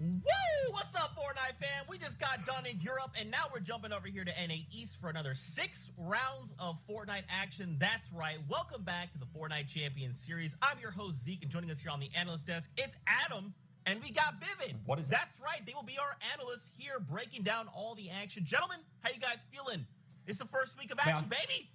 Woo! What's up, Fortnite fam? We just got done in Europe, and now we're jumping over here to NA East for another 6 rounds of Fortnite action. That's right. Welcome back to the Fortnite Champions Series. I'm your host, Zeke, and joining us here on the analyst desk, it's Adam, and we got Vivid. What is that? That's right. They will be our analysts here breaking down all the action. Gentlemen, how you guys feeling? It's the first week of action, baby.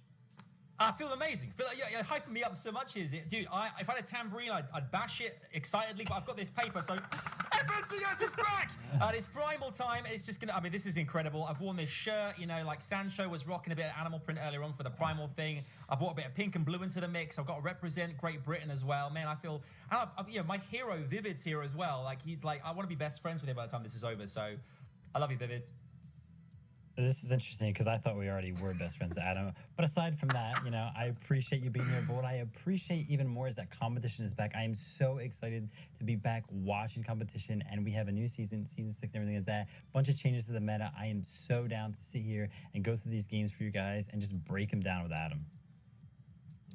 I feel amazing. You're hyping me up so much, is it? Dude, if I had a tambourine, I'd bash it excitedly, but I've got this paper, so FSCS is back! It's primal time. It's just gonna, this is incredible. I've worn this shirt, like Sancho was rocking a bit of animal print earlier on for the primal thing. I brought a bit of pink and blue into the mix. I've got to represent Great Britain as well. Man, I feel, and my hero, Vivid's here as well. I want to be best friends with him by the time this is over, so I love you, Vivid. This is interesting because I thought we already were best friends, Adam. But aside from that, I appreciate you being here. But what I appreciate even more is that competition is back. I am so excited to be back watching competition, and we have a new season 6 and everything like that. Bunch of changes to the meta. I am so down to sit here and go through these games for you guys and just break them down with Adam.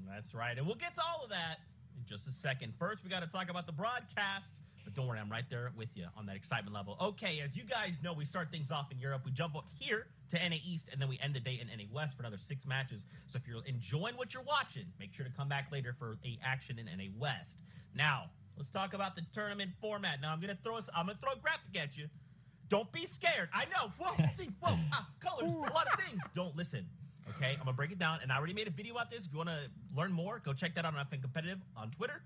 That's right, and we'll get to all of that in just a second. First, we got to talk about the broadcast. But don't worry, I'm right there with you on that excitement level. Okay, as you guys know, we start things off in Europe. We jump up here to NA East, and then we end the day in NA West for another 6 matches. So if you're enjoying what you're watching, make sure to come back later for a action in NA West. Now, let's talk about the tournament format. Now, I'm gonna throw a graphic at you. Don't be scared. I know. Whoa, see, whoa, colors, a lot of things. Don't listen. Okay, I'm gonna break it down, and I already made a video about this. If you want to learn more, go check that out on FN Competitive on Twitter.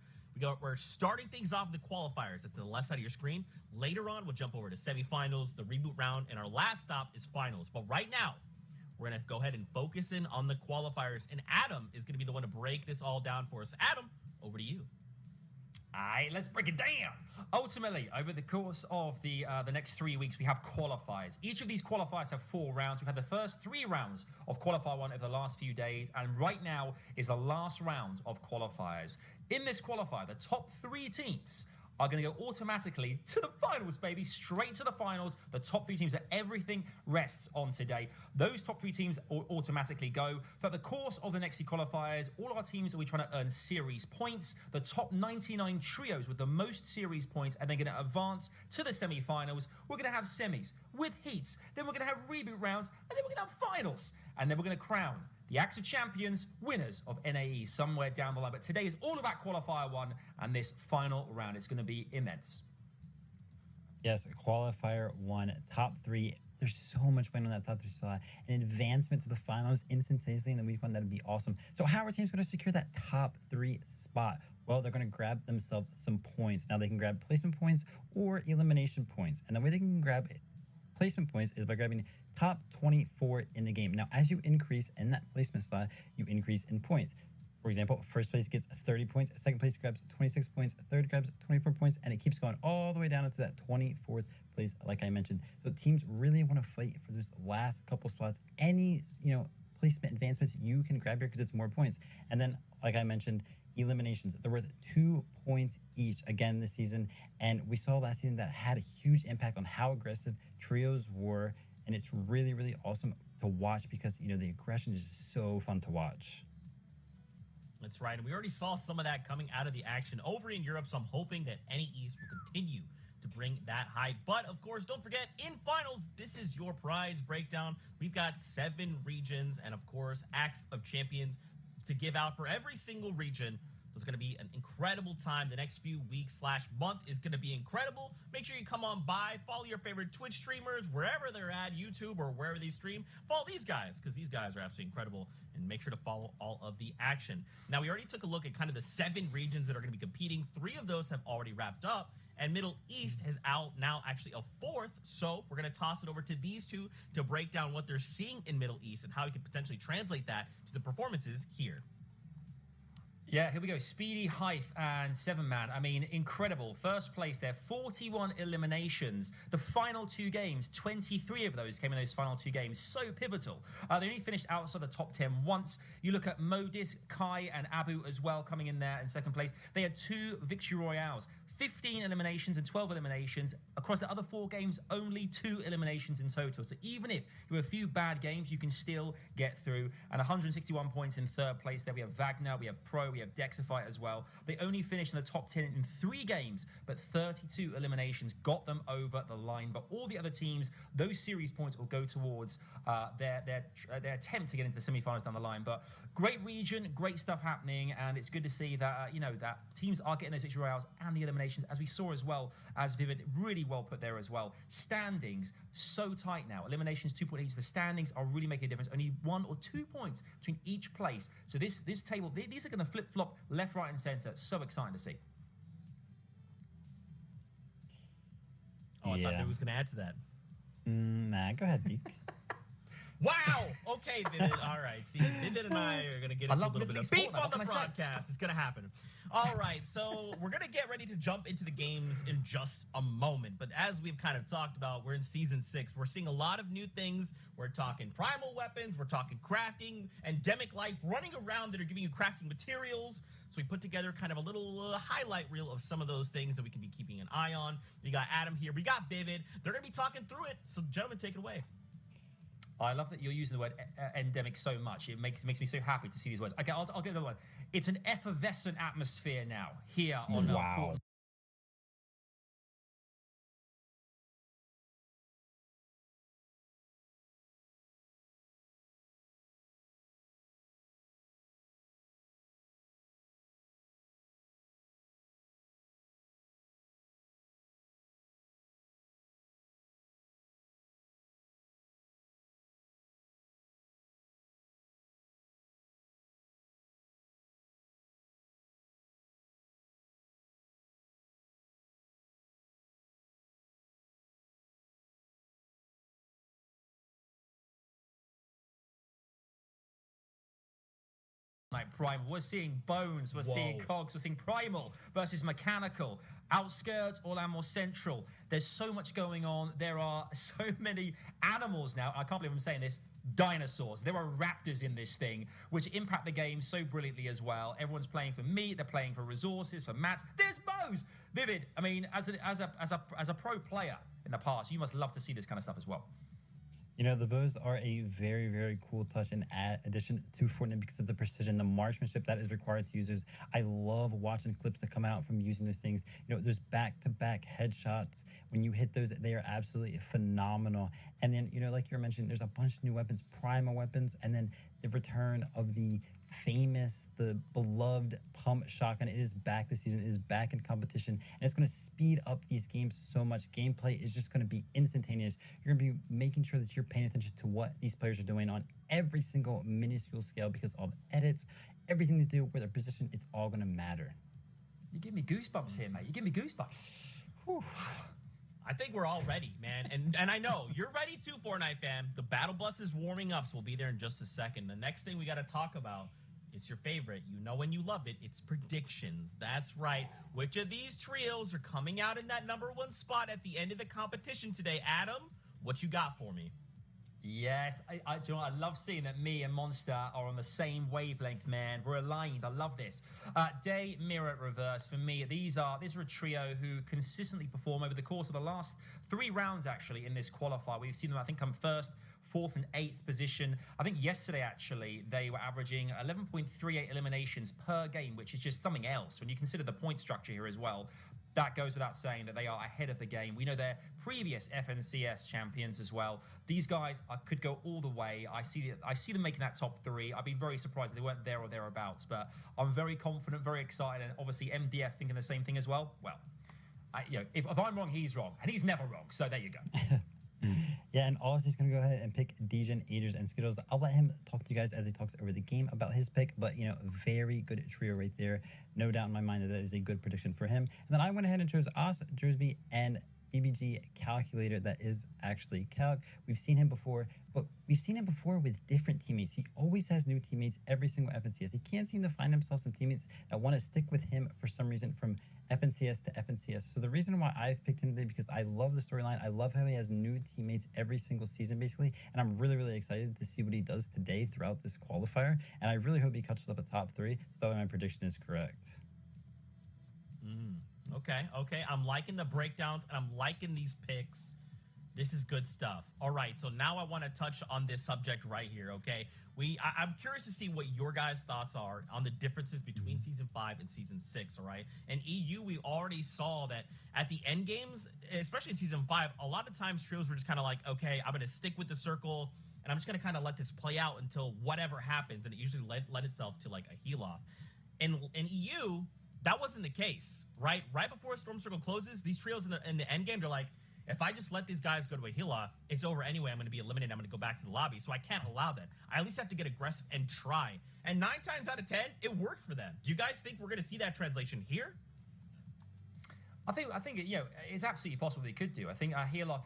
We're starting things off with the qualifiers. That's to the left side of your screen. Later on, we'll jump over to semifinals, the reboot round, and our last stop is finals. But right now, we're going to go ahead and focus in on the qualifiers, and Adam is going to be the one to break this all down for us. Adam, over to you. All right, let's break it down. Ultimately, over the course of the next 3 weeks, we have qualifiers. Each of these qualifiers have 4 rounds. We've had the first 3 rounds of Qualifier 1 over the last few days, and right now is the last round of qualifiers. In this qualifier, the top 3 teams are going to go automatically to the finals, baby. Straight to the finals. The top 3 teams that everything rests on today. Those top 3 teams automatically go. Throughout the course of the next few qualifiers, all our teams will be trying to earn series points. The top 99 trios with the most series points are then going to advance to the semi-finals. We're going to have semis with heats. Then we're going to have reboot rounds. And then we're going to have finals. And then we're going to crown the active champions, winners of NAE somewhere down the line. But today is all about Qualifier 1 and this final round. It's going to be immense. Yes, Qualifier 1, top 3. There's so much win on that top 3 slot. An advancement to the finals instantaneously in the week 1. That'd be awesome. So how are teams going to secure that top 3 spot? Well, they're going to grab themselves some points. Now they can grab placement points or elimination points. And the way they can grab placement points is by grabbing top 24 in the game. Now, as you increase in that placement slot, you increase in points. For example, first place gets 30 points, second place grabs 26 points, third grabs 24 points, and it keeps going all the way down into that 24th place, like I mentioned. So teams really want to fight for those last couple spots. Any, placement advancements you can grab here because it's more points. And then, like I mentioned, eliminations. They're worth 2 points each again this season. And we saw last season that had a huge impact on how aggressive trios were. And it's really, really awesome to watch because, the aggression is so fun to watch. That's right. And we already saw some of that coming out of the action over in Europe. So I'm hoping that NA East will continue to bring that hype. But of course, don't forget, in finals, this is your prize breakdown. We've got 7 regions and of course, acts of champions to give out for every single region. So it's going to be an incredible time. The next few weeks / month is going to be incredible. Make sure you come on by, follow your favorite Twitch streamers, wherever they're at, YouTube or wherever they stream. Follow these guys because these guys are absolutely incredible. And make sure to follow all of the action. Now, we already took a look at kind of the 7 regions that are going to be competing. 3 of those have already wrapped up. And Middle East has out now actually a 4th. So we're going to toss it over to these 2 to break down what they're seeing in Middle East and how we can potentially translate that to the performances here. Yeah, here we go. Speedy, Hype, and 7-Man. Incredible. First place there, 41 eliminations. The final 2 games, 23 of those came in those final 2 games. So pivotal. They only finished outside the top 10 once. You look at Modis, Kai, and Abu as well coming in there in second place. They had 2 victory royales. 15 eliminations and 12 eliminations. Across the other 4 games, only 2 eliminations in total. So even if you have a few bad games, you can still get through. And 161 points in 3rd place there. We have Wagner, we have Pro, we have Dexify as well. They only finished in the top 10 in 3 games, but 32 eliminations got them over the line. But all the other teams, those series points will go towards their attempt to get into the semi-finals down the line. But great region, great stuff happening, and it's good to see that that teams are getting those victory royales and the eliminations, as we saw as well as Vivid really well put there as well. Standings so tight now. Eliminations 2 points each. The standings are really making a difference. Only 1 or 2 points between each place. So this table, these are going to flip flop left, right, and center. So exciting to see. Oh, I thought he was going to add to that. Nah, go ahead, Zeke. Wow. Okay, Vivid. All right. See, Vivid and I are going to get into a little bit of beef on the broadcast. It's going to happen. All right. So we're going to get ready to jump into the games in just a moment. But as we've kind of talked about, we're in Season 6. We're seeing a lot of new things. We're talking primal weapons. We're talking crafting, endemic life, running around that are giving you crafting materials. So we put together kind of a little highlight reel of some of those things that we can be keeping an eye on. We got Adam here. We got Vivid. They're going to be talking through it. So, gentlemen, take it away. I love that you're using the word endemic so much. It makes me so happy to see these words. Okay, I'll get another one. It's an effervescent atmosphere now here on Wow. Primal. We're seeing Bones, we're seeing Cogs, we're seeing Primal versus Mechanical, Outskirts, or more Central. There's so much going on. There are so many animals now. I can't believe I'm saying this. Dinosaurs. There are raptors in this thing, which impact the game so brilliantly as well. Everyone's playing for meat. They're playing for resources, for mats. There's bows. Vivid. I mean, as a pro player in the past, you must love to see this kind of stuff as well. You know, the bows are a very, very cool touch and addition to Fortnite because of the precision, the marksmanship that is required to users. I love watching clips that come out from using those things. You know, there's back-to-back headshots. When you hit those, they are absolutely phenomenal. And then, you know, like you were mentioning, there's a bunch of new weapons, primal weapons, and then the return of the famous, the beloved pump shotgun. It is back this season. It is back in competition, and it's going to speed up these games so much. Gameplay is just going to be instantaneous. You're going to be making sure that you're paying attention to what these players are doing on every single minuscule scale because all the edits, everything they do, where their position, it's all going to matter. You give me goosebumps here, mate. You give me goosebumps. Whew. I think we're all ready, man. And I know you're ready too, Fortnite fan. The battle bus is warming up, so we'll be there in just a second. The next thing we got to talk about, it's your favorite. You know when you love it. It's predictions. That's right. Which of these trios are coming out in that #1 spot at the end of the competition today? Adam, what you got for me? Yes, do you know what? I love seeing that me and Monster are on the same wavelength, man. We're aligned. I love this. Day, Mirror, Reverse. For me, these are a trio who consistently perform over the course of the last 3 rounds, actually, in this qualifier. We've seen them, I think, come 1st, 4th, and 8th position. I think yesterday, actually, they were averaging 11.38 eliminations per game, which is just something else when you consider the point structure here as well. That goes without saying that they are ahead of the game. We know they're previous FNCS champions as well. These guys could go all the way. I see them making that top 3. I'd be very surprised if they weren't there or thereabouts. But I'm very confident, very excited, and obviously MDF thinking the same thing as well. Well, if I'm wrong, he's wrong, and he's never wrong. So there you go. Yeah, and Ozzy's going to go ahead and pick Degen, Aders, and Skittles. I'll let him talk to you guys as he talks over the game about his pick, but, you know, very good trio right there. No doubt in my mind that is a good prediction for him. And then I went ahead and chose Oz, Jersey, and BBG Calculator. That is actually Calc. We've seen him before, but we've seen him before with different teammates. He always has new teammates every single FNCS. He can't seem to find himself some teammates that want to stick with him for some reason from FNCS to FNCS. So the reason why I've picked him today because I love the storyline. I love how he has new teammates every single season, basically. And I'm really, really excited to see what he does today throughout this qualifier. And I really hope he catches up at top 3. So that my prediction is correct. Okay. I'm liking the breakdowns and I'm liking these picks. This is good stuff. All right, so now I want to touch on this subject right here, okay? I'm curious to see what your guys' thoughts are on the differences between Season 5 and Season 6, all right? And EU, we already saw that at the end games, especially in Season 5, a lot of times trios were just kind of like, okay, I'm going to stick with the circle, and I'm just going to kind of let this play out until whatever happens, and it usually led itself to, like, a heal-off. In EU, that wasn't the case, right? Right before Storm Circle closes, these trios in the end game, they're like, if I just let these guys go to a heal off, it's over anyway. I'm going to be eliminated. I'm going to go back to the lobby. So I can't allow that. I at least have to get aggressive and try. And 9 times out of 10, it worked for them. Do you guys think we're going to see that translation here? I think it's absolutely possible they could do. I think heal off,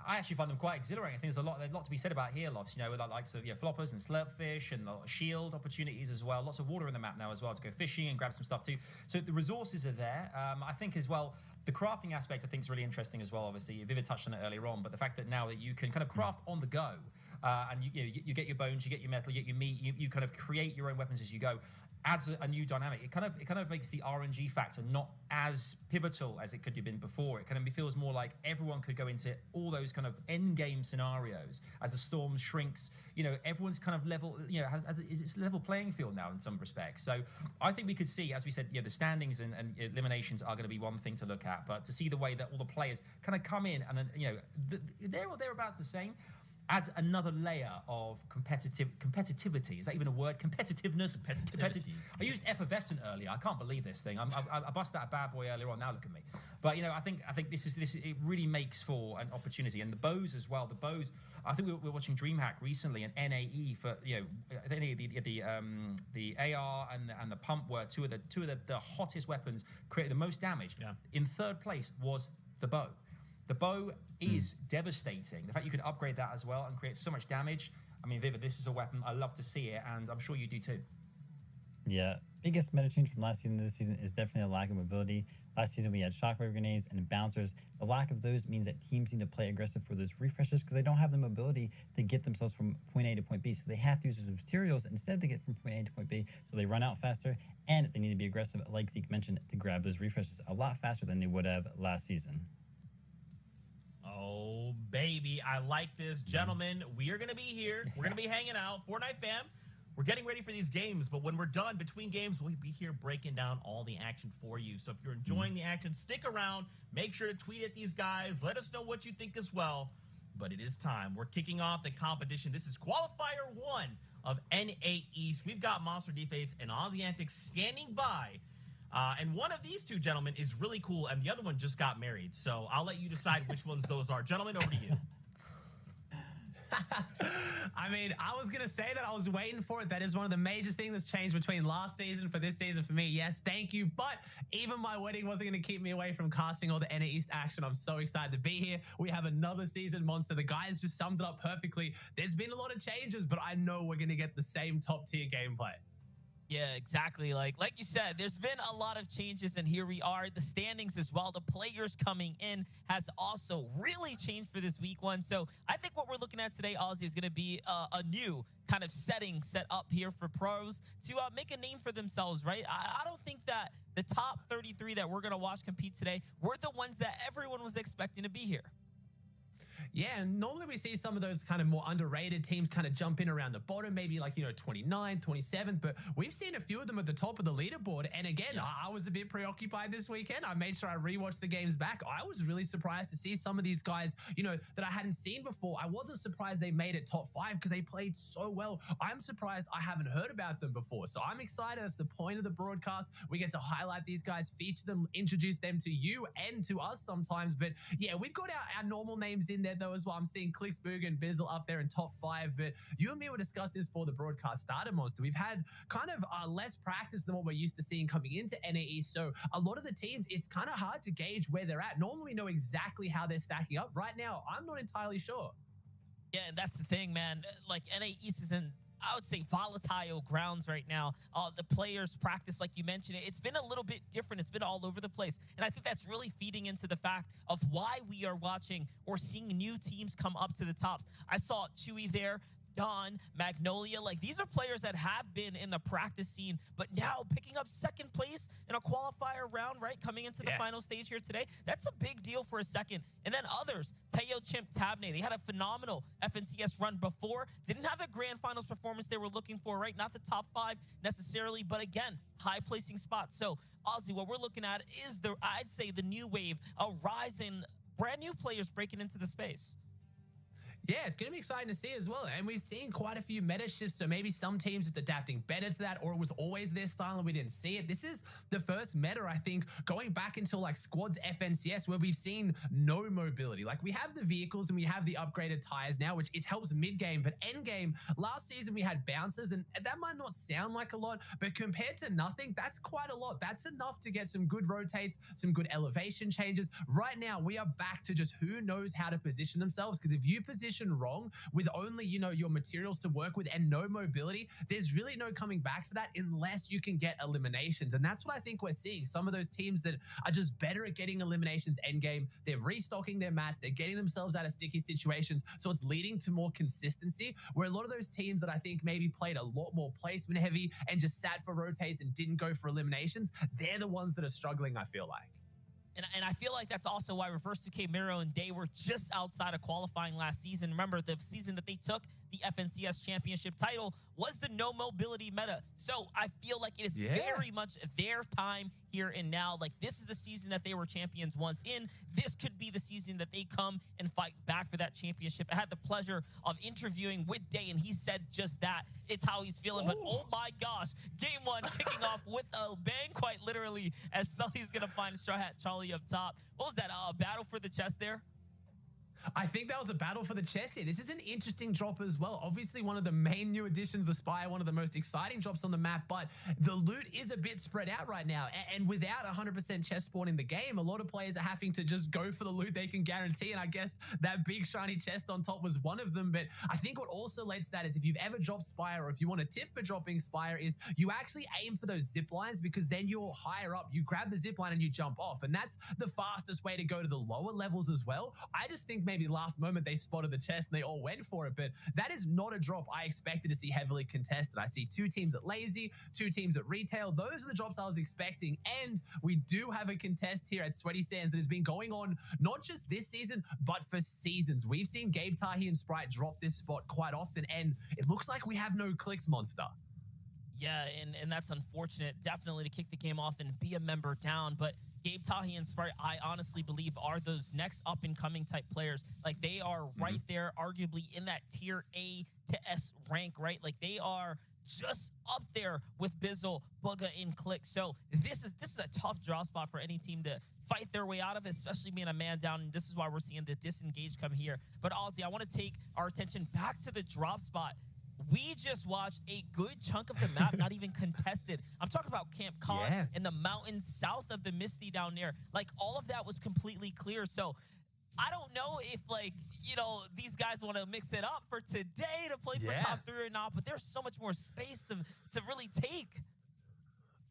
I actually find them quite exhilarating. I think there's a lot to be said about heal offs, with the likes of floppers and slurpfish and shield opportunities as well. Lots of water in the map now as well to go fishing and grab some stuff too. So the resources are there. I think as well, the crafting aspect I think is really interesting as well. Obviously, Vivid touched on it earlier on, but the fact that now that you can kind of craft on the go, and you get your bones, you get your metal, you get your meat, you kind of create your own weapons as you go, adds a new dynamic. It kind of makes the RNG factor not as pivotal as it could have been before. It kind of feels more like everyone could go into all those kind of end game scenarios as the storm shrinks. Everyone's kind of level. It's level playing field now in some respects. So I think we could see, as we said, the standings and eliminations are going to be one thing to look at, but to see the way that all the players kind of come in and they're or thereabouts the same. Adds another layer of competitivity. Is that even a word? Competitiveness. I used effervescent earlier. I can't believe this thing. I busted that bad boy earlier on. Now look at me. But I think this it really makes for an opportunity. And the bows as well. The bows. I think we were watching DreamHack recently, and NAE for the AR and the pump were two of the hottest weapons, created the most damage. Yeah. In third place was the bow. The bow is devastating. The fact you can upgrade that as well and create so much damage. I mean, Vivid, this is a weapon. I love to see it, and I'm sure you do too. Yeah, biggest meta change from last season to this season is definitely a lack of mobility. Last season we had shockwave grenades and bouncers. The lack of those means that teams need to play aggressive for those refreshes because they don't have the mobility to get themselves from point A to point B. So they have to use those materials instead to get from point A to point B. So they run out faster, and they need to be aggressive, like Zeke mentioned, to grab those refreshes a lot faster than they would have last season. Oh, baby. I like this. Gentlemen, we are going to be here. We're going to be hanging out. Fortnite fam, we're getting ready for these games. But when we're done between games, we'll be here breaking down all the action for you. So if you're enjoying the action, stick around. Make sure to tweet at these guys. Let us know what you think as well. But it is time. We're kicking off the competition. This is Qualifier 1 of NAE East. We've got Monster D-Face and Aussie Antics standing by. And one of these two gentlemen is really cool, and the other one just got married. So I'll let you decide which ones those are. Gentlemen, over to you. I mean, I was going to say that I was waiting for it. That is one of the major things that's changed between last season for this season for me. Yes, thank you. But even my wedding wasn't going to keep me away from casting all the NA East action. I'm so excited to be here. We have another season monster. The guys just summed it up perfectly. There's been a lot of changes, but I know we're going to get the same top tier gameplay. Yeah, exactly. Like you said, there's been a lot of changes, and here we are. The standings as well, the players coming in has also really changed for this week 1. So I think what we're looking at today, Aussie, is going to be a new kind of setting set up here for pros to make a name for themselves, right? I don't think that the top 33 that we're going to watch compete today were the ones that everyone was expecting to be here. Yeah, and normally we see some of those kind of more underrated teams kind of jump in around the bottom, maybe like, 29, 27, but we've seen a few of them at the top of the leaderboard. And again, yes. I was a bit preoccupied this weekend. I made sure I rewatched the games back. I was really surprised to see some of these guys, that I hadn't seen before. I wasn't surprised they made it top 5 because they played so well. I'm surprised I haven't heard about them before. So I'm excited. That's the point of the broadcast. We get to highlight these guys, feature them, introduce them to you and to us sometimes. But yeah, we've got our normal names in there though as well. I'm seeing Clicks, Boog, and Bizzle up there in top 5, but you and me will discuss this for the broadcast starter, Monster. We've had kind of less practice than what we're used to seeing coming into NAE, so a lot of the teams, it's kind of hard to gauge where they're at. Normally we know exactly how they're stacking up. Right now, I'm not entirely sure. Yeah, and that's the thing, man. Like, NAE is in, I would say, volatile grounds right now. The players practice, like you mentioned, it's been a little bit different. It's been all over the place. And I think that's really feeding into the fact of why we are watching or seeing new teams come up to the tops. I saw Chewy there Dawn, Magnolia. Like, these are players that have been in the practice scene, but now picking up second place in a qualifier round, right? Coming into the final stage here today. That's a big deal for a second. And then others, Teo, Chimp, Tabney, they had a phenomenal FNCS run before. Didn't have the grand finals performance they were looking for, right? Not the top 5 necessarily, but again, high placing spots. So, Ozzy, what we're looking at is I'd say the new wave, a rise in brand new players breaking into the space. Yeah, it's going to be exciting to see as well. And we've seen quite a few meta shifts, so maybe some teams just adapting better to that, or it was always their style and we didn't see it. This is the first meta, I think, going back until like Squads FNCS, where we've seen no mobility. Like, we have the vehicles and we have the upgraded tires now, which it helps mid-game, but end-game, last season we had bounces, and that might not sound like a lot, but compared to nothing, that's quite a lot. That's enough to get some good rotates, some good elevation changes. Right now, we are back to just who knows how to position themselves, because if you position wrong with only, your materials to work with and no mobility, there's really no coming back for that unless you can get eliminations. And that's what I think we're seeing. Some of those teams that are just better at getting eliminations endgame, they're restocking their mats, they're getting themselves out of sticky situations, so it's leading to more consistency, where a lot of those teams that I think maybe played a lot more placement heavy and just sat for rotates and didn't go for eliminations, they're the ones that are struggling, I feel like. And I feel like that's also why Reverse 2K, Miro, and Day were just outside of qualifying last season. Remember, the season that they took the FNCS championship title was the no mobility meta. So I feel like it is very much their time here and now. Like, this is the season that they were champions once in. This could be the season that they come and fight back for that championship. I had the pleasure of interviewing with Day, and he said just that. It's how he's feeling. But oh my gosh, game 1 kicking off with a bang, quite literally, as Sully's going to find Straw Hat Charlie up top. What was that, battle for the chest there? I think that was a battle for the chest here. This is an interesting drop as well. Obviously, one of the main new additions, the Spire, one of the most exciting drops on the map, but the loot is a bit spread out right now. And without 100% chest spawn in the game, a lot of players are having to just go for the loot they can guarantee. And I guess that big shiny chest on top was one of them. But I think what also led to that is if you've ever dropped Spire, or if you want a tip for dropping Spire, is you actually aim for those zip lines, because then you're higher up. You grab the zip line and you jump off. And that's the fastest way to go to the lower levels as well. I just think maybe last moment they spotted the chest and they all went for it, but that is not a drop I expected to see heavily contested. I see 2 teams at Lazy, 2 teams at Retail. Those are the drops I was expecting, and we do have a contest here at Sweaty Sands that has been going on not just this season, but for seasons. We've seen Gabe Tahi and Sprite drop this spot quite often, and it looks like we have no clicks, Monster. Yeah, and that's unfortunate, definitely, to kick the game off and be a member down. But Gabe Tahi and Sprite, I honestly believe, are those next up-and-coming type players. Like, they are right there, arguably in that tier A to S rank, right? Like, they are just up there with Bizzle, Bugga, and Click. So this is a tough draw spot for any team to fight their way out of, especially being a man down. And this is why we're seeing the disengage come here. But Ozzy, I want to take our attention back to the drop spot. We just watched a good chunk of the map not even contested. I'm talking about Camp Cod and the mountains south of the Misty down there. Like, all of that was completely clear. So I don't know if, like, these guys want to mix it up for today to play for top 3 or not, but there's so much more space to really take.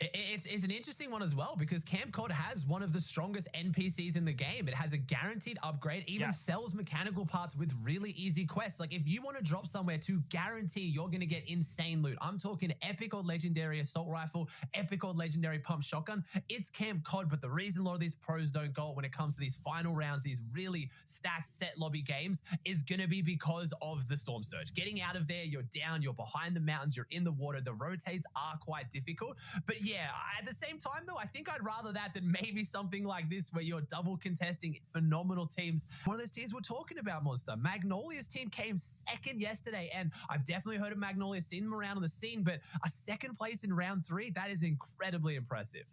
It's an interesting one as well, because Camp Cod has one of the strongest NPCs in the game. It has a guaranteed upgrade, even sells mechanical parts with really easy quests. Like, if you want to drop somewhere to guarantee you're going to get insane loot, I'm talking epic or legendary assault rifle, epic or legendary pump shotgun, it's Camp Cod. But the reason a lot of these pros don't go when it comes to these final rounds, these really stacked set lobby games, is going to be because of the Storm Surge. Getting out of there, you're down, you're behind the mountains, you're in the water. The rotates are quite difficult. But yeah, at the same time, though, I think I'd rather that than maybe something like this where you're double contesting phenomenal teams. One of those teams we're talking about, Monster. Magnolia's team came second yesterday, and I've definitely heard of Magnolia, seen them around on the scene, but a second place in round 3, that is incredibly impressive.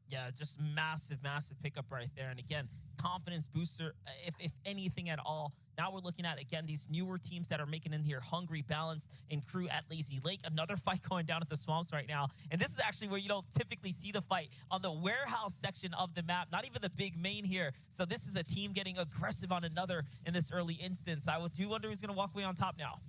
Yeah, just massive pickup right there. And again, confidence booster, if anything at all. Now we're looking at, again, these newer teams that are making in here. Hungry, Balanced, and Crew at Lazy Lake. Another fight going down at the Swamps right now. And this is actually where you don't typically see the fight, on the warehouse section of the map. Not even the big main here. So this is a team getting aggressive on another in this early instance. I do wonder who's going to walk away on top now.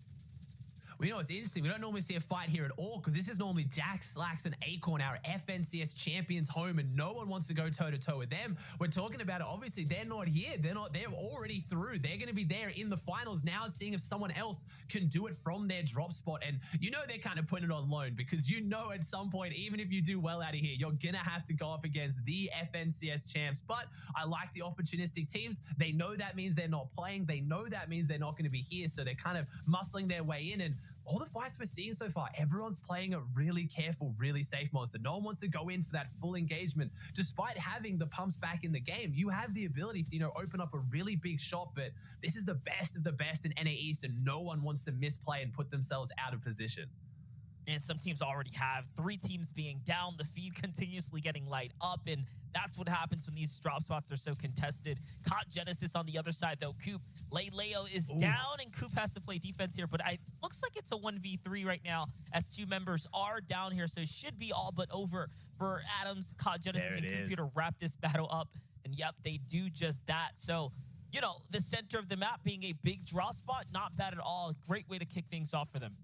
Well, you know, it's interesting. We don't normally see a fight here at all because this is normally Jack, Slacks, and Acorn, our FNCS champions home, and no one wants to go toe-to-toe with them. We're talking about it. Obviously, they're not here. They're already through. They're going to be there in the finals now, seeing if someone else can do it from their drop spot. And you know they're kind of putting it on loan because you know at some point, even if you do well out of here, you're going to have to go up against the FNCS champs. But I like the opportunistic teams. They know that means they're not playing. They know that means they're not going to be here. So they're kind of muscling their way in. And all the fights we're seeing so far, everyone's playing a really careful, really safe monster. No one wants to go in for that full engagement. Despite having the pumps back in the game, you have the ability to, open up a really big shot. But this is the best of the best in NA East, and no one wants to misplay and put themselves out of position. And some teams already have 3 teams being down, the feed continuously getting light up, and that's what happens when these drop spots are so contested. Caught Genesis on the other side, though. Coop, Leo is down, and Coop has to play defense here, but it looks like it's a 1v3 right now as 2 members are down here, so it should be all but over for Adams, Caught Genesis, and Coop to wrap this battle up. And yep, they do just that. So, the center of the map being a big drop spot, not bad at all. Great way to kick things off for them.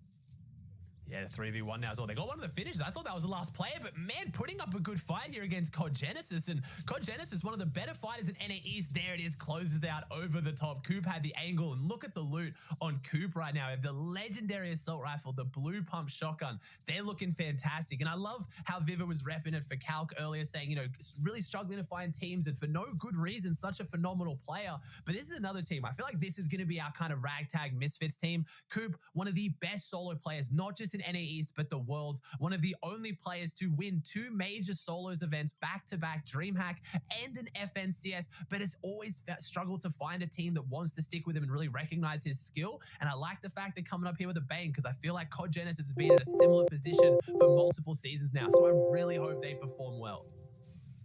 Yeah, the 3v1 now as well. They got one of the finishes. I thought that was the last player, but man, putting up a good fight here against COD Genesis. And COD Genesis, one of the better fighters in NA East. There it is, closes out over the top. Coop had the angle, and look at the loot on Coop right now. The legendary assault rifle, the blue pump shotgun. They're looking fantastic. And I love how Viva was repping it for Calc earlier, saying, really struggling to find teams, and for no good reason, such a phenomenal player. But this is another team. I feel like this is going to be our kind of ragtag misfits team. Coop, one of the best solo players, not just in NA East, but the world. One of the only players to win 2 major solos events back-to-back, DreamHack and an FNCS, but has always struggled to find a team that wants to stick with him and really recognize his skill. And I like the fact they're coming up here with a bang, because I feel like COD Genesis has been in a similar position for multiple seasons now. So I really hope they perform well.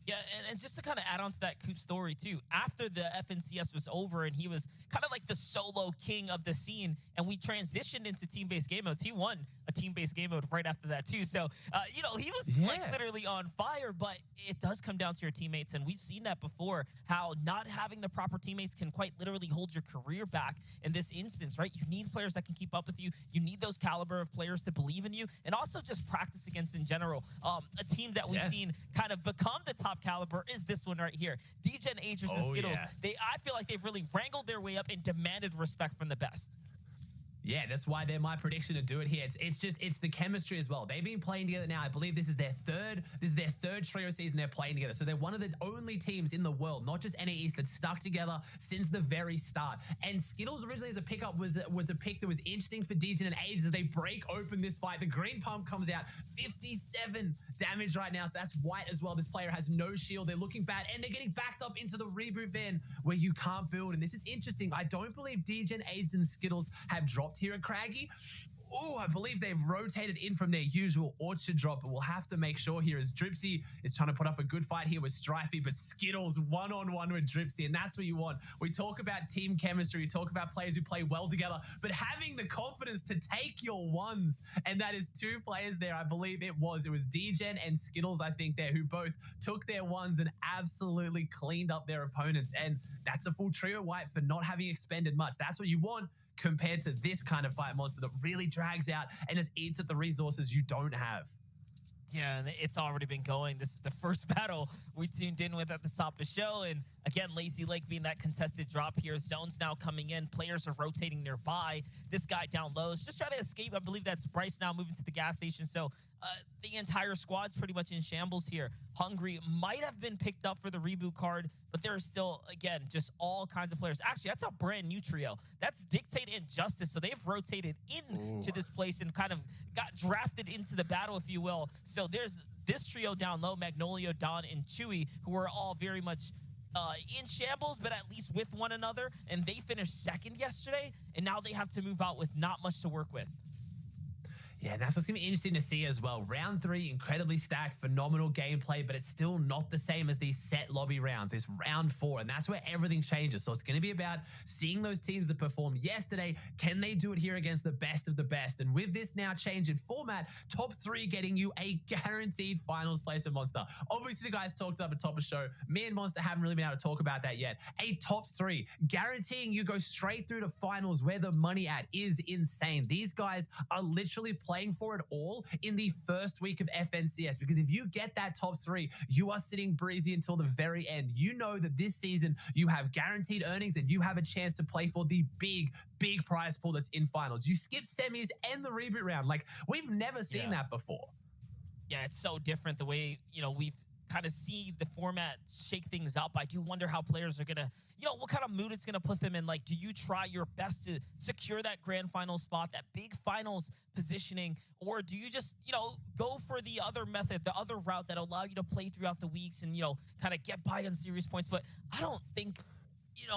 Yeah, and just to kind of add on to that Coop story, too, after the FNCS was over and he was kind of like the solo king of the scene, and we transitioned into team-based game modes, he won a team-based game mode right after that, too. So, he was like literally on fire, but it does come down to your teammates, and we've seen that before, how not having the proper teammates can quite literally hold your career back in this instance, right? You need players that can keep up with you. You need those caliber of players to believe in you, and also just practice against in general. A team that we've seen kind of become the top caliber is this one right here. DJ and Agers and Skittles. I feel like they've really wrangled their way up and demanded respect from the best. Yeah, that's why they're my prediction to do it here. It's the chemistry as well. They've been playing together now. I believe this is their third trio season they're playing together. So they're one of the only teams in the world, not just NA East, that's stuck together since the very start. And Skittles originally as a pickup was a pick that was interesting for DJ and Age as they break open this fight. The green pump comes out, 57 damage right now. So that's white as well. This player has no shield. They're looking bad, and they're getting backed up into the reboot van where you can't build. And this is interesting. I don't believe DJ and Age and Skittles have dropped here at Craggy. Oh, I believe they've rotated in from their usual orchard drop, but we'll have to make sure here as Dripsy is trying to put up a good fight here with Strifey, but Skittles one-on-one with Dripsy, and that's what you want. We talk about team chemistry, we talk about players who play well together, but having the confidence to take your ones, and that is 2 players there, I believe it was DGen and Skittles, I think there, who both took their ones and absolutely cleaned up their opponents, and that's a full trio white for not having expended much. That's what you want compared to this kind of fight monster that really drags out and just eats at the resources you don't have. Yeah, and it's already been going. This is the first battle we tuned in with at the top of the show. And again, Lazy Lake being that contested drop here. Zones now coming in. Players are rotating nearby. This guy down low is just trying to escape. I believe that's Bryce now moving to the gas station. So the entire squad's pretty much in shambles here. Hungry might have been picked up for the reboot card, but there are still, again, just all kinds of players. Actually, that's a brand new trio. That's Dictate and Justice. So they've rotated into this place and kind of got drafted into the battle, if you will. So there's this trio down low, Magnolia, Don, and Chewy, who are all very much in shambles, but at least with one another. And they finished second yesterday, and now they have to move out with not much to work with. Yeah, that's what's going to be interesting to see as well. Round 3, incredibly stacked, phenomenal gameplay, but it's still not the same as these set lobby rounds, this round 4, and that's where everything changes. So it's going to be about seeing those teams that performed yesterday. Can they do it here against the best of the best? And with this now change in format, top 3 getting you a guaranteed finals place with Monster. Obviously, the guys talked up at top of the show. Me and Monster haven't really been able to talk about that yet. A top 3 guaranteeing you go straight through to finals where the money at is insane. These guys are literally playing for it all in the first week of FNCS, because if you get that top 3, you are sitting breezy until the very end. You know that this season you have guaranteed earnings and you have a chance to play for the big prize pool that's in finals. You skip semis and the reboot round. Like, we've never seen that before. Yeah, it's so different the way, we've kind of see the format shake things up. I do wonder how players are going to, what kind of mood it's going to put them in. Like, do you try your best to secure that grand final spot, that big finals positioning, or do you just, go for the other method, the other route that allow you to play throughout the weeks and, kind of get by on serious points? But I don't think,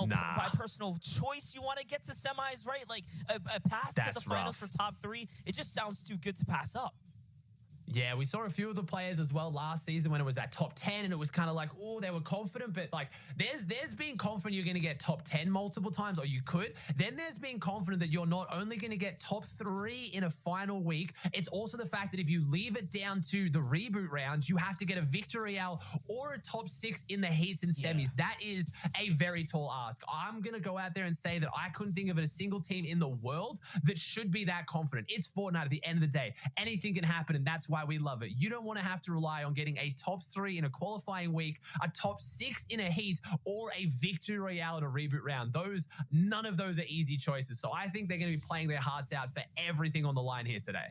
by personal choice, you want to get to semis, right? Like a pass to the finals for top 3, it just sounds too good to pass up. Yeah, we saw a few of the players as well last season when it was that top 10, and it was kind of like, oh, they were confident, but like there's being confident you're going to get top 10 multiple times, or you could. Then there's being confident that you're not only going to get top 3 in a final week, it's also the fact that if you leave it down to the reboot rounds, you have to get a victory out or a top 6 in the heats and semis. Yeah. That is a very tall ask. I'm going to go out there and say that I couldn't think of a single team in the world that should be that confident. It's Fortnite at the end of the day. Anything can happen, and that's why we love it. You don't want to have to rely on getting a top 3 in a qualifying week, a top 6 in a heat, or a victory royale in a reboot round. None of those are easy choices. So I think they're going to be playing their hearts out for everything on the line here today.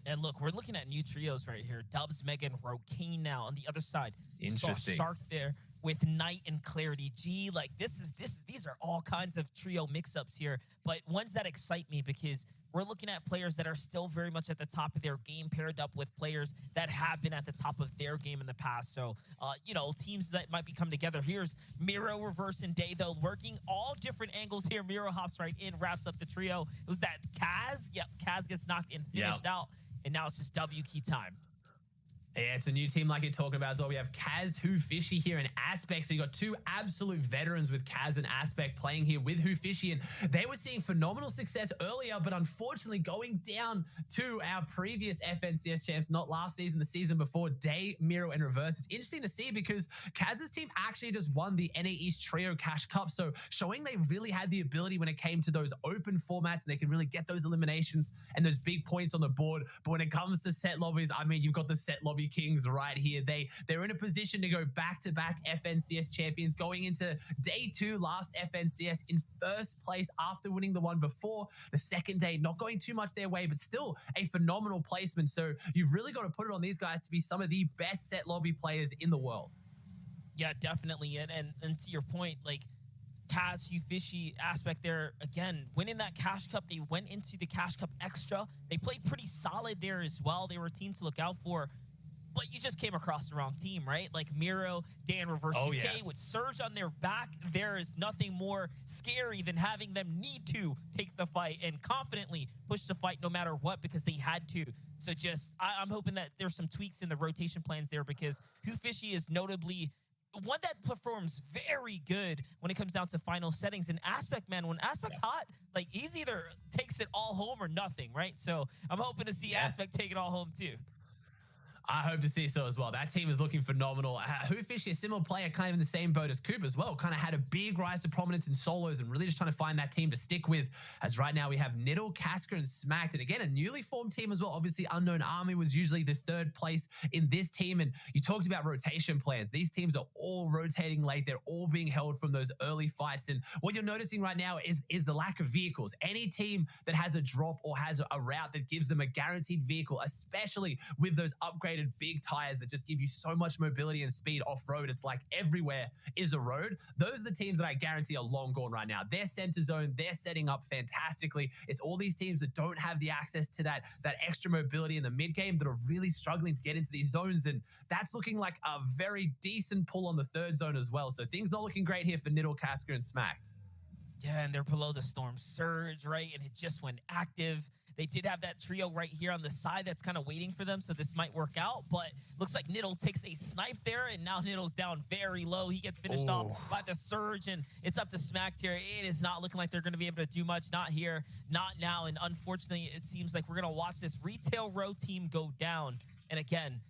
And look, we're looking at new trios right here. Dubs, Megan, Rokane now on the other side. Interesting. Saw Shark there with Knight and Clarity G. Like these are all kinds of trio mix-ups here, but ones that excite me because we're looking at players that are still very much at the top of their game, paired up with players that have been at the top of their game in the past. So, teams that might be coming together. Here's Miro, Reverse, and Day, though, working all different angles here. Miro hops right in, wraps up the trio. It was that Kaz. Yep, Kaz gets knocked and finished out, and now it's just W key time. Yeah, it's a new team like you're talking about as well. We have Kaz, Who Fishy here, and Aspect. So you got 2 absolute veterans with Kaz and Aspect playing here with Who Fishy, and they were seeing phenomenal success earlier, but unfortunately going down to our previous FNCS champs, not last season, the season before, Day, Miro, and Reverse. It's interesting to see because Kaz's team actually just won the NAE's Trio Cash Cup, so showing they really had the ability when it came to those open formats, and they can really get those eliminations and those big points on the board. But when it comes to set lobbies, I mean, you've got the set lobby Kings right here. They're in a position to go back-to-back FNCS champions, going into day 2 last FNCS in first place after winning the one before. The second day not going too much their way, but still a phenomenal placement. So you've really got to put it on these guys to be some of the best set lobby players in the world. Yeah, definitely. And to your point, like Kaz, Hugh Fishy Aspect there, again, winning that Cash Cup. They went into the Cash Cup Extra. They played pretty solid there as well. They were a team to look out for. But you just came across the wrong team, right? Like Miro, Dan, Reverse UK with Surge on their back. There is nothing more scary than having them need to take the fight and confidently push the fight no matter what because they had to. So I'm hoping that there's some tweaks in the rotation plans there because Who Fishy is notably one that performs very good when it comes down to final settings. And Aspect, man, when Aspect's hot, like he's either takes it all home or nothing, right? So I'm hoping to see Aspect take it all home too. I hope to see so as well. That team is looking phenomenal. Who Fishy, a similar player, kind of in the same boat as Coop as well, kind of had a big rise to prominence in solos and really just trying to find that team to stick with. As right now we have Niddle, Casca, and Smacked. And again, a newly formed team as well. Obviously, Unknown Army was usually the 3rd place in this team. And you talked about rotation plans. These teams are all rotating late. They're all being held from those early fights. And what you're noticing right now is the lack of vehicles. Any team that has a drop or has a route that gives them a guaranteed vehicle, especially with those upgraded big tires that just give you so much mobility and speed off-road. It's like everywhere is a road. Those are the teams that I guarantee are long gone right now. They're center zone. They're setting up fantastically. It's all these teams that don't have the access to that extra mobility in the mid game that are really struggling to get into these zones. And that's looking like a very decent pull on the 3rd zone as well. So things not looking great here for Niddle, Casca, and Smacked. Yeah, and they're below the storm surge, right? And it just went active. They did have that trio right here on the side that's kind of waiting for them, so this might work out. But looks like Niddle takes a snipe there, and now Niddle's down very low. He gets finished off by the Surge, and it's up to Smack here. It is not looking like they're going to be able to do much. Not here, not now, and unfortunately, it seems like we're going to watch this Retail Row team go down. And again,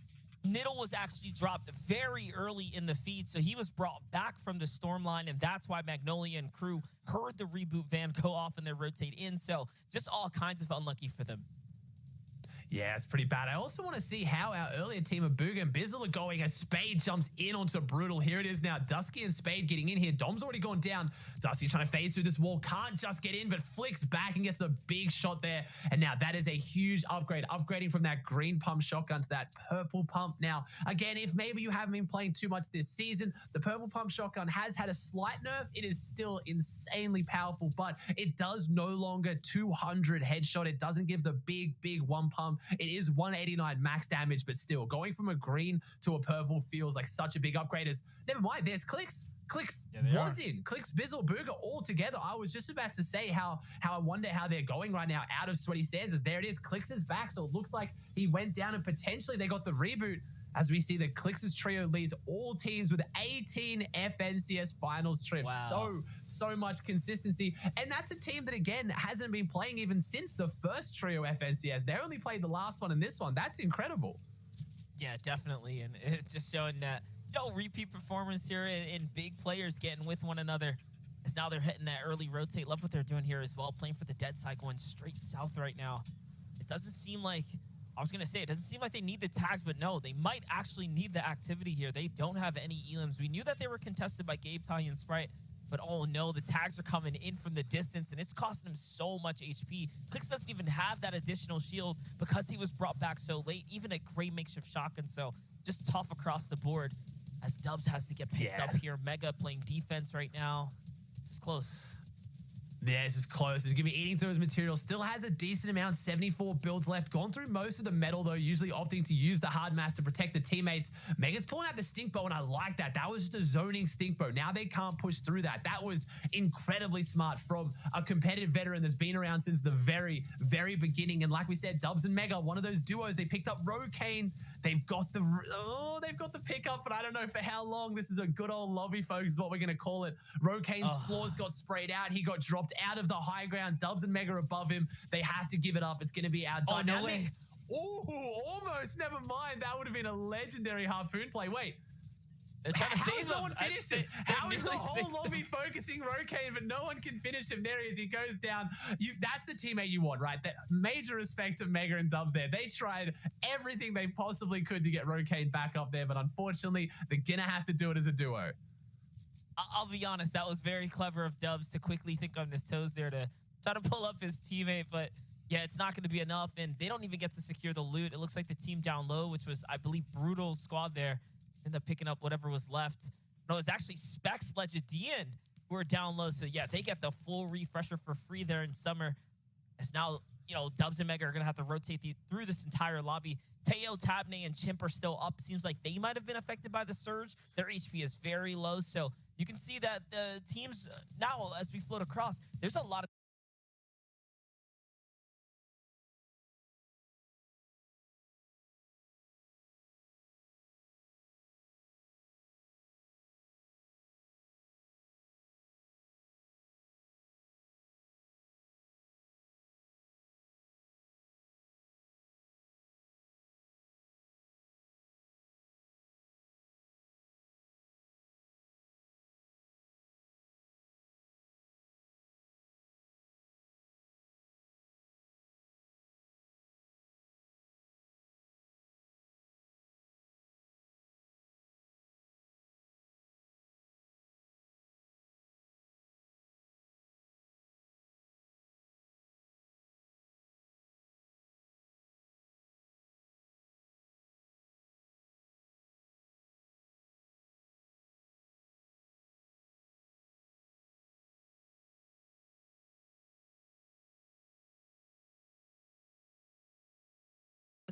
Niddle was actually dropped very early in the feed, so he was brought back from the storm line, and that's why Magnolia and crew heard the reboot van go off and they rotate in. So just all kinds of unlucky for them. Yeah, it's pretty bad. I also want to see how our earlier team of Booga and Bizzle are going as Spade jumps in onto Brutal. Here it is now. Dusky and Spade getting in here. Dom's already gone down. Dusky trying to phase through this wall. Can't just get in, but flicks back and gets the big shot there. And now that is a huge upgrade. Upgrading from that green pump shotgun to that purple pump. Now, again, if maybe you haven't been playing too much this season, the purple pump shotgun has had a slight nerf. It is still insanely powerful, but it does no longer 200 headshot. It doesn't give the big one pump. It is 189 max damage, but still going from a green to a purple feels like such a big upgrade. As never mind, there's Clicks. Clicks was in. Clicks, Bizzle, Booga all together. I was just about to say how I wonder how they're going right now out of Sweaty Sands. There it is. Clicks is back, so it looks like he went down and potentially they got the reboot. As we see that Clix's trio leads all teams with 18 FNCS finals trips. Wow. So much consistency. And that's a team that, again, hasn't been playing even since the first trio FNCS. They only played the last one and this one. That's incredible. Yeah, definitely. And it's just showing that, repeat performance here and big players getting with one another. As now they're hitting that early rotate. Love what they're doing here as well. Playing for the dead side, going straight south right now. It doesn't seem like... I was going to say, it doesn't seem like they need the tags, but no, they might actually need the activity here. They don't have any elims. We knew that they were contested by Gabe, Tanya, and Sprite, but oh no, the tags are coming in from the distance, and it's costing them so much HP. Clicks doesn't even have that additional shield because he was brought back so late, even a great makeshift shotgun, so just tough across the board as Dubs has to get picked up here. Mega playing defense right now. This is close. Yeah, this is close. He's going to be eating through his material. Still has a decent amount, 74 builds left. Gone through most of the metal, though, usually opting to use the hard mass to protect the teammates. Mega's pulling out the stink bow, and I like that. That was just a zoning stink bow. Now they can't push through that. That was incredibly smart from a competitive veteran that's been around since the very beginning. And like we said, Dubs and Mega, one of those duos. They picked up Rokane. They've got the pickup, but I don't know for how long. This is a good old lobby, folks, is what we're going to call it. Rokane's floors got sprayed out. He got dropped out of the high ground. Dubs and Mega above him. They have to give it up. It's going to be our dynamic. No way. Ooh, almost. Never mind. That would have been a legendary harpoon play. Wait. They're trying to How save has him. no one finished him? How is the nearly whole saved lobby him. focusing Rokane, but no one can finish him? There he is. He goes down. That's the teammate you want, right? That major respect to Mega and Dubs there. They tried everything they possibly could to get Rokane back up there, but unfortunately, they're going to have to do it as a duo. I'll be honest, that was very clever of Dubs to quickly think on his toes there to try to pull up his teammate, but yeah, it's not going to be enough, and they don't even get to secure the loot. It looks like the team down low, which was, I believe, Brutal's squad there, ended up picking up whatever was left. No, it's actually Specs, Legedian, who are down low, so yeah, they get the full refresher for free there in summer. As now, Dubs and Mega are going to have to rotate through this entire lobby. Teo, Tabney, and Chimp are still up. Seems like they might have been affected by the surge. Their HP is very low, so you can see that the teams now, as we float across, there's a lot of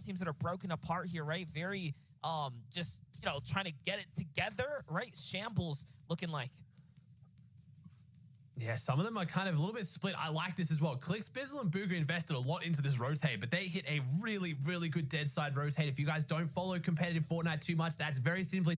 teams that are broken apart here, right? Very just trying to get it together, right? Shambles looking like. Yeah, some of them are kind of a little bit split. I like this as well. Clicks, Bizzle, and Booga invested a lot into this rotate, but they hit a really, really good dead side rotate. If you guys don't follow competitive Fortnite too much, that's very simply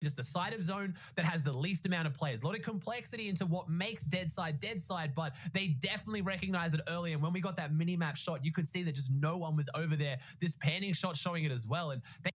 just the side of zone that has the least amount of players. A lot of complexity into what makes dead side, but they definitely recognized it early. And when we got that mini map shot, you could see that just no one was over there. This panning shot showing it as well. And they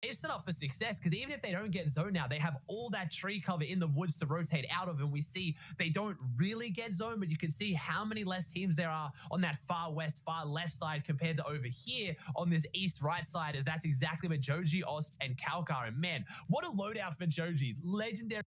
they've set up for success because even if they don't get zone now, they have all that tree cover in the woods to rotate out of. And we see they don't really get zone, but you can see how many less teams there are on that far west, far left side compared to over here on this east right side, as that's exactly where Joji, Osp, and Kalk are. And man, what a loadout for Joji. Legendary.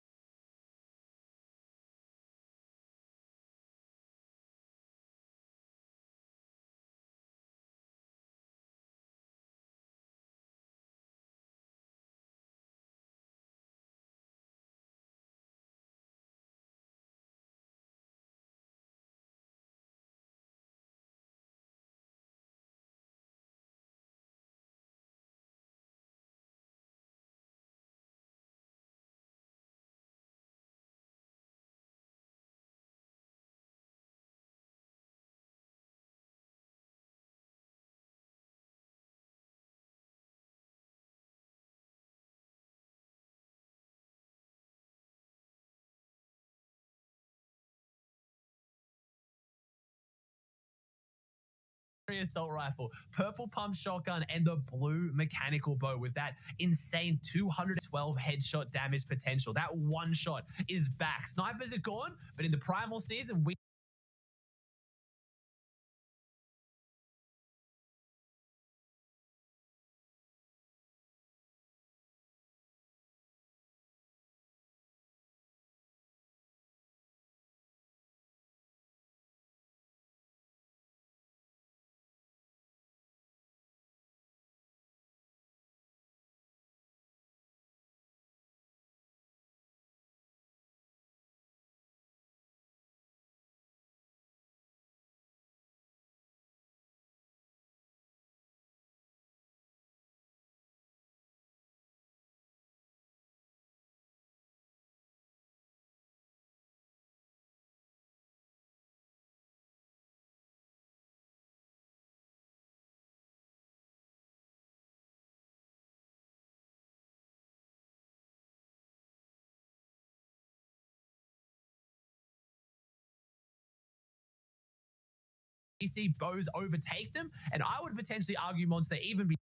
assault rifle, purple pump shotgun, and the blue mechanical bow with that insane 212 headshot damage potential. That one shot is back. Snipers are gone, but in the primal season, we see bows overtake them, and I would potentially argue, Monster, even be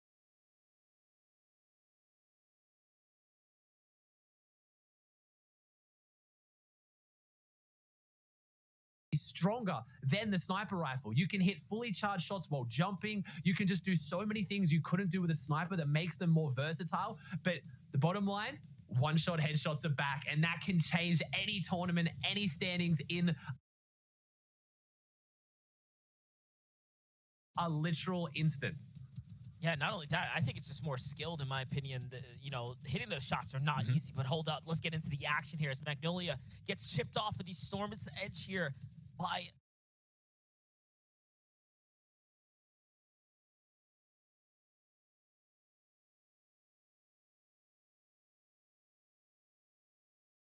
stronger than the sniper rifle. You can hit fully charged shots while jumping. You can just do so many things you couldn't do with a sniper that makes them more versatile. But the bottom line, one-shot headshots are back, and that can change any tournament, any standings in a literal instant. Yeah, not only that, I think it's just more skilled in my opinion. Hitting those shots are not easy, but hold up. Let's get into the action here as Magnolia gets chipped off of the Storm's edge here by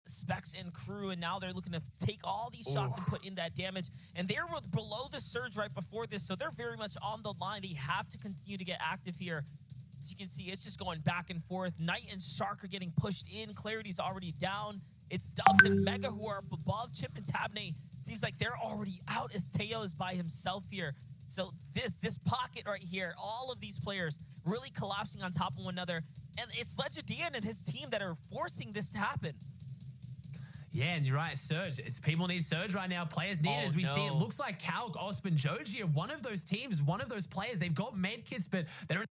Specs and crew, and now they're looking to take all these shots and put in that damage. And they were below the surge right before this, so they're very much on the line. They have to continue to get active here. As you can see, it's just going back and forth. Knight and Shark are getting pushed in. Clarity's already down. It's Dubs and Mega who are up above. Chip and Tabney seems like they're already out as Teo is by himself here. So this pocket right here, all of these players really collapsing on top of one another. And it's Legedian and his team that are forcing this to happen. Yeah, and you're right, Surge. People need Surge right now. Players need it, as we see. It looks like Calc, Osman, Joji are one of those teams, one of those players. They've got med kits, but they don't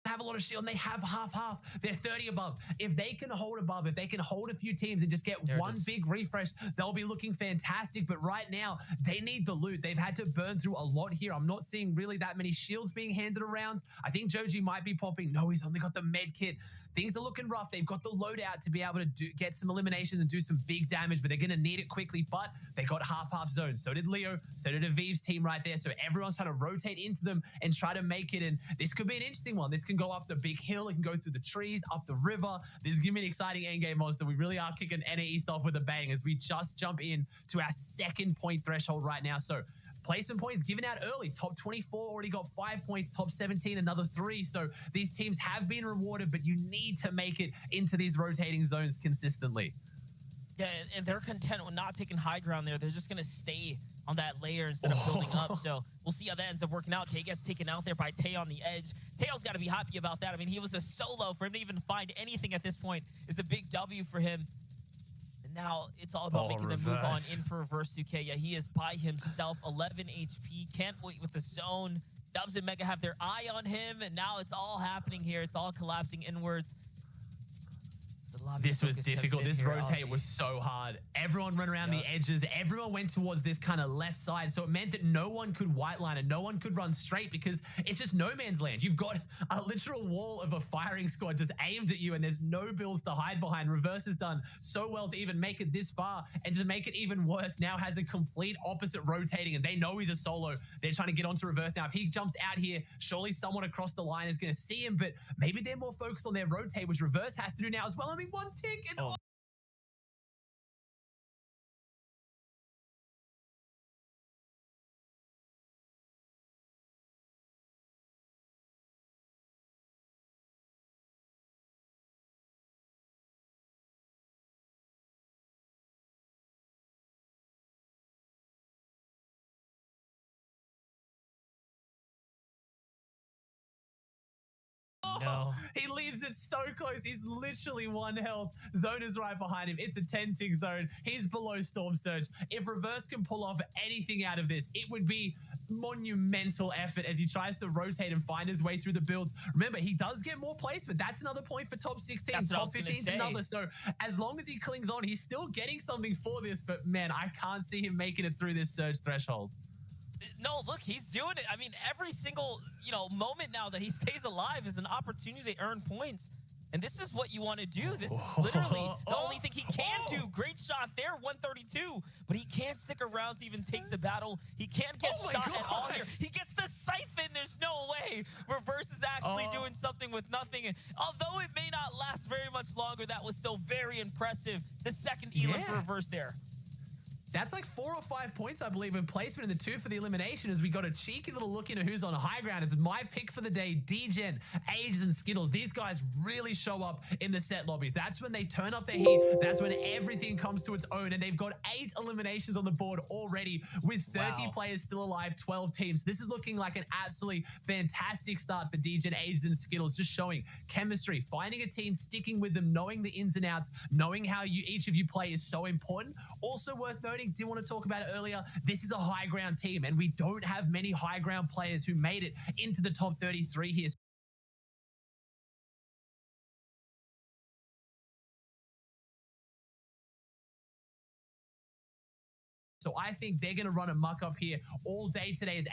have a lot of shield, and they have half. They're 30 above. If they can hold above, if they can hold a few teams and just get one big refresh, they'll be looking fantastic. But right now, they need the loot. They've had to burn through a lot here. I'm not seeing really that many shields being handed around. I think Joji might be popping. No, he's only got the med kit. Things are looking rough. They've got the loadout to be able to get some eliminations and do some big damage, but they're going to need it quickly. But they got half zones. So did Leo. So did Aviv's team right there. So everyone's trying to rotate into them and try to make it. And this could be an interesting one. This can go up the big hill. It can go through the trees, up the river. This is going to be an exciting endgame, Monster. We really are kicking NAE stuff with a bang as we just jump in to our second point threshold right now. So placement points given out early. Top 24 already got 5 points. Top 17, another 3. So these teams have been rewarded, but you need to make it into these rotating zones consistently. Yeah, and they're content with not taking high ground there. They're just going to stay on that layer instead of building up. So we'll see how that ends up working out. Tay gets taken out there by Tay on the edge. Teo's got to be happy about that. I mean, he was a solo. For him to even find anything at this point is a big W for him. Now it's all about making them move on in for reverse 2K. Yeah, he is by himself, 11 HP. Can't wait with the zone. Dubs and Mega have their eye on him, and now it's all happening here. It's all collapsing inwards. This was difficult. This rotate was so hard. Everyone ran around the edges. Everyone went towards this kind of left side. So it meant that no one could white line and no one could run straight because it's just no man's land. You've got a literal wall of a firing squad just aimed at you and there's no builds to hide behind. Reverse has done so well to even make it this far, and to make it even worse, now has a complete opposite rotating, and they know he's a solo. They're trying to get onto reverse now. If he jumps out here, surely someone across the line is going to see him, but maybe they're more focused on their rotate, which reverse has to do now as well. Only one tick. And Oh. No. He leaves it so close. He's literally 1 health. Zone is right behind him. It's a 10-tick zone. He's below Storm Surge. If Reverse can pull off anything out of this, it would be monumental effort as he tries to rotate and find his way through the builds. Remember, he does get more placement. That's another point for top 16. That's what I top was gonna 15 is say. another. So as long as he clings on, he's still getting something for this. But man, I can't see him making it through this Surge threshold. No, look, he's doing it. I mean, every single, moment now that he stays alive is an opportunity to earn points. And this is what you want to do. This is literally the only thing he can do. Great shot there, 132. But he can't stick around to even take the battle. He can't get shot at all here. He gets the siphon. There's no way. Reverse is actually doing something with nothing. And although it may not last very much longer, that was still very impressive. The second Elam for Reverse there. That's like 4 or 5 points, I believe, in placement in the 2 for the elimination as we got a cheeky little look into who's on high ground. It's my pick for the day, Degen, Ages, and Skittles. These guys really show up in the set lobbies. That's when they turn up the heat. That's when everything comes to its own. And they've got 8 eliminations on the board already with 30 players still alive, 12 teams. This is looking like an absolutely fantastic start for Degen, Ages, and Skittles, just showing chemistry, finding a team, sticking with them, knowing the ins and outs, knowing how each of you play is so important. Also worth noting, did want to talk about it earlier, this is a high ground team and we don't have many high ground players who made it into the top 33 here. So I think they're going to run a muck up here all day today as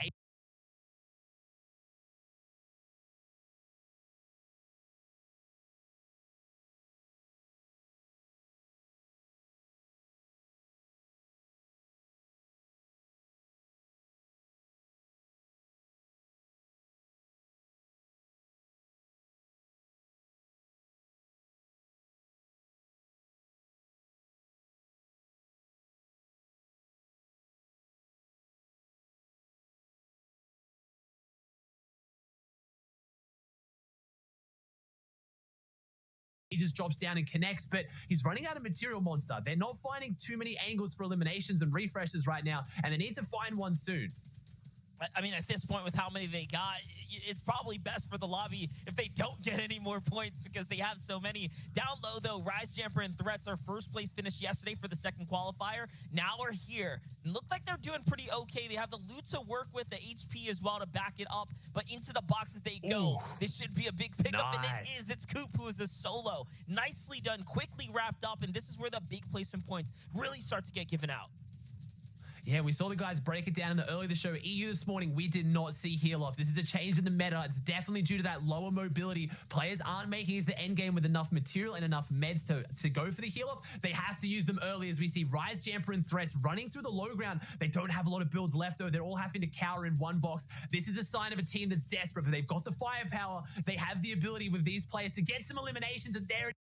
he just drops down and connects, but he's running out of material, Monster. They're not finding too many angles for eliminations and refreshes right now, and they need to find one soon. I mean, at this point, with how many they got, it's probably best for the lobby if they don't get any more points because they have so many. Down low, though, Rise Jumper and Threats are first place finished yesterday for the second qualifier. Now we're here. And look like they're doing pretty okay. They have the loot to work with, the HP as well to back it up. But into the boxes they go. This should be a big pickup, and it is. It's Coop who is a solo. Nicely done, quickly wrapped up, and this is where the big placement points really start to get given out. Yeah, we saw the guys break it down in the early of the show. EU this morning, we did not see heal off. This is a change in the meta. It's definitely due to that lower mobility. Players aren't making it to the end game with enough material and enough meds to go for the heal off. They have to use them early as we see Rise Jumper and Threats running through the low ground. They don't have a lot of builds left, though. They're all having to cower in one box. This is a sign of a team that's desperate, but they've got the firepower. They have the ability with these players to get some eliminations, and there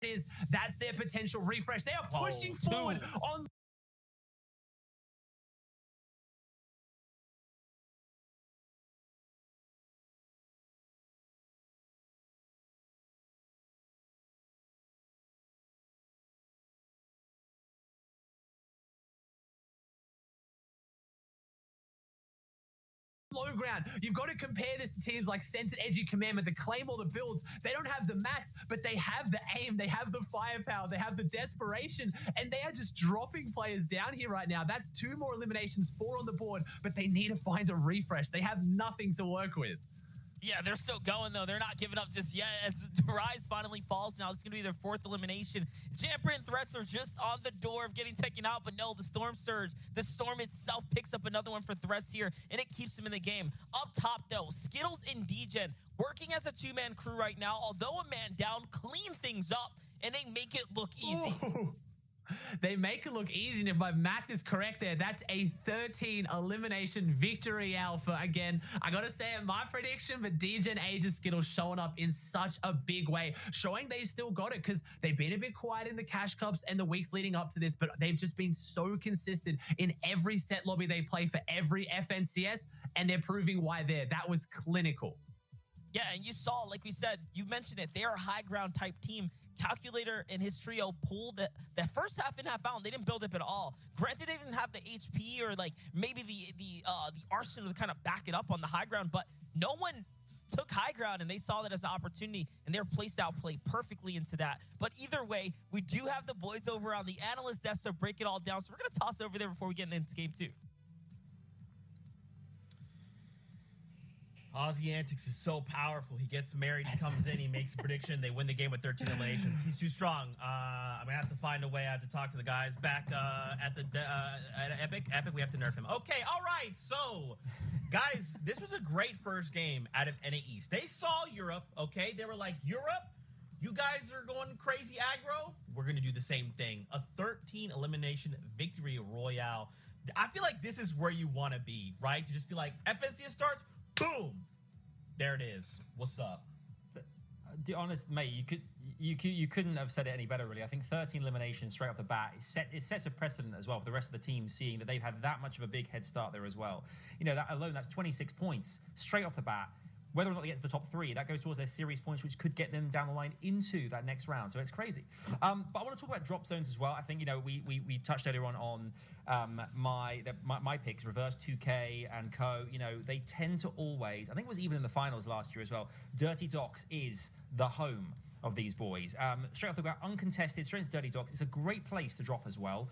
is. That's their potential refresh. They are pushing forward on low ground. You've got to compare this to teams like Centered, Edgy, Commandment, the Claymore, the builds. They don't have the mats, but they have the aim, they have the firepower, they have the desperation, and they are just dropping players down here right now. That's 2 more eliminations, 4 on the board, but they need to find a refresh. They have nothing to work with. Yeah, they're still going, though. They're not giving up just yet. As Rise finally falls now, it's going to be their 4th elimination. Jamper and Threats are just on the door of getting taken out, but no, the Storm Surge. The Storm itself picks up another one for Threats here, and it keeps them in the game. Up top, though, Skittles and Degen working as a 2-man crew right now. Although a man down, clean things up, and they make it look easy. Ooh. They make it look easy, and if my math is correct there, that's a 13 elimination victory alpha. Again, I gotta say it, my prediction, but Degen, Aegis, Skittles showing up in such a big way, showing they still got it, because they've been a bit quiet in the Cash Cups and the weeks leading up to this, but they've just been so consistent in every set lobby they play for every FNCS, and they're proving why there. That was clinical. Yeah, and you saw, like we said, you mentioned it, they're a high ground type team. Calculator and his trio pulled that first half in, half out, and they didn't build up at all. Granted, they didn't have the HP or like maybe the arsenal to kind of back it up on the high ground, but no one took high ground, and they saw that as an opportunity, and their playstyle played perfectly into that. But either way, we do have the boys over on the analyst desk to break it all down, so we're going to toss it over there before we get into game 2. Aussie Antics is so powerful. He gets married, he comes in, he makes a prediction. They win the game with 13 eliminations. He's too strong. I'm going to have to find a way. I have to talk to the guys back at Epic. Epic, we have to nerf him. Okay, all right. So, guys, this was a great first game out of NAE. They saw Europe, okay? They were like, Europe, you guys are going crazy aggro. We're going to do the same thing. A 13 elimination victory royale. I feel like this is where you want to be, right? To just be like, FNCS starts, boom, there it is. What's up? To be honest, mate, you couldn't have said it any better, really. I think 13 eliminations straight off the bat, it sets a precedent as well for the rest of the team, seeing that they've had that much of a big head start there as well. You know, that alone, that's 26 points straight off the bat. Whether or not they get to the top 3, that goes towards their series points, which could get them down the line into that next round. So it's crazy. But I want to talk about drop zones as well. I think, you know, we touched earlier on my picks, Reverse 2K and Co. You know, they tend to always, I think it was even in the finals last year as well, Dirty Docks is the home of these boys. Straight off the bat, uncontested, straight into Dirty Docks. It's a great place to drop as well.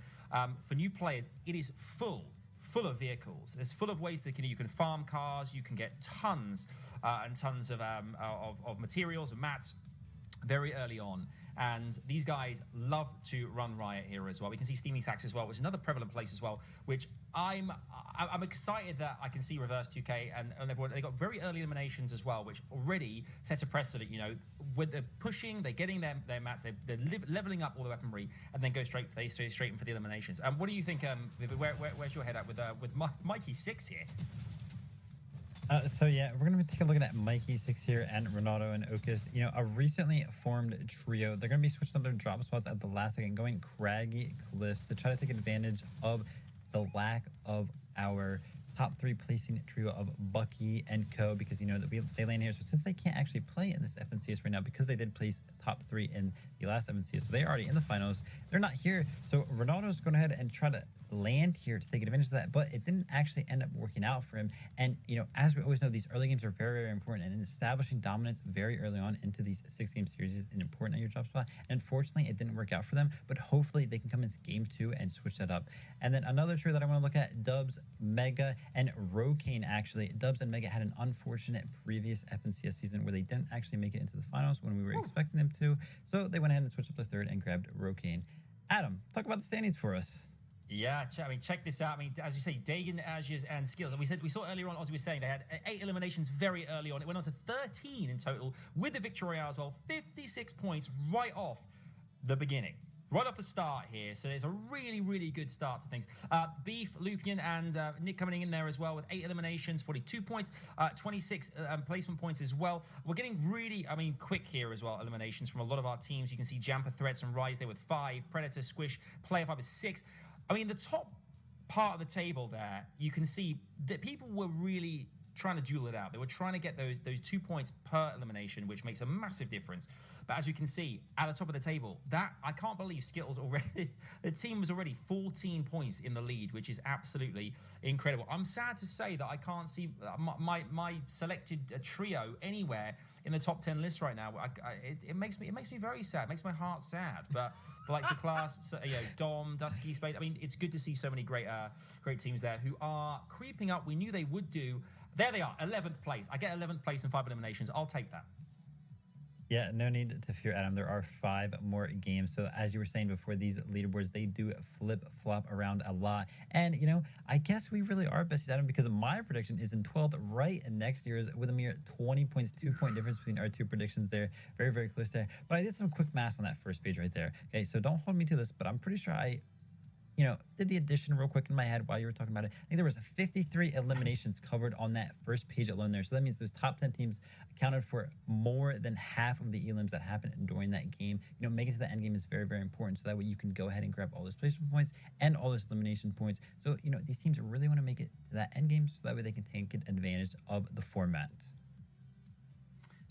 For new players, it is full of vehicles. It's full of ways that you can farm cars. You can get tons and tons of materials and mats very early on. And these guys love to run riot here as well. We can see Steamy Sacks as well, which is another prevalent place as well, which I'm excited that I can see Reverse 2K and everyone. They got very early eliminations as well, which already sets a precedent. You know, with the pushing, they're getting their mats, they're leveling up all the weaponry, and then go straight in for the eliminations. What do you think? Where's your head at with Mikey 6 here? So yeah, we're gonna take a look at Mikey 6 here and Renato and Okus. You know, a recently formed trio. They're gonna be switching up their drop spots at the last second, going craggy cliffs to try to take advantage of the lack of our top 3 placing trio of Bucky and Co. Because you know that they land here. So since they can't actually play in this FNCS right now, because they did place top 3 in the last FNCS, so they're already in the finals. They're not here. So Renato's going ahead and try to land here to take advantage of that, but it didn't actually end up working out for him. And you know, as we always know, these early games are very, very important, and establishing dominance very early on into these 6-game series is important on your drop spot. And unfortunately, it didn't work out for them, but hopefully they can come into game 2 and switch that up. And then another trio that I want to look at, Dubs, Mega, and Rokane. Actually, Dubs and Mega had an unfortunate previous FNCS season where they didn't actually make it into the finals when we were expecting them to, so they went ahead and switched up the 3rd and grabbed Rokane. Adam, talk about the standings for us. Yeah, check this out. I mean, as you say, Dagan, Azures, and Skills. We saw earlier on, as we were saying, they had 8 eliminations very early on. It went on to 13 in total with the victory royale as well. 56 points right off the beginning. Right off the start here. So there's a really, really good start to things. Beef, Lupian, and Nick coming in there as well with 8 eliminations, 42 points, 26 placement points as well. We're getting really, quick here as well, eliminations from a lot of our teams. You can see Jamper, Threats, and Rise there with 5. Predator, Squish, Player 5 with 6. I mean, the top part of the table there, you can see that people were really trying to duel it out. They were trying to get those 2 points per elimination, which makes a massive difference. But as you can see, at the top of the table, that I can't believe Skittles already, the team was already 14 points in the lead, which is absolutely incredible. I'm sad to say that I can't see my selected trio anywhere in the top 10 list right now. It makes me very sad. It makes my heart sad. But the likes of Class, Dom, Dusky, Spade. I mean, it's good to see so many great teams there who are creeping up. We knew they would do. There they are, 11th place. I get 11th place in 5 eliminations. I'll take that. Yeah, no need to fear, Adam. There are 5 more games. So as you were saying before, these leaderboards, they do flip-flop around a lot. And, you know, I guess we really are besties, Adam, because my prediction is in 12th, right next year's, with a mere 20 points, 2-point difference between our two predictions there. Very, very close there. But I did some quick math on that first page right there. Okay, so don't hold me to this, but I'm pretty sure I did the addition real quick in my head while you were talking about it. I think there was 53 eliminations covered on that first page alone there. So that means those top 10 teams accounted for more than half of the elims that happened during that game. You know, making it to the end game is very, very important. So that way you can go ahead and grab all those placement points and all those elimination points. So, you know, these teams really want to make it to that end game so that way they can take advantage of the format.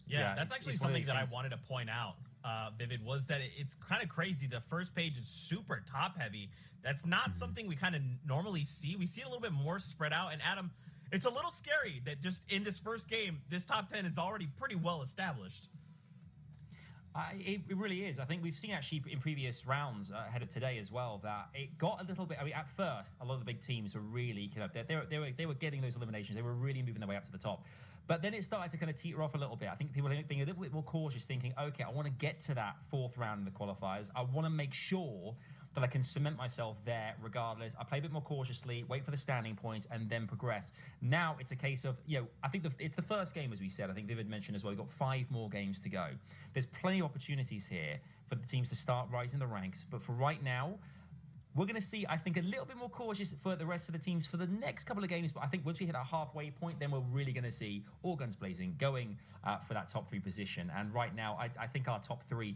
Yeah, that's actually something that I wanted to point out, Vivid, was that it's kind of crazy. The first page is super top heavy. That's not something we kind of normally see. We see it a little bit more spread out. And Adam, it's a little scary that just in this first game, this top 10 is already pretty well established. It really is. I think we've seen actually in previous rounds ahead of today as well that it got a little bit. I mean, at first, a lot of the big teams were really they were getting those eliminations. They were really moving their way up to the top. But then it started to kind of teeter off a little bit. I think people are being a little bit more cautious, thinking, okay, I want to get to that 4th round in the qualifiers. I want to make sure that I can cement myself there regardless. I play a bit more cautiously, wait for the standing points, and then progress. Now it's a case of, I think it's the first game, as we said. I think Vivid mentioned as well, we've got 5 more games to go. There's plenty of opportunities here for the teams to start rising the ranks. But for right now, we're going to see, I think, a little bit more cautious for the rest of the teams for the next couple of games. But I think once we hit that halfway point, then we're really going to see all guns blazing going for that top 3 position. And right now, I think our top 3,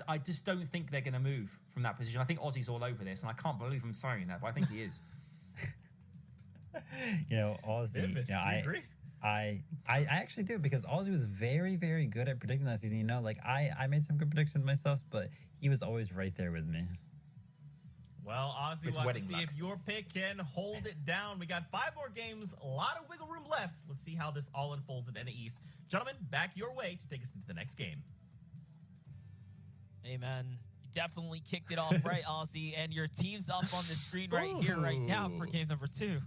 I just don't think they're going to move from that position. I think Aussie's all over this, and I can't believe I'm saying that, but I think he is. Aussie. Vivid, do you agree? I actually do, because Aussie was very, very good at predicting that season. I made some good predictions myself, but he was always right there with me. Well, Ozzy, we'll have to see if your pick can hold it down. We got 5 more games, a lot of wiggle room left. Let's see how this all unfolds at NA East. Gentlemen, back your way to take us into the next game. Hey, man, you definitely kicked it off right, Ozzy, and your team's up on the screen right here, right now for game number 2.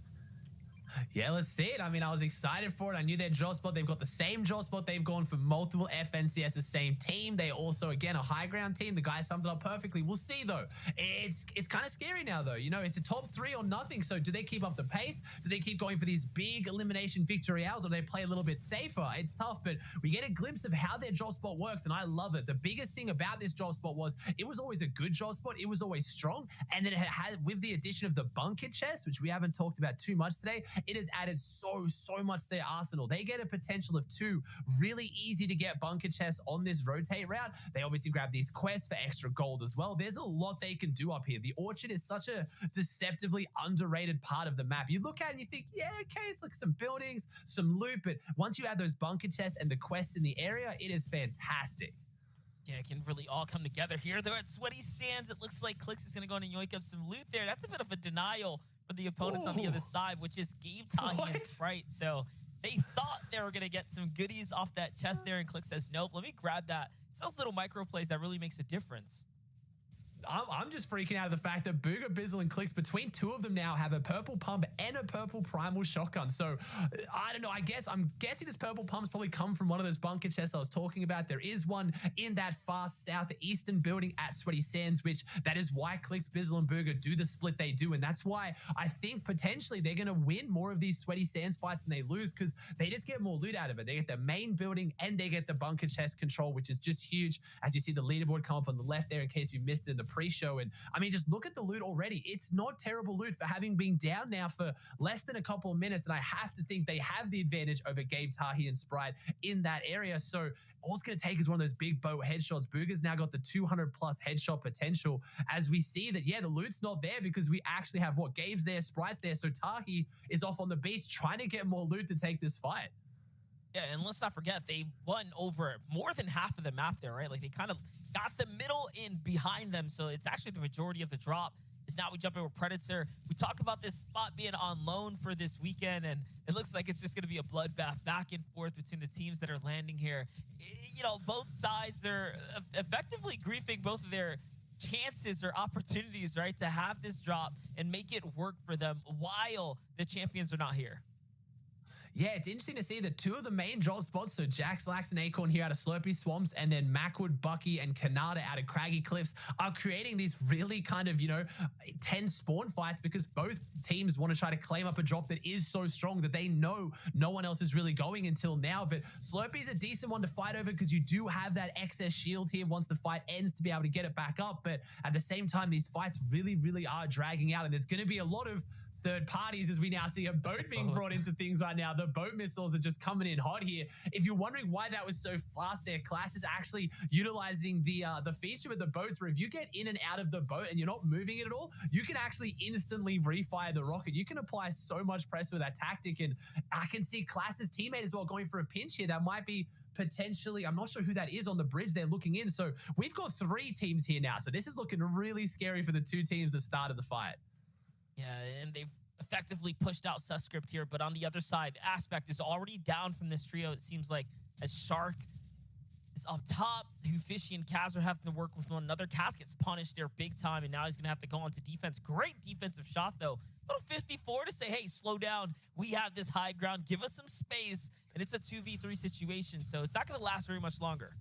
Yeah, let's see it. I mean, I was excited for it. I knew their draw spot. They've got the same draw spot. They've gone for multiple FNCS, the same team. They also, again, a high ground team. The guy summed it up perfectly. We'll see, though. It's kind of scary now, though. It's a top 3 or nothing. So do they keep up the pace? Do they keep going for these big elimination victory hours, or do they play a little bit safer? It's tough, but we get a glimpse of how their draw spot works, and I love it. The biggest thing about this draw spot was it was always a good draw spot. It was always strong. And then it had, with the addition of the bunker chest, which we haven't talked about too much today, it has added so much to their arsenal. They get a potential of 2 really easy to get bunker chests on this rotate route. They obviously grab these quests for extra gold as well. There's a lot they can do up here. The Orchard is such a deceptively underrated part of the map. You look at it and you think, yeah, okay, it's like some buildings, some loot, but once you add those bunker chests and the quests in the area, it is fantastic. Yeah, it can really all come together here. They're at Sweaty Sands. It looks like Clix is going to go in and yoink up some loot there. That's a bit of a denial for the opponents on the other side, which is Gabe, Tahi, and Sprite. So they thought they were going to get some goodies off that chest there, and Clix says, nope, let me grab that. It's those little micro plays that really makes a difference. I'm just freaking out of the fact that Booger, Bizzle, and Clix, between 2 of them now, have a purple pump and a purple primal shotgun. So, I don't know. I'm guessing this purple pump's probably come from one of those bunker chests I was talking about. There is one in that far southeastern building at Sweaty Sands, which that is why Clix, Bizzle, and Booger do the split they do. And that's why I think potentially they're going to win more of these Sweaty Sands fights than they lose, because they just get more loot out of it. They get the main building and they get the bunker chest control, which is just huge. As you see the leaderboard come up on the left there in case you missed it in the pre-show. And I mean, just look at the loot already. It's not terrible loot for having been down now for less than a couple of minutes. And I have to think they have the advantage over Gabe, Tahi, and Sprite in that area. So all it's going to take is one of those big boat headshots. Booger's now got the 200 plus headshot potential, as we see that, yeah, the loot's not there because we actually have Gabe's there, Sprite's there. So Tahi is off on the beach trying to get more loot to take this fight. Yeah, and let's not forget, they won over more than half of the map there, right? Like, they kind of got the middle in behind them, so it's actually the majority of the drop. Is now we jump over Predator. We talk about this spot being on loan for this weekend, and it looks like it's just going to be a bloodbath back and forth between the teams that are landing here. Both sides are effectively griefing both of their chances or opportunities, right, to have this drop and make it work for them while the champions are not here. Yeah, it's interesting to see the two of the main drop spots, so Jax, Lax, and Acorn here out of Slurpy Swamps, and then Macwood, Bucky, and Kanata out of Craggy Cliffs are creating these really kind of, tense spawn fights because both teams want to try to claim up a drop that is so strong that they know no one else is really going until now. But Slurpy's a decent one to fight over because you do have that excess shield here once the fight ends to be able to get it back up. But at the same time, these fights really, really are dragging out, and there's going to be a lot of third parties as we now see a boat being brought into things right now. The boat missiles are just coming in hot here. If you're wondering why that was so fast there, Class is actually utilizing the feature with the boats where if you get in and out of the boat and you're not moving it at all, you can actually instantly refire the rocket. You can apply so much pressure with that tactic, and I can see Class's teammate as well going for a pinch here. That might be potentially, I'm not sure who that is on the bridge they're looking in. So we've got 3 teams here now. So this is looking really scary for the 2 teams that started the fight. Yeah, and they've effectively pushed out Susscript here, but on the other side, Aspect is already down from this trio, it seems like, as Shark is up top. Fishy and Kaz are having to work with one another. Kaz gets punished there big time, and now he's going to have to go on to defense. Great defensive shot, though. Little 54 to say, hey, slow down. We have this high ground. Give us some space, and it's a 2v3 situation, so it's not going to last very much longer.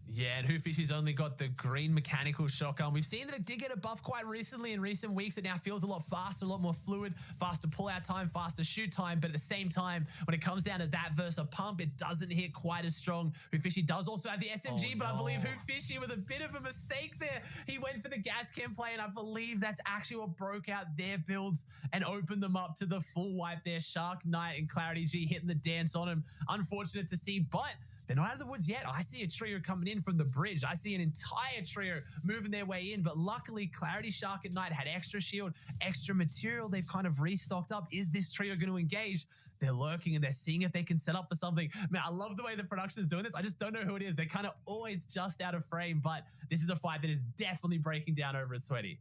Yeah, and Fishy's only got the green mechanical shotgun. We've seen that it did get a buff quite recently in recent weeks. It now feels a lot faster, a lot more fluid, faster pull-out time, faster shoot time. But at the same time, when it comes down to that versus a pump, it doesn't hit quite as strong. Fishy does also have the SMG, but I believe Fishy with a bit of a mistake there. He went for the gas cam play, and I believe that's actually what broke out their builds and opened them up to the full wipe there. Shark Knight and Clarity G hitting the dance on him. Unfortunate to see, but they're not out of the woods yet. I see a trio coming in from the bridge. I see an entire trio moving their way in, but luckily Clarity, Shark, and Knight had extra shield, extra material. They've kind of restocked up. Is this trio going to engage? They're lurking and they're seeing if they can set up for something. Man, I love the way the production is doing this. I just don't know who it is. They're kind of always just out of frame, but this is a fight that is definitely breaking down over at Sweaty.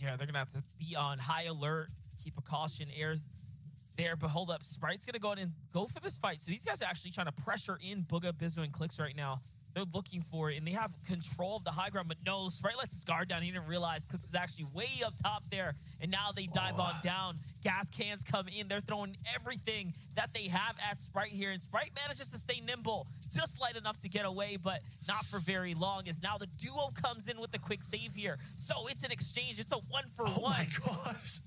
Yeah, they're going to have to be on high alert, keep a caution, airs there, but hold up. Sprite's going to go in and go for this fight. So these guys are actually trying to pressure in Booga, Bizzo, and Clicks right now. They're looking for it, and they have control of the high ground, but no, Sprite lets his guard down. He didn't realize Clicks is actually way up top there, and now they dive on down. Gas cans come in. They're throwing everything that they have at Sprite here, and Sprite manages to stay nimble, just light enough to get away, but not for very long, as now the duo comes in with a quick save here. So it's an exchange. It's a 1-for-1. Oh my gosh.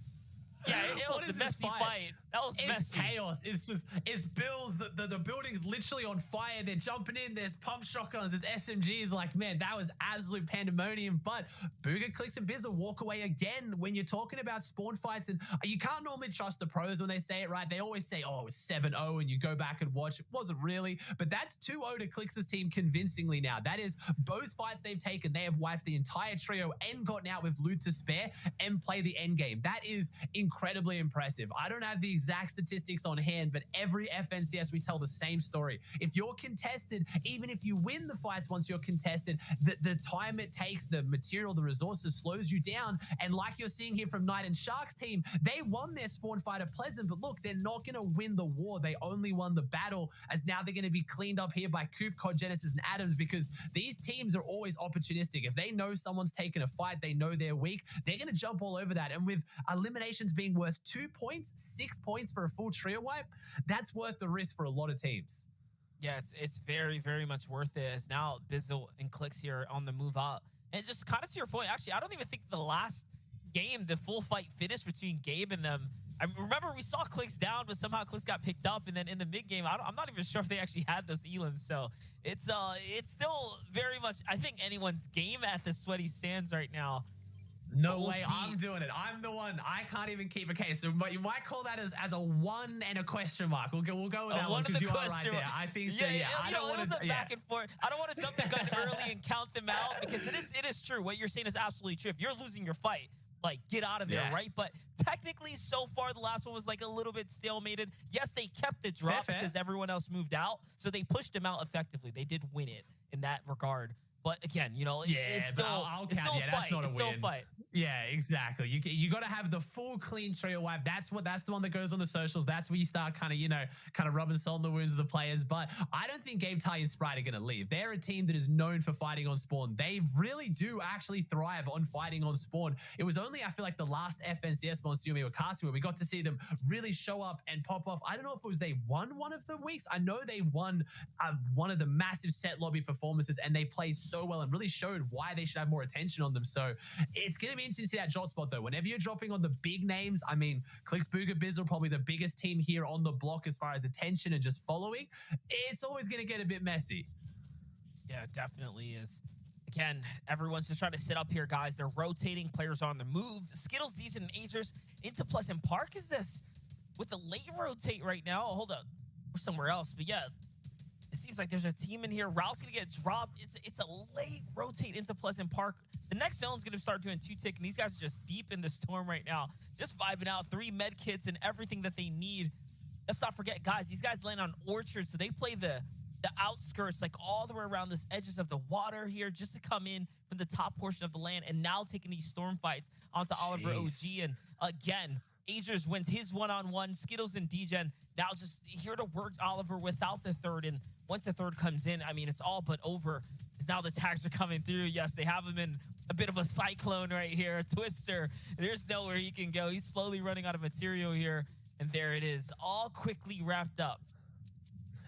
Yeah, it was a messy fight. That was it's messy. Chaos. It's Bills. The building's literally on fire. They're jumping in. There's pump shotguns. There's SMGs. Like, man, that was absolute pandemonium. But Booga, Clicks, and Bizza walk away again when you're talking about spawn fights. And you can't normally trust the pros when they say it, right? They always say, oh, it was 7-0, and you go back and watch. It wasn't really. But that's 2-0 to Clicks' team convincingly now. That is both fights they've taken. They have wiped the entire trio and gotten out with loot to spare and play the end game. That is incredibly impressive. I don't have the exact statistics on hand, but every FNCS we tell the same story. If you're contested, even if you win the fights once you're contested, the time it takes, the material, the resources slows you down. And like you're seeing here from Knight and Shark's team, they won their spawn fight at Pleasant, but look, they're not going to win the war. They only won the battle, as now they're going to be cleaned up here by Coop, Cod, Genesis, and Adams, because these teams are always opportunistic. If they know someone's taken a fight, they know they're weak, they're going to jump all over that. And with eliminations being worth 2 points, 6 points for a full trio wipe, that's worth the risk for a lot of teams. Yeah, it's very, very much worth it, as now Bizzle and Clicks here on the move out. And just kind of to your point, actually, I don't even think the last game, the full fight finished between Gabe and them. I remember we saw Clicks down, but somehow Clicks got picked up, and then in the mid game, I'm not even sure if they actually had those elims. So it's still very much, I think, anyone's game at the Sweaty Sands right now. No way, I'm doing it. I'm the one. I can't even keep a case. So you might call that as a 1 and a question mark. We'll go with that one because you are right there. I think so. Yeah, I don't want to. Back and forth. I don't want to jump the gun early and count them out, because it is true. What you're saying is absolutely true. If you're losing your fight, like, get out of there, right? But technically, so far, the last one was like a little bit stalemated. Yes, they kept the drop because everyone else moved out, so they pushed him out effectively. They did win it in that regard. But again, you know, Yeah, it's but still, I'll it's count. still Yeah, a that's fight. not a It's still a win. fight. Yeah, exactly. You got to have the full clean trio wipe. That's the one that goes on the socials. That's where you start kind of rubbing salt in the wounds of the players. But I don't think Gabe Ty and Sprite are going to leave. They're a team that is known for fighting on spawn. They really do actually thrive on fighting on spawn. It was only, I feel like, the last FNCS Monster we were casting where we got to see them really show up and pop off. I don't know if it was they won one of the weeks. I know they won one of the massive set lobby performances, and they played so well and really showed why they should have more attention on them. So it's going to be interesting to see that drop spot, though. Whenever you're dropping on the big names, I mean, Clicks Booga Bizzle, probably the biggest team here on the block as far as attention and just following, it's always going to get a bit messy. Yeah, it definitely is. Again, everyone's just trying to sit up here, guys. They're rotating. Players are on the move. Skittles, Degen, and Agers into Pleasant Park is this? With the late rotate right now. Hold up. We're somewhere else. But yeah, it seems like there's a team in here. Ralph's going to get dropped. It's a late rotate into Pleasant Park. The next zone's going to start doing 2-tick, and these guys are just deep in the storm right now. Just vibing out. 3 med kits and everything that they need. Let's not forget, guys, these guys land on Orchard, so they play the outskirts, like all the way around the edges of the water here, just to come in from the top portion of the land, and now taking these storm fights onto Oliver OG. And again, Agers wins his one-on-one. Skittles and Degen now just here to work Oliver without the third. And once the third comes in, I mean, it's all but over. Because now the tags are coming through. Yes, they have him in a bit of a cyclone right here, a twister. There's nowhere he can go. He's slowly running out of material here. And there it is, all quickly wrapped up.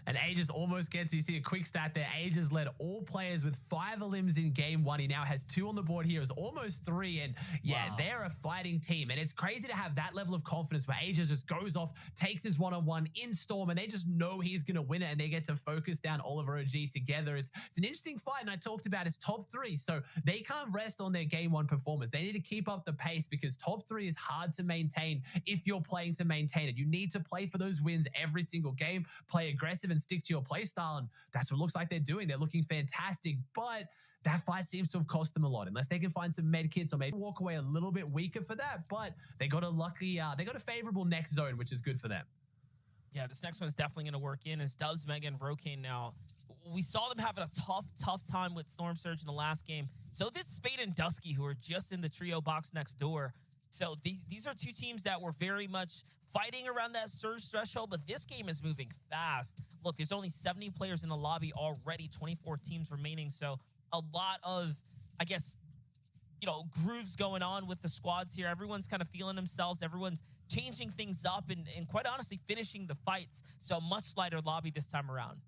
And Aegis almost gets, you see a quick stat there. Aegis led all players with 5 elims in game 1. He now has 2 on the board here. It's almost 3. And yeah, wow, they're a fighting team. And it's crazy to have that level of confidence where Aegis just goes off, takes his one-on-one in Storm, and they just know he's going to win it. And they get to focus down Oliver OG together. It's an interesting fight. And I talked about his top 3. So they can't rest on their game 1 performance. They need to keep up the pace because top 3 is hard to maintain if you're playing to maintain it. You need to play for those wins every single game, play aggressive and stick to your play style, and that's what it looks like they're doing. They're looking fantastic, but that fight seems to have cost them a lot. Unless they can find some med kits or maybe walk away a little bit weaker for that, but they got a favorable next zone, which is good for them. Yeah, this next one's definitely going to work in as Dubs, Mega, and Rokane now. We saw them having a tough time with Storm Surge in the last game. So did Spade and Dusky, who are just in the trio box next door. So these are 2 teams that were very much fighting around that surge threshold, but this game is moving fast. Look, there's only 70 players in the lobby already, 24 teams remaining. So a lot of, I guess, you know, grooves going on with the squads here. Everyone's kind of feeling themselves. Everyone's changing things up and quite honestly finishing the fights. So much lighter lobby this time around.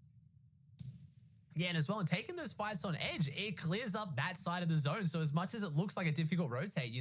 Yeah, and as well, and taking those fights on edge, it clears up that side of the zone. So as much as it looks like a difficult rotate, you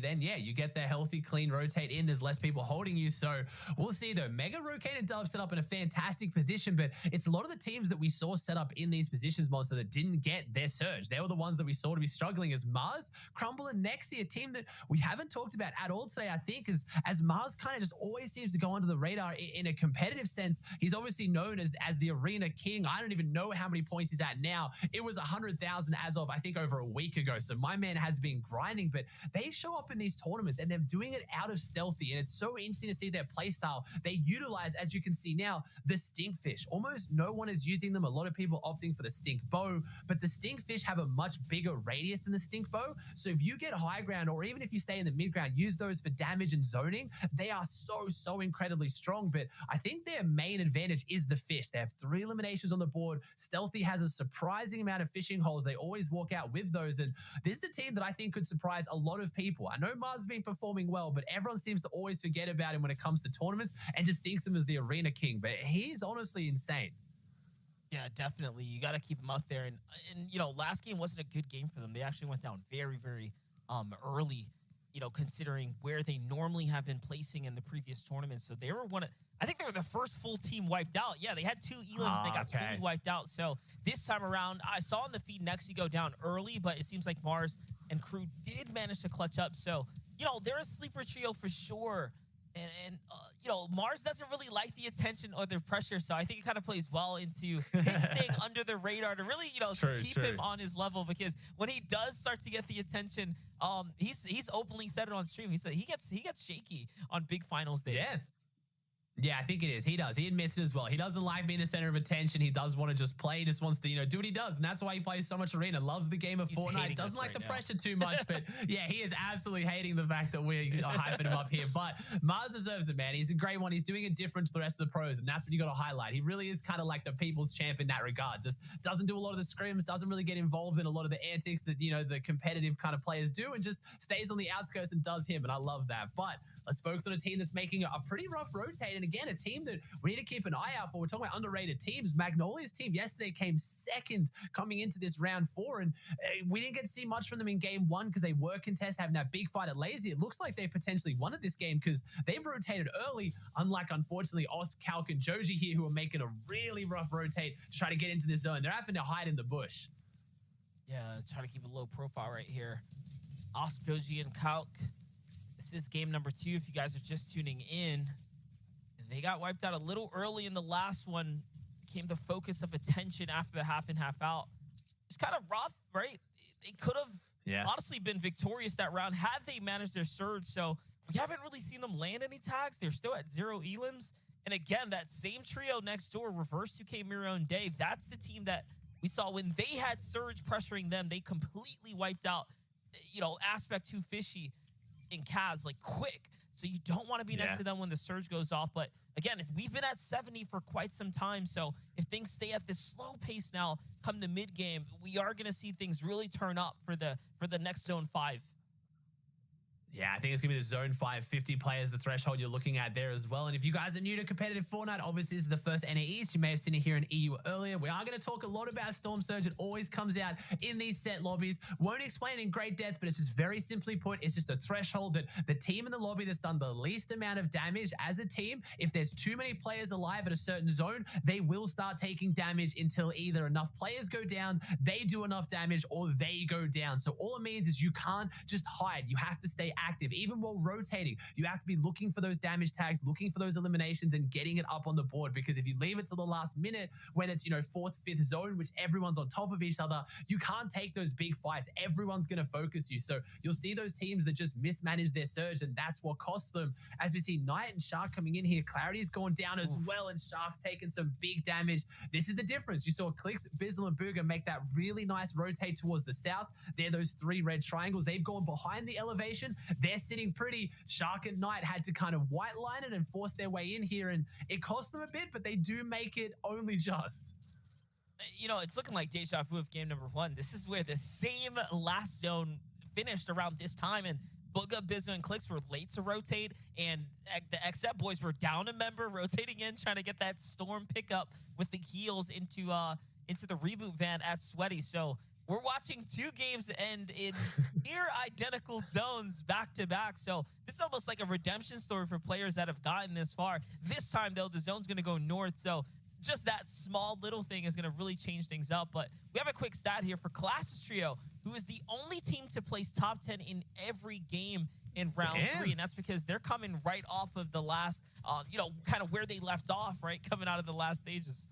get the healthy, clean rotate in. There's less people holding you. So we'll see, though. Mega, Rokane, and Dub set up in a fantastic position, but it's a lot of the teams that we saw set up in these positions, Monster, that didn't get their surge. They were the ones that we saw to be struggling as Mars, Crumble, and Nexi, a team that we haven't talked about at all today, I think, as Mars kind of just always seems to go under the radar in a competitive sense. He's obviously known as the Arena King. I don't even know how many points he's at now. It was 100,000 as of, I think, over a week ago. So my man has been grinding, but they show up in these tournaments and they're doing it out of stealthy. And it's so interesting to see their play style. They utilize, as you can see now, the Stinkfish. Almost no one is using them. A lot of people opting for the Stink Bow, but the Stinkfish have a much bigger radius than the Stink Bow. So if you get high ground, or even if you stay in the mid ground, use those for damage and zoning, they are so incredibly strong. But I think their main advantage is the fish. They have 3 eliminations on the board. Stealthy has a surprising amount of fishing holes. They always walk out with those, and this is a team that I think could surprise a lot of people. I know Mars has been performing well, but everyone seems to always forget about him when it comes to tournaments and just thinks him as the Arena King, but he's honestly insane. Yeah, definitely. You got to keep him up there. And you know, last game wasn't a good game for them. They actually went down very early, you know, considering where they normally have been placing in the previous tournaments. So they were I think they were the first full team wiped out. Yeah, they had 2 elims. They got fully wiped out. So this time around, I saw in the feed Nexi go down early, but it seems like Mars and crew did manage to clutch up. So, you know, they're a sleeper trio for sure. And you know, Mars doesn't really like the attention or the pressure. So I think it kind of plays well into him staying under the radar to really, you know, just keep him on his level, because when he does start to get the attention, he's openly said it on stream. He said he gets shaky on big finals days. Yeah. Yeah, I think it is. He does. He admits it as well. He doesn't like being the center of attention. He does want to just play. He just wants to, do what he does. And that's why he plays so much Arena. Loves the game of Fortnite. Doesn't like the pressure too much. But yeah, he is absolutely hating the fact that we're hyping him up here. But Mars deserves it, man. He's a great one. He's doing it different to the rest of the pros. And that's what you got to highlight. He really is kind of like the people's champ in that regard. Just doesn't do a lot of the scrims, doesn't really get involved in a lot of the antics that, the competitive kind of players do, and just stays on the outskirts and does him. And I love that. But let's focus on a team that's making a pretty rough rotate. And again, a team that we need to keep an eye out for. We're talking about underrated teams. Magnolia's team yesterday came second coming into this round 4. And we didn't get to see much from them in game 1 because they were contested having that big fight at Lazy. It looks like they potentially won at this game because they've rotated early, unlike, unfortunately, Os, Kalk, and Joji here, who are making a really rough rotate to try to get into this zone. They're having to hide in the bush. Yeah, try to keep a low profile right here. Os, Joji, and Kalk. This is game number 2 if you guys are just tuning in. They got wiped out a little early in the last one. Became the focus of attention after the half in, half out. It's kind of rough, right? They could have honestly been victorious that round had they managed their surge. So we haven't really seen them land any tags. They're still at 0 elims. And again, that same trio next door, Reverse 2K, Miro, and Day, that's the team that we saw when they had surge pressuring them. They completely wiped out, Aspect 2 Fishy and Kaz like quick. So you don't want to be next to them when the surge goes off. But again, we've been at 70 for quite some time. So if things stay at this slow pace now, come the mid game, we are going to see things really turn up for the next zone 5. Yeah, I think it's going to be the Zone 5, 50 players, the threshold you're looking at there as well. And if you guys are new to competitive Fortnite, obviously this is the first NAE, so you may have seen it here in EU earlier. We are going to talk a lot about Storm Surge. It always comes out in these set lobbies. Won't explain in great depth, but it's just very simply put, it's just a threshold that the team in the lobby that's done the least amount of damage as a team, if there's too many players alive at a certain zone, they will start taking damage until either enough players go down, they do enough damage, or they go down. So all it means is you can't just hide. You have to stay active. Even while rotating, you have to be looking for those damage tags, looking for those eliminations, and getting it up on the board. Because if you leave it to the last minute when it's, 4th, 5th zone, which everyone's on top of each other, you can't take those big fights. Everyone's going to focus you. So you'll see those teams that just mismanage their surge, and that's what costs them. As we see Knight and Shark coming in here, Clarity's gone down as well, and Shark's taken some big damage. This is the difference. You saw Clicks, Bizzle, and Booger make that really nice rotate towards the south. They're those 3 red triangles. They've gone behind the elevation. They're sitting pretty. Shark and Knight had to kind of white line it and force their way in here, and it cost them a bit, but they do make it only just. It's looking like deja vu of game number 1. This is where the same last zone finished around this time, and Booga, Bizzo, and Clicks were late to rotate, and the XF boys were down a member, rotating in, trying to get that storm pickup with the heals into the reboot van at Sweaty. So we're watching 2 games end in near identical zones back to back. So this is almost like a redemption story for players that have gotten this far. This time, though, the zone's going to go north. So just that small little thing is going to really change things up. But we have a quick stat here for Colossus Trio, who is the only team to place top 10 in every game in round 3. And that's because they're coming right off of the last, kind of where they left off, right? Coming out of the last stages.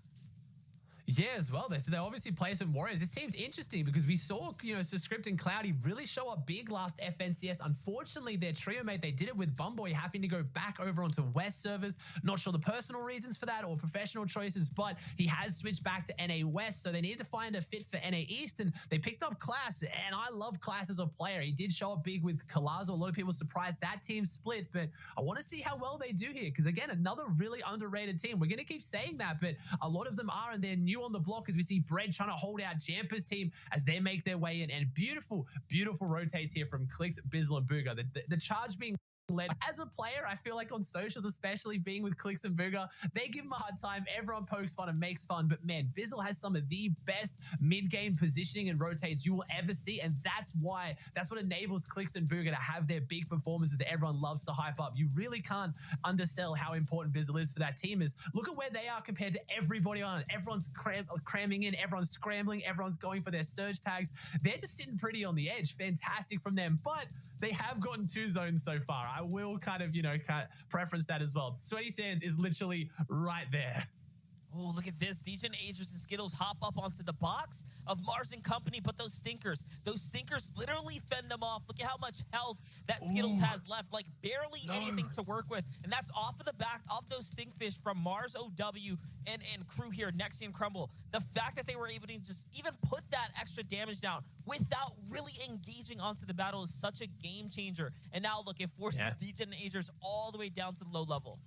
Yeah, as well. They obviously play some Warriors. This team's interesting because we saw, Script and Cloudy really show up big last FNCS. Unfortunately, their trio mate, they did it with Bumboy having to go back over onto West servers. Not sure the personal reasons for that or professional choices, but he has switched back to NA West, so they need to find a fit for NA East, and they picked up Class, and I love Class as a player. He did show up big with Kalazo. A lot of people surprised that team split, but I want to see how well they do here because, again, another really underrated team. We're going to keep saying that, but a lot of them are, and they're new on the block as we see Bread trying to hold out Jampa's team as they make their way in, and beautiful rotates here from Clicks, Bizzle, and Booger. The charge being led as a player, I feel like on socials, especially being with Clicks and Booger, they give him a hard time. Everyone pokes fun and makes fun, but man, Bizzle has some of the best mid-game positioning and rotates you will ever see, and that's what enables Clicks and Booger to have their big performances that everyone loves to hype up. You really can't undersell how important Bizzle is for that team. Is look at where they are compared to everybody on it. Everyone's cramming in, everyone's scrambling, everyone's going for their surge tags. They're just sitting pretty on the edge. Fantastic from them, but they have gotten 2 zones so far. I will kind of preference that as well. Sweaty Sands is literally right there. Oh, look at this. DJ and Aegis and Skittles hop up onto the box of Mars and company, but those stinkers literally fend them off. Look at how much health that Skittles has left, like barely anything to work with. And that's off of the back of those stinkfish from Mars, OW, and crew here, Nexi and Crumble. The fact that they were able to just even put that extra damage down without really engaging onto the battle is such a game changer. And now look, it forces DJ and Aegis all the way down to the low level.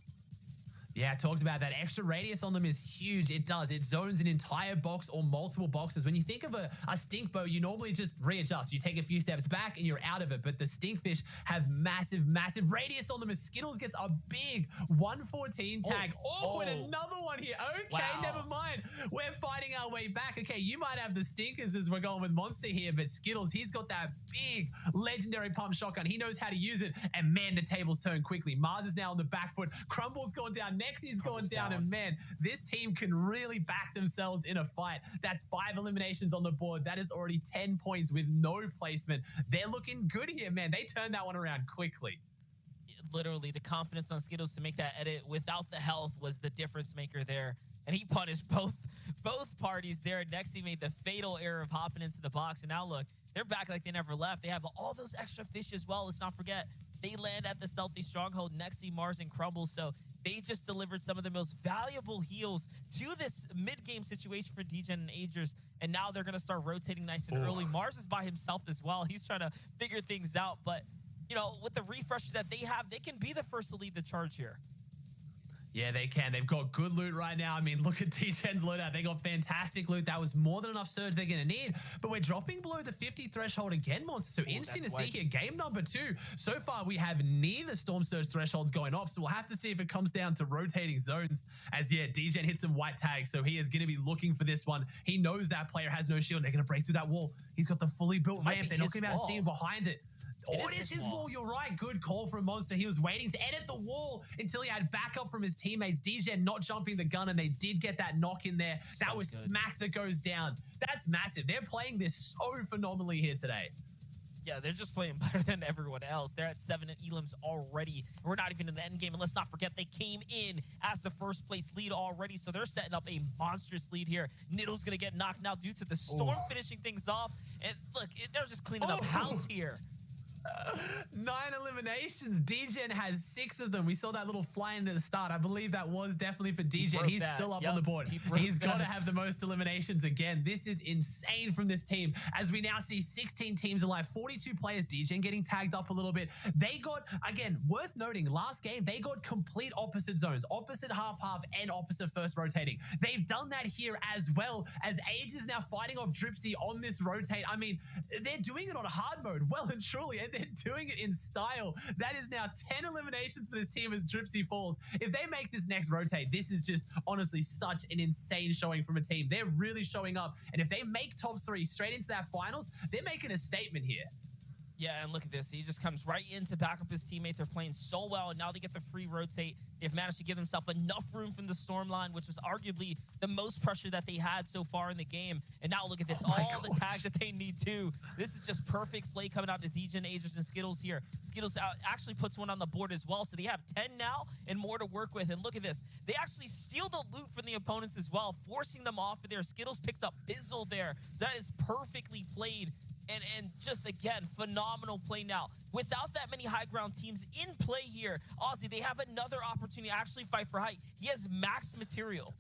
Yeah, I talked about that. Extra radius on them is huge. It does. It zones an entire box or multiple boxes. When you think of a stink bow, you normally just readjust. You take a few steps back and you're out of it. But the stinkfish have massive radius on them as Skittles gets a big 114 tag. And another one here. Okay, never mind. We're fighting our way back. Okay, you might have the stinkers as we're going with Monster here, but Skittles, he's got that big legendary pump shotgun. He knows how to use it. And man, the tables turn quickly. Mars is now on the back foot. Crumble's gone down. Nexi's gone down, and man, this team can really back themselves in a fight. That's 5 eliminations on the board. That is already 10 points with no placement. They're looking good here, man. They turned that one around quickly. Literally, the confidence on Skittles to make that edit without the health was the difference maker there. And he punished both parties there. Nexi made the fatal error of hopping into the box. And now look, they're back like they never left. They have all those extra fish as well. Let's not forget, they land at the stealthy stronghold, Nexi, Mars, and Crumble. So they just delivered some of the most valuable heals to this mid-game situation for DJ and Aegis. And now they're going to start rotating nice and early. Mars is by himself as well. He's trying to figure things out. But, you know, with the refreshes that they have, they can be the first to lead the charge here. Yeah, they can. They've got good loot right now. I mean, look at D-Gen's loadout. They got fantastic loot. That was more than enough surge they're going to need. But we're dropping below the 50 threshold again, Monster. So interesting to see here. Game number 2. So far, we have neither Storm Surge thresholds going off. So we'll have to see if it comes down to rotating zones. As, yeah, D-Gen hits some white tags. So he is going to be looking for this one. He knows that player has no shield. They're going to break through that wall. He's got the fully built ramp. They're not going to be able to see him behind it. It is his wall. You're right. Good call from Monster. He was waiting to edit the wall until he had backup from his teammates. DJ not jumping the gun, and they did get that knock in there. That was smack that goes down. That's massive. They're playing this so phenomenally here today. Yeah, they're just playing better than everyone else. They're at 7 elims already. We're not even in the end game. And let's not forget, they came in as the first place lead already. So they're setting up a monstrous lead here. Niddle's going to get knocked now due to the storm finishing things off. And look, they're just cleaning up house here. 9 eliminations. DJ has 6 of them. We saw that little fly into the start. I believe that was definitely for DJ. He's still up on the board. He's got to have the most eliminations again. This is insane from this team. As we now see 16 teams alive, 42 players. DJ getting tagged up a little bit. They got, again, worth noting, last game, they got complete opposite zones, opposite half, and opposite first rotating. They've done that here as well, as Age is now fighting off Dripsy on this rotate. I mean, they're doing it on a hard mode, well and truly, and they're doing it in style. That is now 10 eliminations for this team as Dripsy falls. If they make this next rotate, this is just honestly such an insane showing from a team. They're really showing up. And if they make top 3 straight into that finals, they're making a statement here. Yeah, and look at this. He just comes right in to back up his teammate. They're playing so well, and now they get the free rotate. They've managed to give themselves enough room from the storm line, which was arguably the most pressure that they had so far in the game. And now look at this. All the tags that they need too. This is just perfect play coming out to DJ and Aegis and Skittles here. Skittles actually puts one on the board as well, so they have 10 now and more to work with. And look at this. They actually steal the loot from the opponents as well, forcing them off of there. Skittles picks up Bizzle there. So that is perfectly played. And just, again, phenomenal play now. Without that many high ground teams in play here, Aussie, they have another opportunity to actually fight for height. He has max material.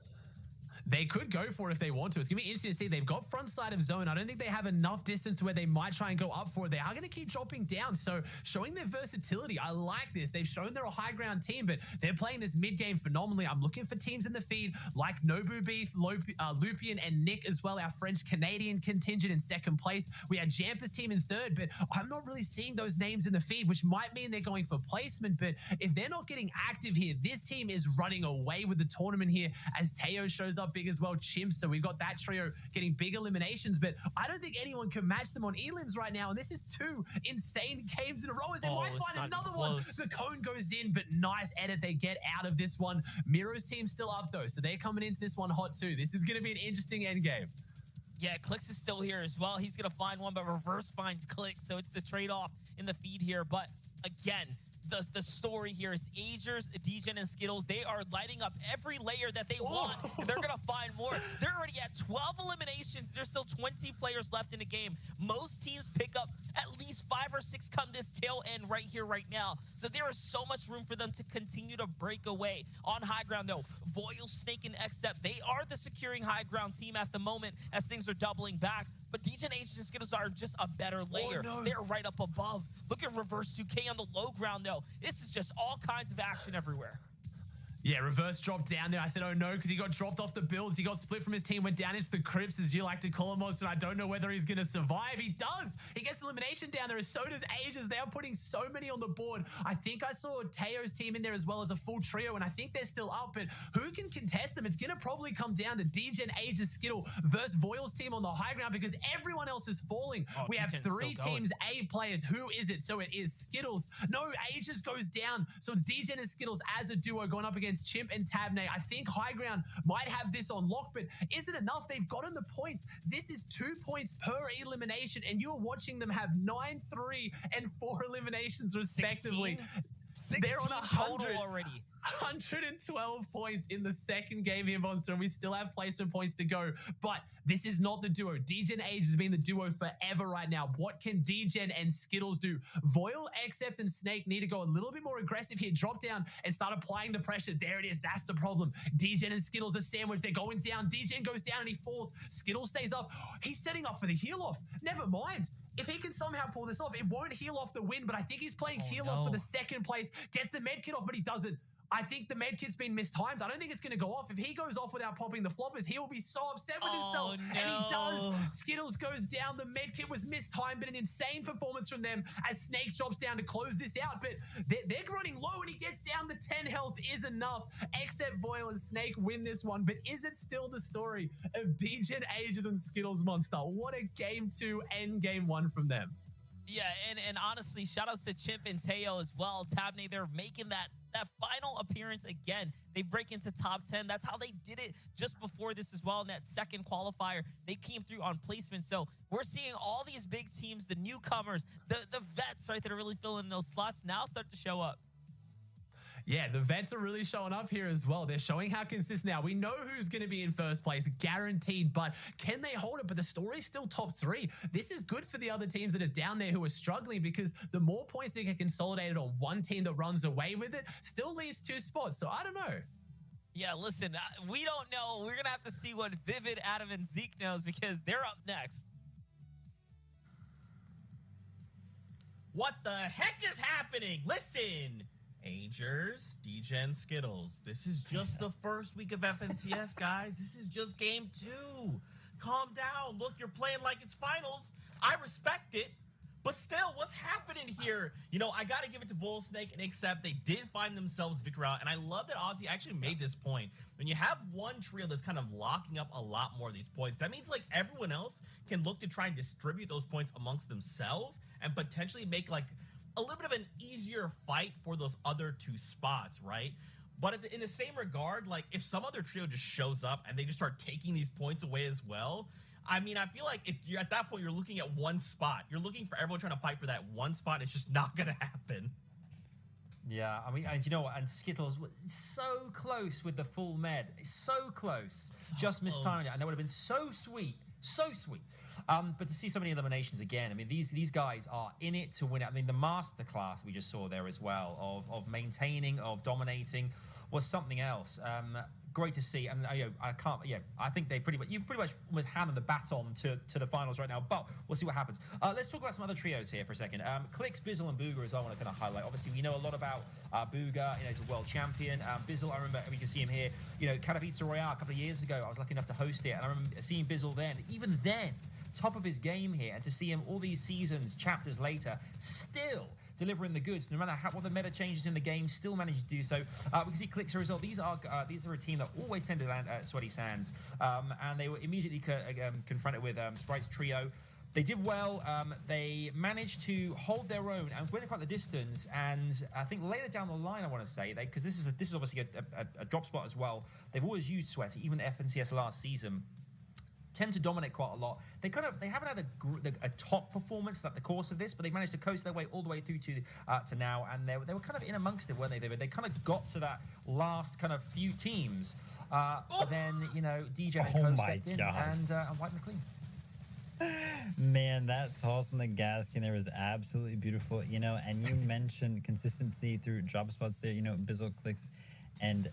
They could go for it if they want to. It's going to be interesting to see. They've got front side of zone. I don't think they have enough distance to where they might try and go up for it. They are going to keep dropping down. So showing their versatility. I like this. They've shown they're a high ground team, but they're playing this mid game phenomenally. I'm looking for teams in the feed like Nobu Beef, Lupian, and Nick as well. Our French-Canadian contingent in 2nd place. We had Jampa's team in 3rd, but I'm not really seeing those names in the feed, which might mean they're going for placement. But if they're not getting active here, this team is running away with the tournament here as Teo shows up big as well, Chimp. So we've got that trio getting big eliminations, but I don't think anyone can match them on elims right now. And this is 2 insane games in a row as they might find another one. The cone goes in, but nice edit they get out of this one. Miro's team still up though, so they're coming into this one hot too. This is going to be an interesting end game. Yeah, Clicks is still here as well. He's going to find one, but Reverse finds Clicks. So it's the trade-off in the feed here. But again, the story here is Agers, Degen, and Skittles. They are lighting up every layer that they want, and they're gonna find more. They're already at 12 eliminations. There's still 20 players left in the game. Most teams pick up at least 5 or 6 come this tail end right here, right now. So there is so much room for them to continue to break away. On high ground, though, Voil, Snake, and Xcept, they are the securing high ground team at the moment as things are doubling back. But Degen, Agers, and Skittles are just a better layer. They're right up above. Look at Reverse 2K on the low ground, though. This is just all kinds of action everywhere. Yeah, Reverse dropped down there. I said, oh no, because he got dropped off the builds. He got split from his team, went down into the crypts, as you like to call him, Monster. I don't know whether he's going to survive. He does. He gets elimination down there, so does Agers. They are putting so many on the board. I think I saw Teo's team in there as well as a full trio, and I think they're still up, but who can contest them? It's going to probably come down to Degen, Agers, Skittle versus Voil's team on the high ground because everyone else is falling. We have 3 teams, A players. Who is it? So it is Skittles. No, Agers goes down. So it's Degen and Skittles as a duo going up against Chimp and Tabney. I think High Ground might have this on lock, but is it enough? They've gotten the points. This is 2 points per elimination, and you're watching them have 9, 3, and 4 eliminations respectively. 16 They're on 100 total already. 112 points in the second game here, Monster, and we still have placement points to go. But this is not the duo. Degen Age has been the duo forever right now. What can Degen and Skittles do? Voil, Xcept, and Snake need to go a little bit more aggressive here. Drop down and start applying the pressure. There it is. That's the problem. Degen and Skittles are sandwiched. They're going down. Degen goes down and he falls. Skittles stays up. He's setting up for the heal off. Never mind. If he can somehow pull this off, it won't heal off the win, but I think he's playing heal off for the second place. Gets the med kit off, but he doesn't. I think the med kit's been mistimed. I don't think it's going to go off. If he goes off without popping the floppers, he will be so upset with himself. No. And he does. Skittles goes down. The med kit was mistimed, but an insane performance from them as Snake drops down to close this out. But they're running low, and he gets down. The 10 health is enough. Xcept Voil and Snake win this one. But is it still the story of Degen, Agers, and Skittles, Monster? What a game 2 and game 1 from them. Yeah, and honestly, shout outs to Chimp and Teo as well. Tabney, they're making that final appearance again. They break into top 10. That's how they did it just before this as well. In that second qualifier, they came through on placement. So we're seeing all these big teams, the newcomers, the vets, right, that are really filling those slots now start to show up. Yeah, the vets are really showing up here as well. They're showing how consistent now. We know who's going to be in first place, guaranteed, but can they hold it? But the story's still top 3. This is good for the other teams that are down there who are struggling because the more points they get consolidated on one team that runs away with it still leaves 2 spots. So I don't know. Yeah, listen, we don't know. We're going to have to see what Vivid, Adam, and Zeke knows because they're up next. What the heck is happening? Listen. Agers, Degen, Skittles. This is just the first week of FNCS, guys. This is just game 2. Calm down. Look, you're playing like it's finals. I respect it, but still, what's happening here? You know, I got to give it to Voil, Snake, and Xcept. They did find themselves victory route, and I love that Ozzy actually made this point. When you have one trio that's kind of locking up a lot more of these points, that means like everyone else can look to try and distribute those points amongst themselves and potentially make like a little bit of an easier fight for those other 2 spots, right? But in the same regard, like if some other trio just shows up and they just start taking these points away as well, I mean, I feel like if you're at that point, you're looking at one spot. You're looking for everyone trying to fight for that one spot. It's just not going to happen. Yeah, I mean, and you know what? And Skittles was so close with the full med. It's so close. Just mistimed it. And that would have been so sweet. So sweet. But to see so many eliminations again, I mean, these guys are in it to win it. I mean, the masterclass we just saw there as well of maintaining, of dominating was something else. Great to see, and I think they pretty much almost hand them the baton to the finals right now. But we'll see what happens. Let's talk about some other trios here for a second. Clicks, Bizzle, and Booga as well. I want to kind of highlight. Obviously, we know a lot about Booga. You know, he's a world champion. Bizzle, I remember we can see him here. You know, Katowice Royale a couple of years ago. I was lucky enough to host it, and I remember seeing Bizzle then. Even then, top of his game here, and to see him all these seasons, chapters later, still delivering the goods, no matter what the meta changes in the game, still managed to do so. We can see Clicks as a result. These are a team that always tend to land at Sweaty Sands, and they were immediately confronted with Sprite's trio. They did well. They managed to hold their own and win quite the distance. And I think later down the line, I want to say, because this is obviously a drop spot as well. They've always used Sweaty, even the FNCS last season. tend to dominate quite a lot. They haven't had a top performance throughout the course of this, but they managed to coast their way all the way through to now, and they were kind of in amongst it, weren't they? They kind of got to that last kind of few teams, but then DJ and Co stepped in and wiped them clean. Man, that toss in the gas can there was absolutely beautiful, and you mentioned consistency through drop spots there, Bizzle, Clicks, and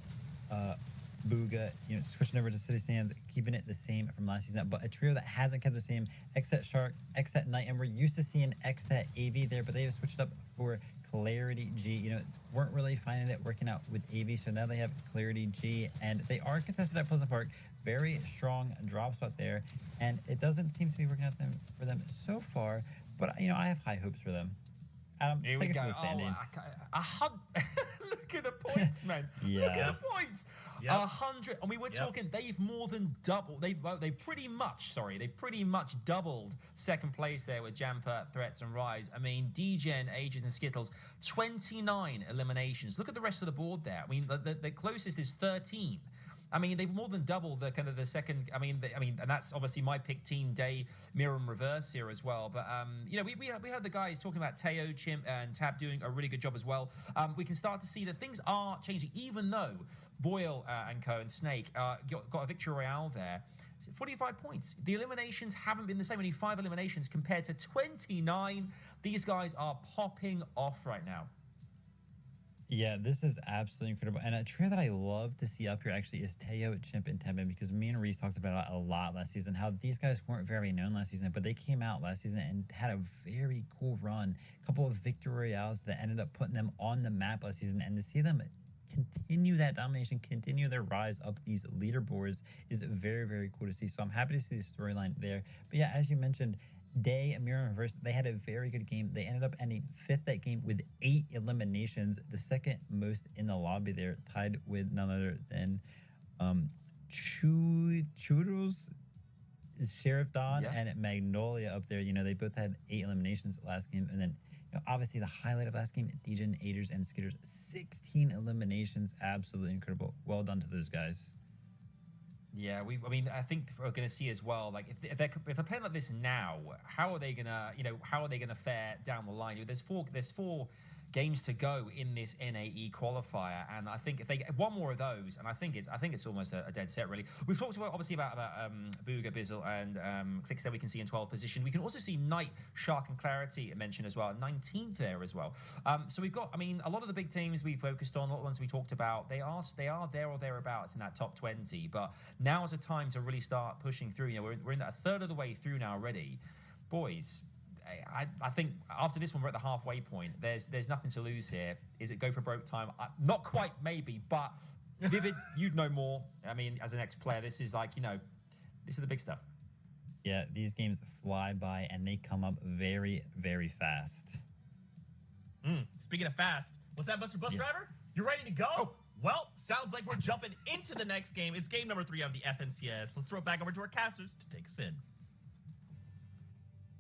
Booga, switching over to City Sands, keeping it the same from last season, but a trio that hasn't kept the same, Xset Shark, Xset Knight, and we're used to seeing Xset AV there, but they have switched up for Clarity G. Weren't really finding it working out with AV, so now they have Clarity G, and they are contested at Pleasant Park. Very strong drop spot there, and it doesn't seem to be working out for them so far, but I have high hopes for them. Adam, here we take go. us to the standings. Look at the points, man. Yeah. Look at the points. 100. I mean, we're talking. They've more than doubled. They pretty much doubled second place there with Jamper, Threats, and Rise. I mean, DGen, Ages, and Skittles, 29 eliminations. Look at the rest of the board there. I mean, the closest is 13. I mean, they've more than doubled the second. I mean, and that's obviously my pick team Day, Mirror and Reverse here as well. But we heard the guys talking about Teo, Chimp, and Tab doing a really good job as well. We can start to see that things are changing, even though Boyle and Co and Snake got a victory royale there. 45 points. The eliminations haven't been the same. Only 5 eliminations compared to 29. These guys are popping off right now. Yeah, this is absolutely incredible. And a trio that I love to see up here actually is Teo, Chimp, and Tembin, because me and Reese talked about it a lot last season, how these guys weren't very known last season, but they came out last season and had a very cool run. A couple of victory royales that ended up putting them on the map last season. And to see them continue that domination, continue their rise up these leaderboards is very, very cool to see. So I'm happy to see the storyline there. But yeah, as you mentioned, Day, Mirror and Reverse, they had a very good game. They ended up ending 5th that game with 8 eliminations, the second most in the lobby there, tied with none other than Churros, Sheriff Don, and Magnolia up there. They both had 8 eliminations last game. And then, obviously the highlight of last game, Degen, Aders, and Skitters, 16 eliminations. Absolutely incredible. Well done to those guys. Yeah, I think we're going to see as well. Like, if they're playing like this now, how are they gonna fare down the line? There's four games to go in this NAE qualifier, and I think if they get one more of those, and I think it's almost a dead set really. We've talked about Booga, Bizzle, and Clicks that we can see in 12th position. We can also see Knight, Shark, and Clarity mentioned as well, 19th there as well. So we've got, a lot of the big teams we focused on, a lot of the ones we talked about, they are there or thereabouts in that top 20. But now is a time to really start pushing through. We're in that a third of the way through now already, boys. I think after this one, we're at the halfway point. There's nothing to lose here. Is it go for broke time? Not quite, maybe, but Vivid, you'd know more. As an ex-player, this is this is the big stuff. Yeah, these games fly by, and they come up very, very fast. Speaking of fast, what's that, Buster Bus Driver? You ready to go? Oh. Well, sounds like we're jumping into the next game. It's game number 3 of the FNCS. Let's throw it back over to our casters to take us in.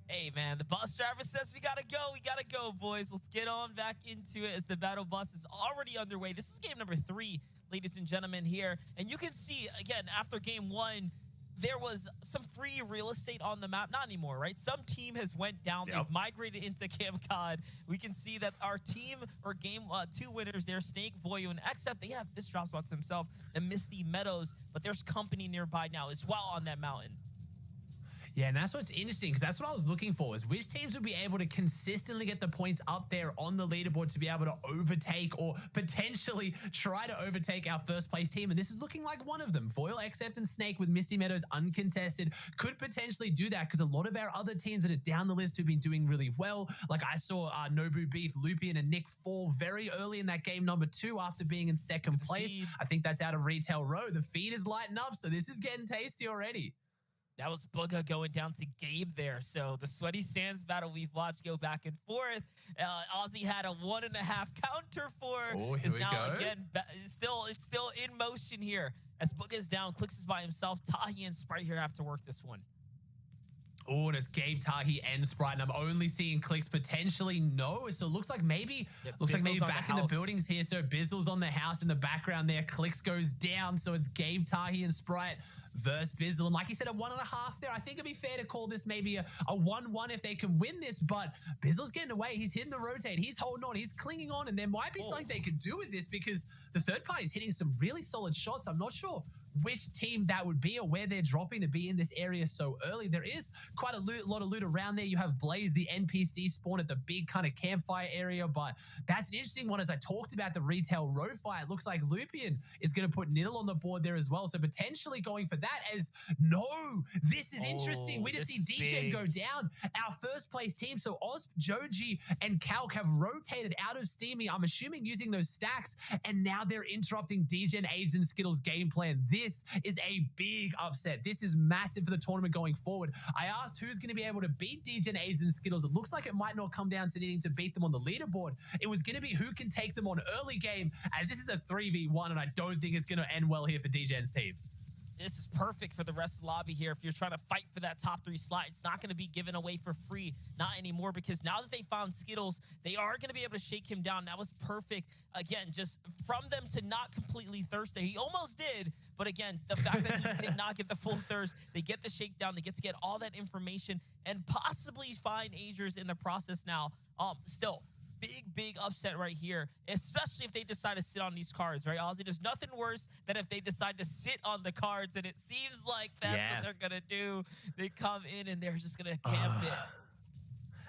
Hey, man, the bus driver says we gotta go. We gotta go, boys. Let's get on back into it as the battle bus is already underway. This is game number 3, ladies and gentlemen, here. And you can see, again, after game 1, there was some free real estate on the map. Not anymore, right? Some team has went down. Yep. They've migrated into Camp Cod. We can see that our team, or game 2 winners there, Snake, Voyo, and Except, they have this drop spots themselves and Misty Meadows, but there's company nearby now as well on that mountain. Yeah, and that's what's interesting, because that's what I was looking for, is which teams would be able to consistently get the points up there on the leaderboard to be able to overtake or potentially try to overtake our first place team. And this is looking like one of them. Foil, Except, and Snake with Misty Meadows uncontested could potentially do that, because a lot of our other teams that are down the list who've been doing really well, like I saw Nobu Beef, Lupian, and Nick fall very early in that game number 2 after being in second place. I think that's out of Retail Row. The feed is lighting up, so this is getting tasty already. That was Booga going down to Gabe there. So the Sweaty Sands battle we've watched go back and forth. Ozzy had a 1.5 counter for. Is now go. Again. It's still in motion here as Booga's down. Clicks is by himself. Tahi and Sprite here have to work this one. Oh, and it's Gabe, Tahi, and Sprite, and I'm only seeing Clicks potentially no. So it looks like maybe back in the buildings here. So Bizzle's on the house in the background there. Clicks goes down. So it's Gabe, Tahi, and Sprite versus Bizzle. And like you said, a 1.5 there. I think it'd be fair to call this maybe a 1-1 if they can win this, but Bizzle's getting away. He's hitting the rotate. He's holding on. He's clinging on, and there might be something they could do with this because the third party is hitting some really solid shots. I'm not sure which team that would be or where they're dropping to be in this area so early. There is quite a lot of loot around there. You have Blaze, the NPC spawn at the big kind of campfire area, but that's an interesting one. As I talked about the retail road fire, it looks like Lupian is going to put Niddle on the board there as well. So potentially going for that as this is interesting. We just see DJ go down. Our first place team. So Oz, Joji, and Calc have rotated out of Steamy. I'm assuming using those stacks, and now they're interrupting DJ and Aids and Skittles' game plan. This is a big upset. This is massive for the tournament going forward. I asked who's going to be able to beat DJ and Aids and Skittles. It looks like it might not come down to needing to beat them on the leaderboard. It was going to be who can take them on early game, as this is a 3v1, and I don't think it's going to end well here for DJ's team. This is perfect for the rest of the lobby here. If you're trying to fight for that top 3 slot, it's not going to be given away for free. Not anymore, because now that they found Skittles, they are going to be able to shake him down. That was perfect. Again, just from them to not completely thirst there. He almost did, but again, the fact that he did not get the full thirst, they get the shakedown, they get to get all that information and possibly find Agers in the process now. Still, big upset right here, especially if they decide to sit on these cards, right, Ozzy? There's nothing worse than if they decide to sit on the cards, and it seems like that's what they're going to do. They come in and they're just going to camp it.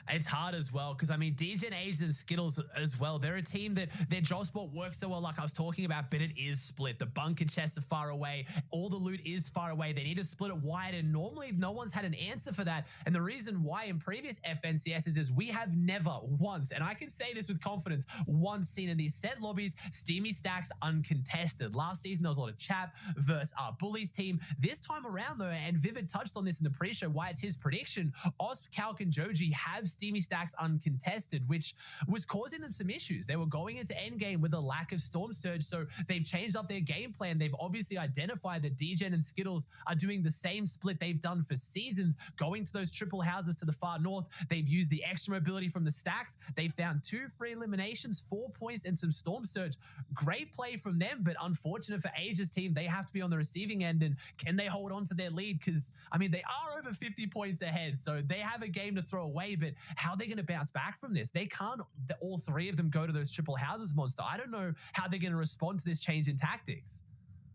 It's hard as well because, I mean, DJ and Age and Skittles as well, they're a team that their job spot works so well, like I was talking about, but it is split. The bunker chests are far away. All the loot is far away. They need to split it wide, and normally no one's had an answer for that. And the reason why in previous FNCSs is we have never once, and I can say this with confidence, once seen in these set lobbies, Steamy stacks uncontested. Last season, there was a lot of chat versus our Bullies team. This time around, though, and Vivid touched on this in the pre-show, why it's his prediction, Osp, Calc, and Joji have Steamy stacks uncontested, which was causing them some issues. They were going into endgame with a lack of Storm Surge, so they've changed up their game plan. They've obviously identified that DGen and Skittles are doing the same split they've done for seasons, going to those triple houses to the far north. They've used the extra mobility from the stacks. They found 2 free eliminations, 4 points, and some Storm Surge. Great play from them, but unfortunate for Age's team. They have to be on the receiving end, and can they hold on to their lead? Because, I mean, they are over 50 points ahead, so they have a game to throw away, but how are they going to bounce back from this? They can't, all 3 of them go to those triple houses, Monster. I don't know how they're going to respond to this change in tactics.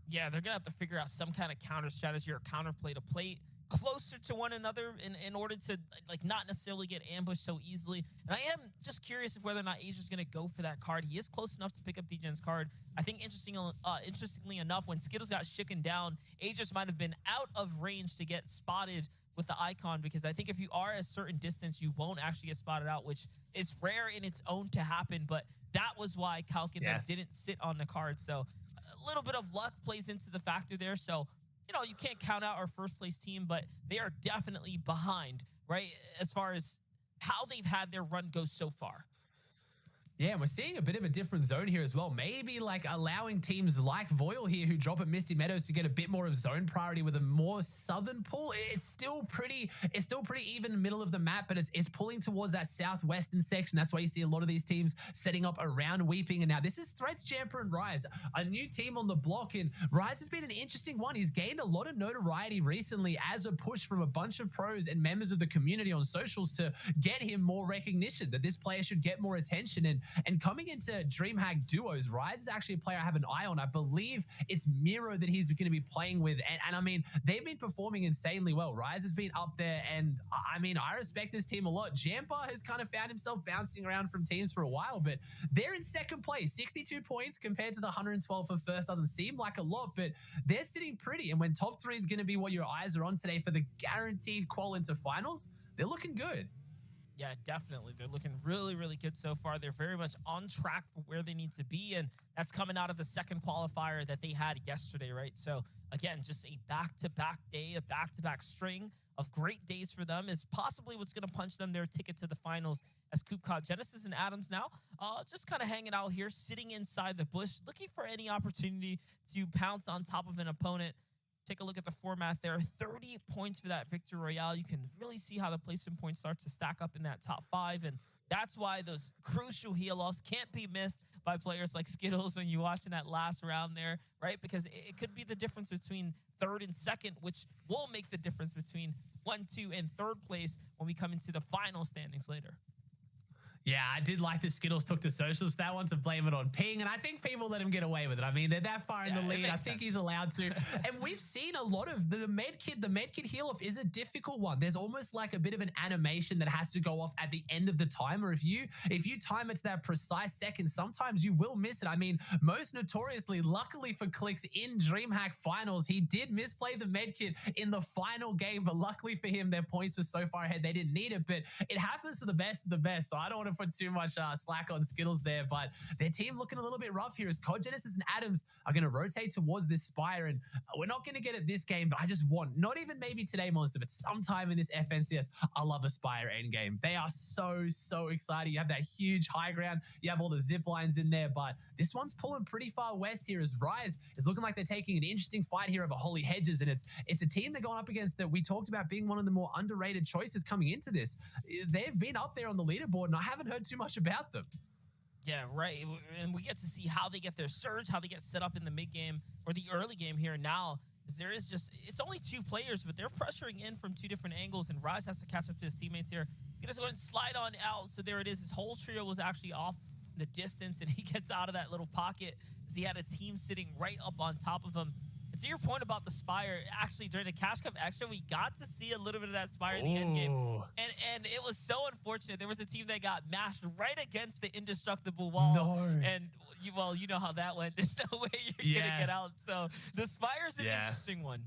Yeah, they're going to have to figure out some kind of counter strategy or counterplay to play closer to one another in order to like not necessarily get ambushed so easily. And I am just curious if whether or not Asia's going to go for that card. He is close enough to pick up DGen's card. I think interestingly enough, when Skittles got shaken down, Asia's might have been out of range to get spotted with the icon, because I think if you are a certain distance, you won't actually get spotted out, which is rare in its own to happen. But that was why Calc and them didn't sit on the card. So a little bit of luck plays into the factor there. So, you know, you can't count out our first place team, but they are definitely behind, right, as far as how they've had their run go so far. Yeah, and we're seeing a bit of a different zone here as well. Maybe like allowing teams like Voil here who drop at Misty Meadows to get a bit more of zone priority with a more southern pull. It's still pretty even middle of the map, but it's pulling towards that southwestern section. That's why you see a lot of these teams setting up around Weeping. And now this is Threats, Jamper, and Rise, a new team on the block. And Rise has been an interesting one. He's gained a lot of notoriety recently as a push from a bunch of pros and members of the community on socials to get him more recognition, that this player should get more attention. And coming into DreamHack duos, Rise is actually a player I have an eye on. I believe it's Miro that he's going to be playing with. And I mean, they've been performing insanely well. Rise has been up there. And I mean, I respect this team a lot. Jampa has kind of found himself bouncing around from teams for a while, but they're in second place. 62 points compared to the 112 for first. Doesn't seem like a lot, but they're sitting pretty. And when top 3 is going to be what your eyes are on today for the guaranteed qual into finals, they're looking good. Yeah, definitely. They're looking really, really good so far. They're very much on track for where they need to be, and that's coming out of the second qualifier that they had yesterday, right? So, again, just a back-to-back day, a back-to-back string of great days for them is possibly what's going to punch them their ticket to the finals, as Coop caught Genesis and Adams now just kind of hanging out here, sitting inside the bush, looking for any opportunity to pounce on top of an opponent. Take a look at the format there. 30 points for that Victory Royale. You can really see how the placement points start to stack up in that top 5. And That's why those crucial heal-offs can't be missed by players like Skittles when you're watching that last round there, right? Because it could be the difference between third and second, which will make the difference between 1, 2, and third place when we come into the final standings later. Yeah, I did like the Skittles took to socials that one to blame it on Ping, and I think people let him get away with it. I mean, they're that far in the lead. I think he's allowed to. And we've seen a lot of the medkit. The medkit heal-off is a difficult one. There's almost like a bit of an animation that has to go off at the end of the timer. If you time it to that precise second, sometimes you will miss it. I mean, most notoriously, luckily for Clicks in DreamHack Finals, he did misplay the medkit in the final game, but luckily for him, their points were so far ahead they didn't need it. But it happens to the best of the best, so I don't want to put too much slack on Skittles there, but their team looking a little bit rough here as Code Genesis and Adams are going to rotate towards this Spire, and we're not going to get it this game, but I just want, not even maybe today, Monster, but sometime in this FNCS, I love a Spire endgame. They are so exciting. You have that huge high ground, you have all the zip lines in there, but this one's pulling pretty far west here as Rise is looking like they're taking an interesting fight here over Holy Hedges, and it's a team they're going up against that we talked about being one of the more underrated choices coming into this. They've been up there on the leaderboard, and I haven't heard too much about them. Yeah, right. And we get to see how they get their surge, how they get set up in the mid game or the early game here now. There is just, it's only 2 players, but they're pressuring in from 2 different angles, and Rise has to catch up to his teammates here. He just go ahead and slide on out. So there it is. His whole trio was actually off the distance, and he gets out of that little pocket as he had a team sitting right up on top of him. And to your point about the Spire, actually during the Cash Cup Extra, we got to see a little bit of that Spire in the end game. And it was so unfortunate. There was a team that got mashed right against the indestructible wall. No. And, you know how that went. There's no way you're going to get out. So the Spire's an interesting one.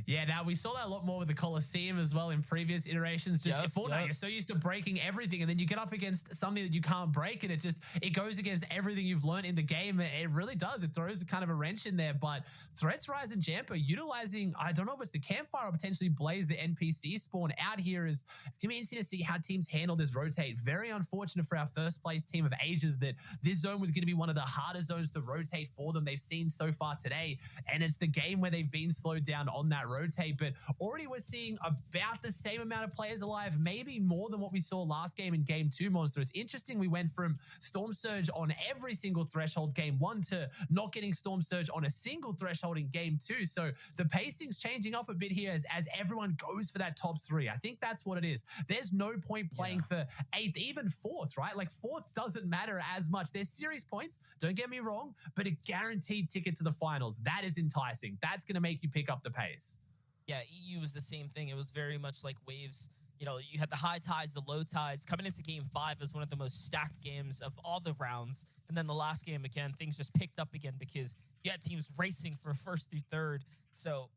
Yeah, now we saw that a lot more with the Coliseum as well in previous iterations. Just in Fortnite, you're so used to breaking everything, and then you get up against something that you can't break, and it goes against everything you've learned in the game. It really does. It throws kind of a wrench in there. But Threats, Rise, and Jamper utilizing, I don't know if it's the Campfire or potentially Blaze, the NPC spawn out here. It's going to be interesting to see how teams handle this rotate. Very unfortunate for our first place team of Ages that this zone was going to be one of the hardest zones to rotate for them they've seen so far today. And it's the game where they've been slowed down on that rotate, but already we're seeing about the same amount of players alive, maybe more than what we saw last game in game 2, Monster. It's interesting we went from Storm Surge on every single threshold game 1 to not getting Storm Surge on a single threshold in game 2. So the pacing's changing up a bit here as everyone goes for that top 3. I think that's what it is. There's no point playing for 8th, even 4th, right? Like 4th doesn't matter as much. There's series points, don't get me wrong, but a guaranteed ticket to the finals. That is enticing. That's going to make you pick up the pace. Yeah, EU was the same thing. It was very much like waves. You had the high tides, the low tides. Coming into game 5 was one of the most stacked games of all the rounds. And then the last game, again, things just picked up again because you had teams racing for 1st through 3rd. So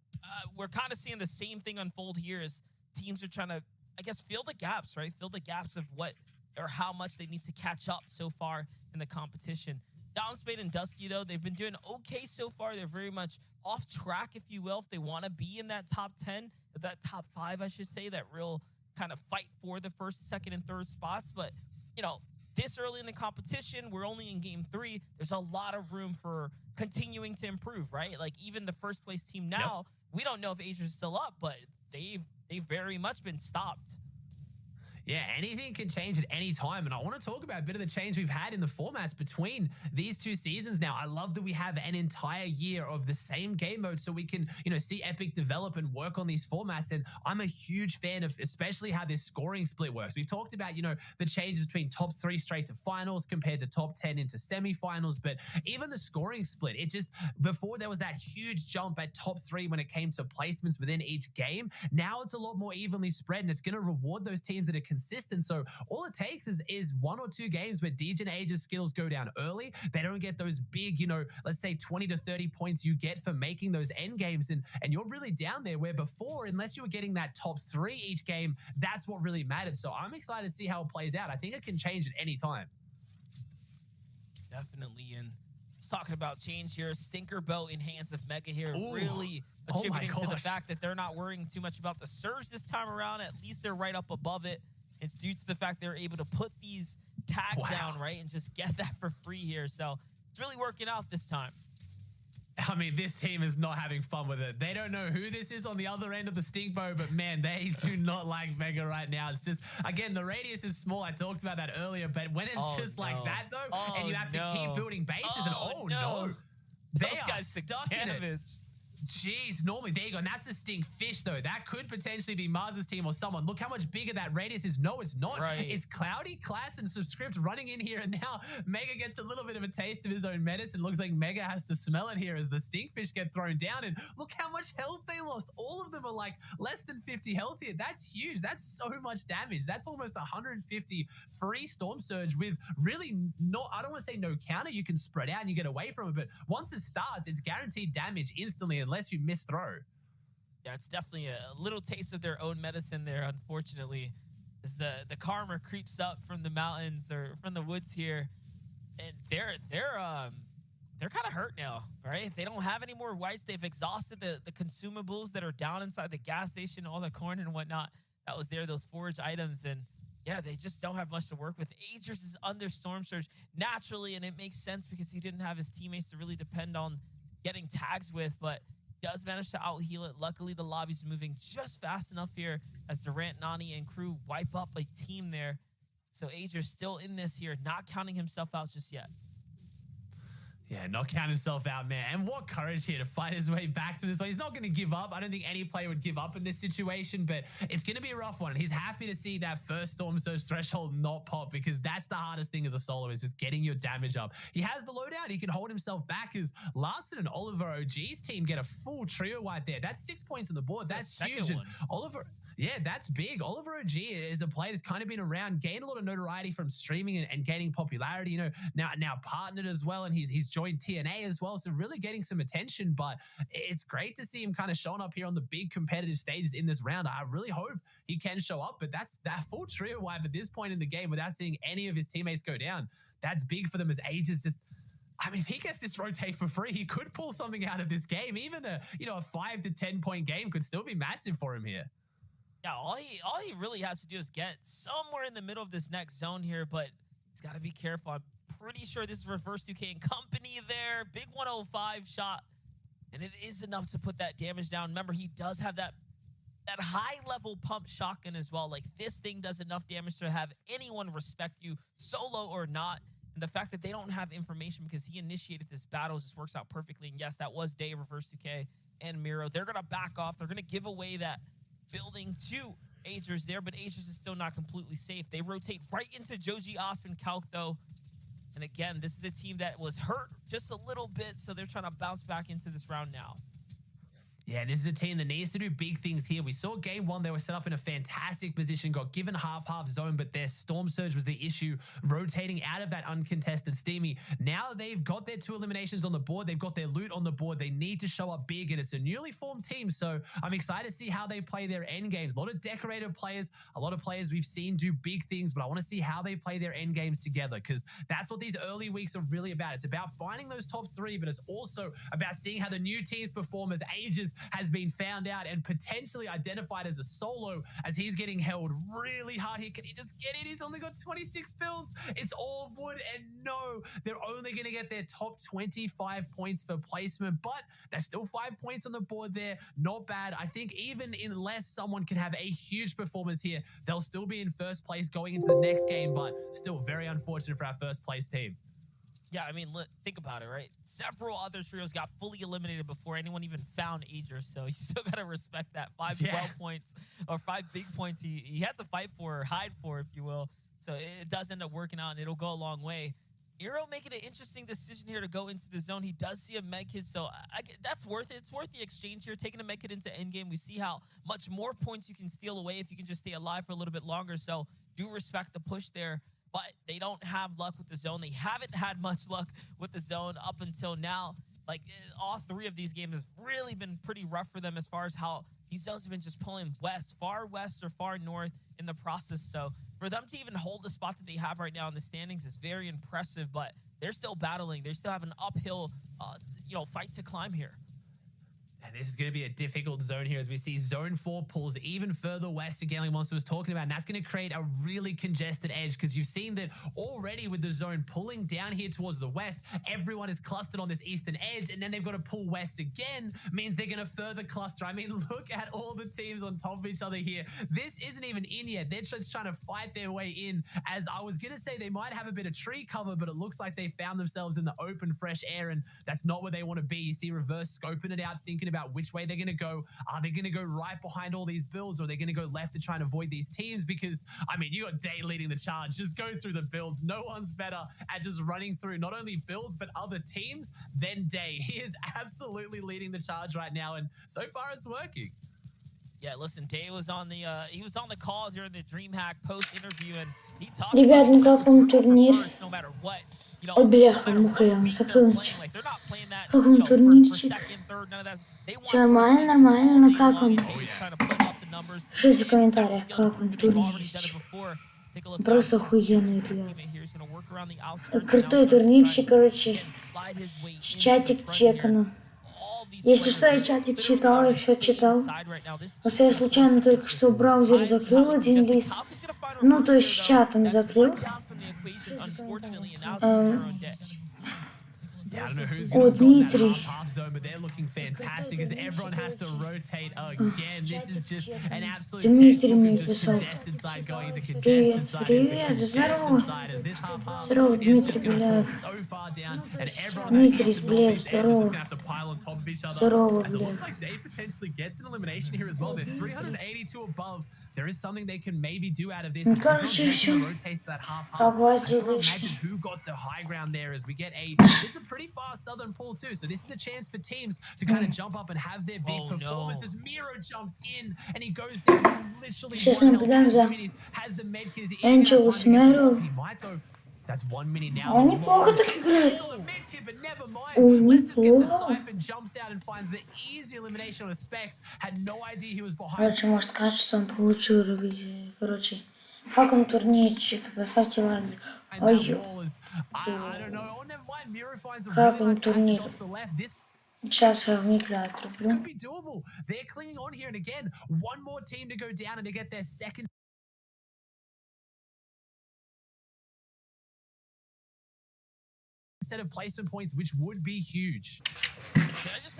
we're kind of seeing the same thing unfold here as teams are trying to, I guess, fill the gaps, right? Fill the gaps of what or how much they need to catch up so far in the competition. Downspade and Dusky, though, they've been doing okay so far. They're very much off track, if you will, if they want to be in that top 10, that top 5, I should say, that real kind of fight for the 1st, 2nd, and 3rd spots. But, this early in the competition, we're only in game 3. There's a lot of room for continuing to improve, right? Like, even the 1st place team now, we don't know if Asia is still up, but they've very much been stopped. Yeah, anything can change at any time. And I want to talk about a bit of the change we've had in the formats between these 2 seasons now. I love that we have an entire year of the same game mode so we can, see Epic develop and work on these formats. And I'm a huge fan of especially how this scoring split works. We've talked about, the changes between top 3 straight to finals compared to top 10 into semifinals. But even the scoring split, it just, before there was that huge jump at top 3 when it came to placements within each game. Now it's a lot more evenly spread, and it's going to reward those teams that are consistent. So all it takes is 1 or 2 games where DJ and Age's skills go down early. They don't get those big, let's say 20 to 30 points you get for making those end games. And you're really down there where before, unless you were getting that top 3 each game, that's what really mattered. So I'm excited to see how it plays out. I think it can change at any time. Definitely. And talking about change here, Stinker Boat in hands of Mega here, really attributing to the fact that they're not worrying too much about the surge this time around. At least they're right up above it. It's due to the fact they're able to put these tags down, right, and just get that for free here. So it's really working out this time. I mean, this team is not having fun with it. They don't know who this is on the other end of the stink bow, but man, they do not like Mega right now. It's just, again, the radius is small. I talked about that earlier, but when it's like that though, and you have to keep building bases no. They are stuck in it. Jeez, normally, there you go. And that's the stink fish, though. That could potentially be Mars's team or someone. Look how much bigger that radius is. No, it's not. Right. It's Cloudy, Class, and Subscript running in here. And now Mega gets a little bit of a taste of his own medicine. Looks like Mega has to smell it here as the stink fish get thrown down. And look how much health they lost. All of them are like less than 50 health here. That's huge. That's so much damage. That's almost 150 free Storm Surge with really not, I don't want to say no counter. You can spread out and you get away from it. But once it starts, it's guaranteed damage instantly unless you miss throw. Yeah, it's definitely a little taste of their own medicine there, unfortunately, as the karma creeps up from the mountains or from the woods here, and they're kind of hurt now, right? They don't have any more whites. They've exhausted the consumables that are down inside the gas station, all the corn and whatnot that was there, those forage items, and yeah, they just don't have much to work with. Agers is under Storm Surge naturally, and it makes sense because he didn't have his teammates to really depend on getting tags with, but does manage to out-heal it. Luckily, the lobby's moving just fast enough here as Durant, Nani, and crew wipe up a team there. So Ager's still in this here, not counting himself out just yet. Yeah, not count himself out, man. And what courage here to fight his way back to this one. He's not going to give up. I don't think any player would give up in this situation, but it's going to be a rough one. He's happy to see that first Storm Surge threshold not pop because that's the hardest thing as a solo is just getting your damage up. He has the loadout. He can hold himself back as Larson and Oliver OG's team get a full trio wipe there. That's 6 points on the board. That's huge. And Oliver... yeah, that's big. Oliver OG is a player that's kind of been around, gained a lot of notoriety from streaming and gaining popularity. You know, now partnered as well, and he's joined TNA as well, so really getting some attention. But it's great to see him kind of showing up here on the big competitive stages in this round. I really hope he can show up, but that's that full trio wipe at this point in the game without seeing any of his teammates go down. That's big for them as Ages just... I mean, if he gets this rotate for free, he could pull something out of this game. Even a 5 to 10 point game could still be massive for him here. Yeah, all he really has to do is get somewhere in the middle of this next zone here, but he's got to be careful. I'm pretty sure this is Reverse 2K and company there. Big 105 shot, and it is enough to put that damage down. Remember, he does have that high-level pump shotgun as well. Like, this thing does enough damage to have anyone respect you, solo or not. And the fact that they don't have information because he initiated this battle just works out perfectly. And yes, that was Day, Reverse 2K, and Miro. They're going to back off. They're going to give away that building to Agers there, but Agers is still not completely safe. They rotate right into Joji, Osp, Calc, though. And again, this is a team that was hurt just a little bit, so they're trying to bounce back into this round now. Yeah, this is a team that needs to do big things here. We saw game one, they were set up in a fantastic position, got given half zone, but their Storm Surge was the issue, rotating out of that uncontested Steamy. Now they've got their 2 eliminations on the board. They've got their loot on the board. They need to show up big, and it's a newly formed team, so I'm excited to see how they play their end games. A lot of decorated players, a lot of players we've seen do big things, but I want to see how they play their end games together, because that's what these early weeks are really about. It's about finding those top 3, but it's also about seeing how the new teams perform as Ages has been found out and potentially identified as a solo as he's getting held really hard here. Can he just get it? He's only got 26 builds. It's all wood, and no, they're only going to get their top 25 points for placement, but there's still 5 points on the board there. Not bad. I think even unless someone can have a huge performance here, they'll still be in first place going into the next game, but still very unfortunate for our first place team. Yeah, I mean, think about it, right? Several other trios got fully eliminated before anyone even found Ager, so you still got to respect that. 5 12 points, or 5 big points he had to fight for, or hide for, if you will. So it does end up working out, and it'll go a long way. Eero making an interesting decision here to go into the zone. He does see a medkit, so that's worth it. It's worth the exchange here. Taking a medkit into endgame, we see how much more points you can steal away if you can just stay alive for a little bit longer, so do respect the push there. But they don't have luck with the zone. They haven't had much luck with the zone up until now. Like, all 3 of these games has really been pretty rough for them as far as how these zones have been just pulling far west or far north in the process. So for them to even hold the spot that they have right now in the standings is very impressive, but they're still battling. They still have an uphill, fight to climb here. And this is going to be a difficult zone here as we see zone 4 pulls even further west. Again, Monster was talking about, and that's going to create a really congested edge because you've seen that already with the zone pulling down here towards the west, everyone is clustered on this eastern edge, and then they've got to pull west again, means they're going to further cluster. I mean, look at all the teams on top of each other here. This isn't even in yet. They're just trying to fight their way in. As I was going to say, they might have a bit of tree cover, but it looks like they found themselves in the open, fresh air, and that's not where they want to be. You see Reverse scoping it out, thinking about which way they're going to go. Are they going to go right behind all these builds, or are they going to go left to try and avoid these teams? Because, I mean, you got Day leading the charge. Just go through the builds. No one's better at just running through not only builds, but other teams than Day. He is absolutely leading the charge right now, and so far it's working. Yeah, listen, Day was on the call during the DreamHack post interview, and he talked Ребят, ну about как вам турнир? no matter what. Ой, бляха-муха, я вам закрыл ничего. Как вам турнирчик? Все нормально, нормально, ну как вам? Пишите в комментариях, как вам турнирчик. Просто охуенный, ребят. Крутой турнирчик, короче. Чатик чекану. Если что, я чатик читал, я все читал. Просто я случайно только что в браузере закрыл один лист. Ну, то есть чатом закрыл. Yeah, I don't know who's Oh, going to go Dmitry. that half zone, but they're looking fantastic as everyone has to rotate again. This is just an absolute Dmitry textbook of just мне congested side going into Привет, congested side привет, into здорово. congested side as this half Здорово, is Дмитрий, just going to блядь. pull so far down and everyone Дмитрий, that блядь, is just going здорово. to have to pile on top of each other. Здорово, As it looks блядь. like Dave potentially gets an elimination here as well. They're 382 above. There is something they can maybe do out of this. Ну, As короче, everyone всё. rotates to that half. Погладил So лишь. imagine who got the high ground there as we get this is a pretty fast southern pool too. So this is a chance for teams to kind of jump up and have their big performances. Miro jumps in and he goes down literally Сейчас one наблюдаем health, за two minis, has the med kit, is in Angelus time to get Mero. off. He might go. That's 1 mini now. Он неплохо так играет. Still a med kit, but never mind. Он Let's just get the неплохо. siphon, jumps out and finds the easy elimination on Specs. Had no idea he was behind. Короче, может, качеством получил ревизию. Короче, как вам турнирчик? Поставьте лайк. And Ой, that wall is, I don't know. Oh, never mind. Miro finds a Как really он nice passage турнир? off to the left. This Сейчас я в микро отрублю. could be doable. They're clinging on here, and again, one more team to go down, and they get their second set of placement points, which would be huge.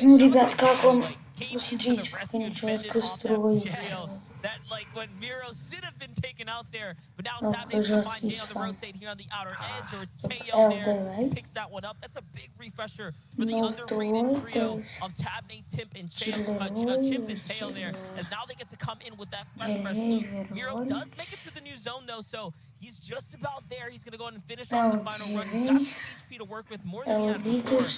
Ну, ребят, как вам? Посмотрите, как они жестко строятся. That like when Miro should have been taken out there, but now Oh, it's happening to find Day on the rotate here on the outer edge, or it's Teo there who picks that one up. That's a big refresher for the underrated trio of Tabney, Chimp, and Chimp and Teo there, as now they get to come in with that fresh loot. Miro does make it to the new zone though, so he's just about there. He's gonna go ahead and finish off the final run. He's got some HP to work with, more than he had before. 9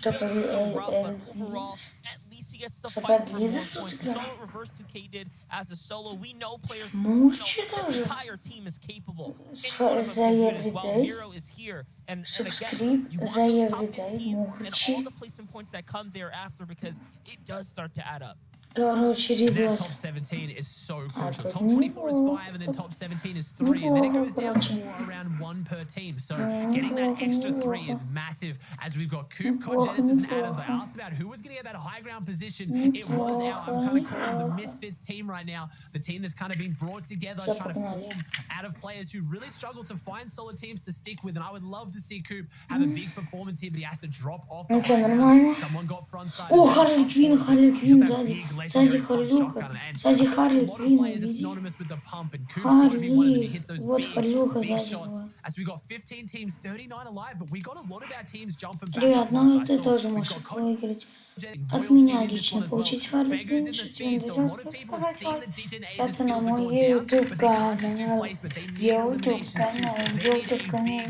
kills is still rough, but overall, at least he gets to fight for more points. We saw what Reverse 2K did as a solo. We know players, this entire team is capable. Anyone of us can do it as well. Miro is here. And again, you want those top 15s and all the placement points that come thereafter because it does start to add up. Короче, That ребят, top 17 is so crucial. Top 24 is 5, and then top 17 is 3, and then it goes down to around 1 per team. So getting that extra 3 is massive. As we've got Coop, COD Genesis, and Adams. I asked about who was going to get that high ground position. It was our, I'm kind of calling the Misfits team right now. The team that's kind of been brought together, trying to form out of players who really struggle to find solid teams to stick with. And I would love to see Coop have a big performance here, but he has to drop off the Ну что, high нормально? ground. Someone got front side. О, Харли Квин сзади. Сзади Харлюха. Сзади Харли Квин, видите? Харли. Вот Харлюха сзади была. As we got 15 teams, 39 alive, but we got a lot of our teams jumping back. Ребят, ну ты тоже можешь выиграть. От меня лично получить Харли Квин, что тебе не сказать лайк. Ссаться на мой YouTube канал. YouTube канал.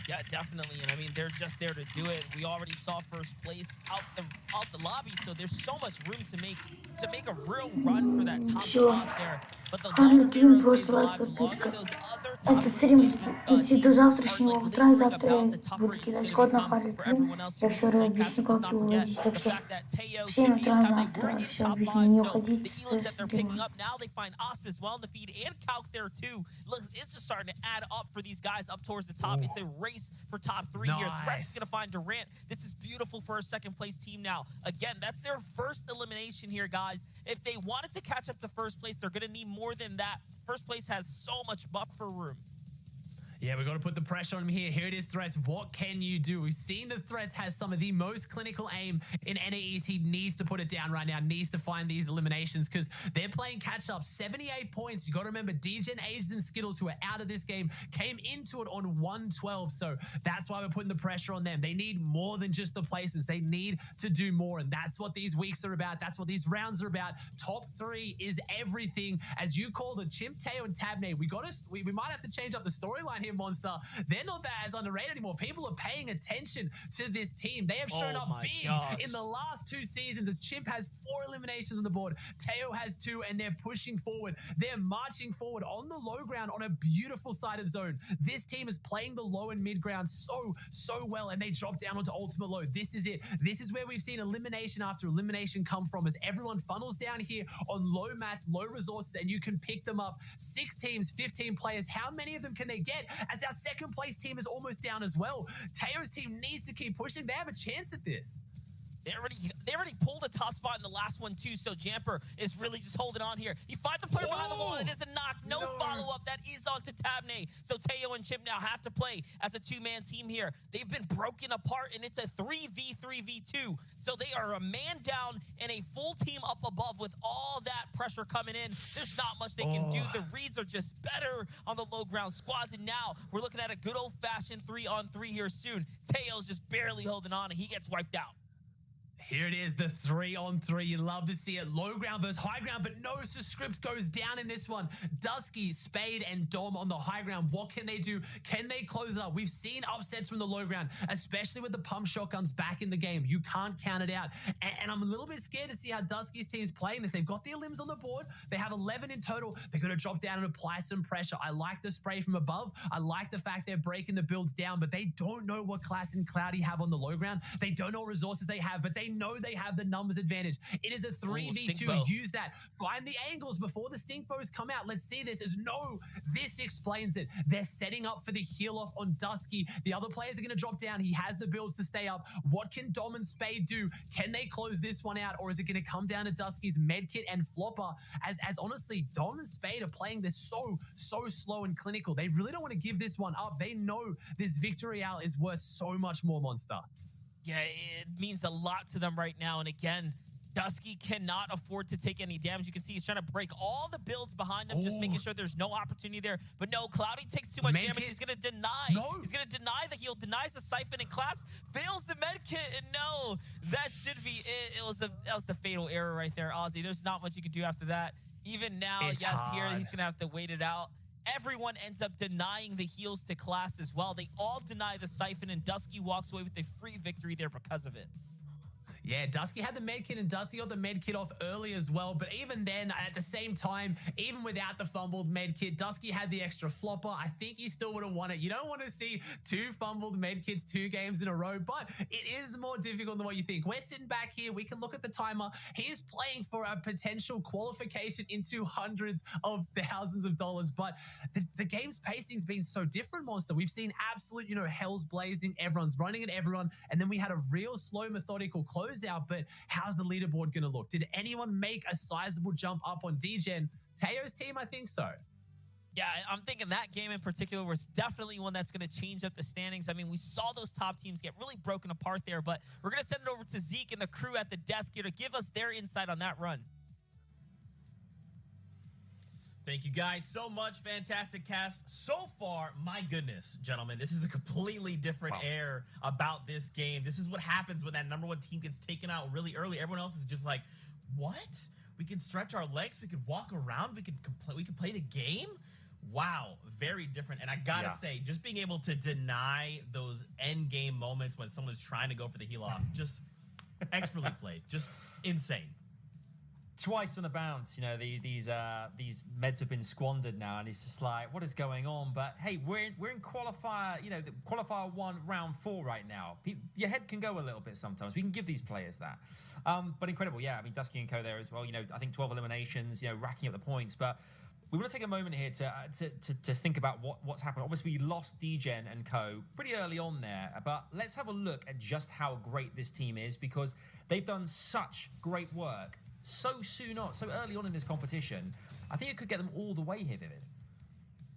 Yeah, definitely. And I mean, they're just there to do it. We already saw first place out the lobby, so there's so much room to make a real run for that top spot there. but the Фан longer любим Heroes просто stays лайк, alive, the longer подписка. those other Это top стрим three идти до teams завтрашнего are утра, и lingering завтра about, я the tougher буду it's кидать going to код на become Харли for Квинн. everyone else Я to все play объясню, catch-up. Let's как not его forget выводить. Так the что fact that Teo, в 7 Jimmy, утра and Tabney were завтра in все top объясню. 5, Не so уходите the с Elos that they're picking стрима. up now, they find Osp as well in the feed, and Calc there too. Look, it's just starting to add up for these guys up towards the top. It's a race for top 3 here. Threx is going to find Durant. This is beautiful for a second-place team now. Again, that's their first elimination here, guys. If they wanted to catch up to first place, they're going to need more than that. First place has so much buffer room. Yeah, we've got to put the pressure on him here. Here it is, Threats. What can you do? We've seen that Threats has some of the most clinical aim in NAEs. He needs to put it down right now, needs to find these eliminations because they're playing catch-up. 78 points. You got to remember, DGen, Ages, and Skittles, who are out of this game, came into it on 112. So that's why we're putting the pressure on them. They need more than just the placements. They need to do more, and that's what these weeks are about. That's what these rounds are about. Top 3 is everything. As you called it, Chimp, Teo, and Tabney. We might have to change up the storyline here, Monster. They're not that as underrated anymore. People are paying attention to this team. They have shown up big in the last 2 seasons as Chimp has 4 eliminations on the board. Teo has 2, and they're pushing forward. They're marching forward on the low ground on a beautiful side of zone. This team is playing the low and mid ground so well, and they drop down onto ultimate low. This is it. This is where we've seen elimination after elimination come from, as everyone funnels down here on low mats, low resources, and you can pick them up. 6 teams, 15 players. How many of them can they get? As our second place team is almost down as well. Teo's team needs to keep pushing. They have a chance at this. They already pulled a tough spot in the last one too, so Jamper is really just holding on here. He finds a player behind the wall. It is a knock. No follow-up. That is onto Tabney. So Teo and Chimp now have to play as a 2-man team here. They've been broken apart, and it's a 3v3v2. So they are a man down and a full team up above with all that pressure coming in. There's not much they can do. The reads are just better on the low ground squads, and now we're looking at a good old-fashioned 3-on-3 here soon. Teo's just barely holding on, and he gets wiped out. Here it is, the 3-on-3. You love to see it. Low ground versus high ground, but no, so Scripts goes down in this one. Dusky, Spade, and Dom on the high ground. What can they do? Can they close it up? We've seen upsets from the low ground, especially with the pump shotguns back in the game. You can't count it out. And I'm a little bit scared to see how Dusky's team's playing this. They've got the elims on the board. They have 11 in total. They're going to drop down and apply some pressure. I like the spray from above. I like the fact they're breaking the builds down, but they don't know what Class and Cloudy have on the low ground. They don't know what resources they have, but they know they have the numbers advantage. It is a 3v2. Use that. Find the angles before the stink bows come out. Let's see this. This explains it. They're setting up for the heal off on Dusky. The other players are going to drop down. He has the builds to stay up. What can Dom and Spade do? Can they close this one out, or is it going to come down to Dusky's medkit and flopper? As honestly, Dom and Spade are playing this so slow and clinical. They really don't want to give this one up. They know this victory out is worth so much more, Monster. Yeah, it means a lot to them right now. And again, Dusky cannot afford to take any damage. You can see he's trying to break all the builds behind him, just making sure there's no opportunity there. But no, Cloudy takes too much damage. He's going to deny. He's going to deny the heal, denies the siphon in Class, fails the medkit, and no, that should be it. That was the fatal error right there, Ozzy. There's not much you can do after that. Even now, here he's going to have to wait it out. Everyone ends up denying the heals to Class as well. They all deny the siphon, and Dusky walks away with a free victory there because of it. Yeah, Dusky had the medkit, and Dusky got the medkit off early as well. But even then, at the same time, even without the fumbled medkit, Dusky had the extra flopper. I think he still would have won it. You don't want to see 2 fumbled medkits 2 games in a row, but it is more difficult than what you think. We're sitting back here. We can look at the timer. He's playing for a potential qualification into hundreds of thousands of dollars. But the game's pacing's been so different, Monster. We've seen absolute, hell's blazing. Everyone's running at everyone. And then we had a real slow, methodical close out, but how's the leaderboard going to look? Did anyone make a sizable jump up on DGen? Teo's team, I think so. Yeah, I'm thinking that game in particular was definitely one that's going to change up the standings. I mean, we saw those top teams get really broken apart there, but we're going to send it over to Zeke and the crew at the desk here to give us their insight on that run. Thank you guys so much. Fantastic cast so far. My goodness, gentlemen, this is a completely different air about this game. This is what happens when that #1 team gets taken out really early. Everyone else is just like, what? We can stretch our legs. We could walk around. We could play the game. Wow, very different. And I gotta say, just being able to deny those end game moments when someone's trying to go for the heal off, just expertly played, just insane. twice on the bounce. You know, these meds have been squandered now, and it's just like, what is going on? But hey, we're in qualifier. You know, the qualifier 1, round 4 right now. Your head can go a little bit sometimes. We can give these players that. But incredible, yeah. I mean, Dusky and Co there as well. You know, I think 12 eliminations. You know, racking up the points, but. We want to take a moment here to think about what's happened. Obviously, we lost DGen and Co pretty early on there, but let's have a look at just how great this team is, because they've done such great work so early on in this competition. I think it could get them all the way here, Vivid.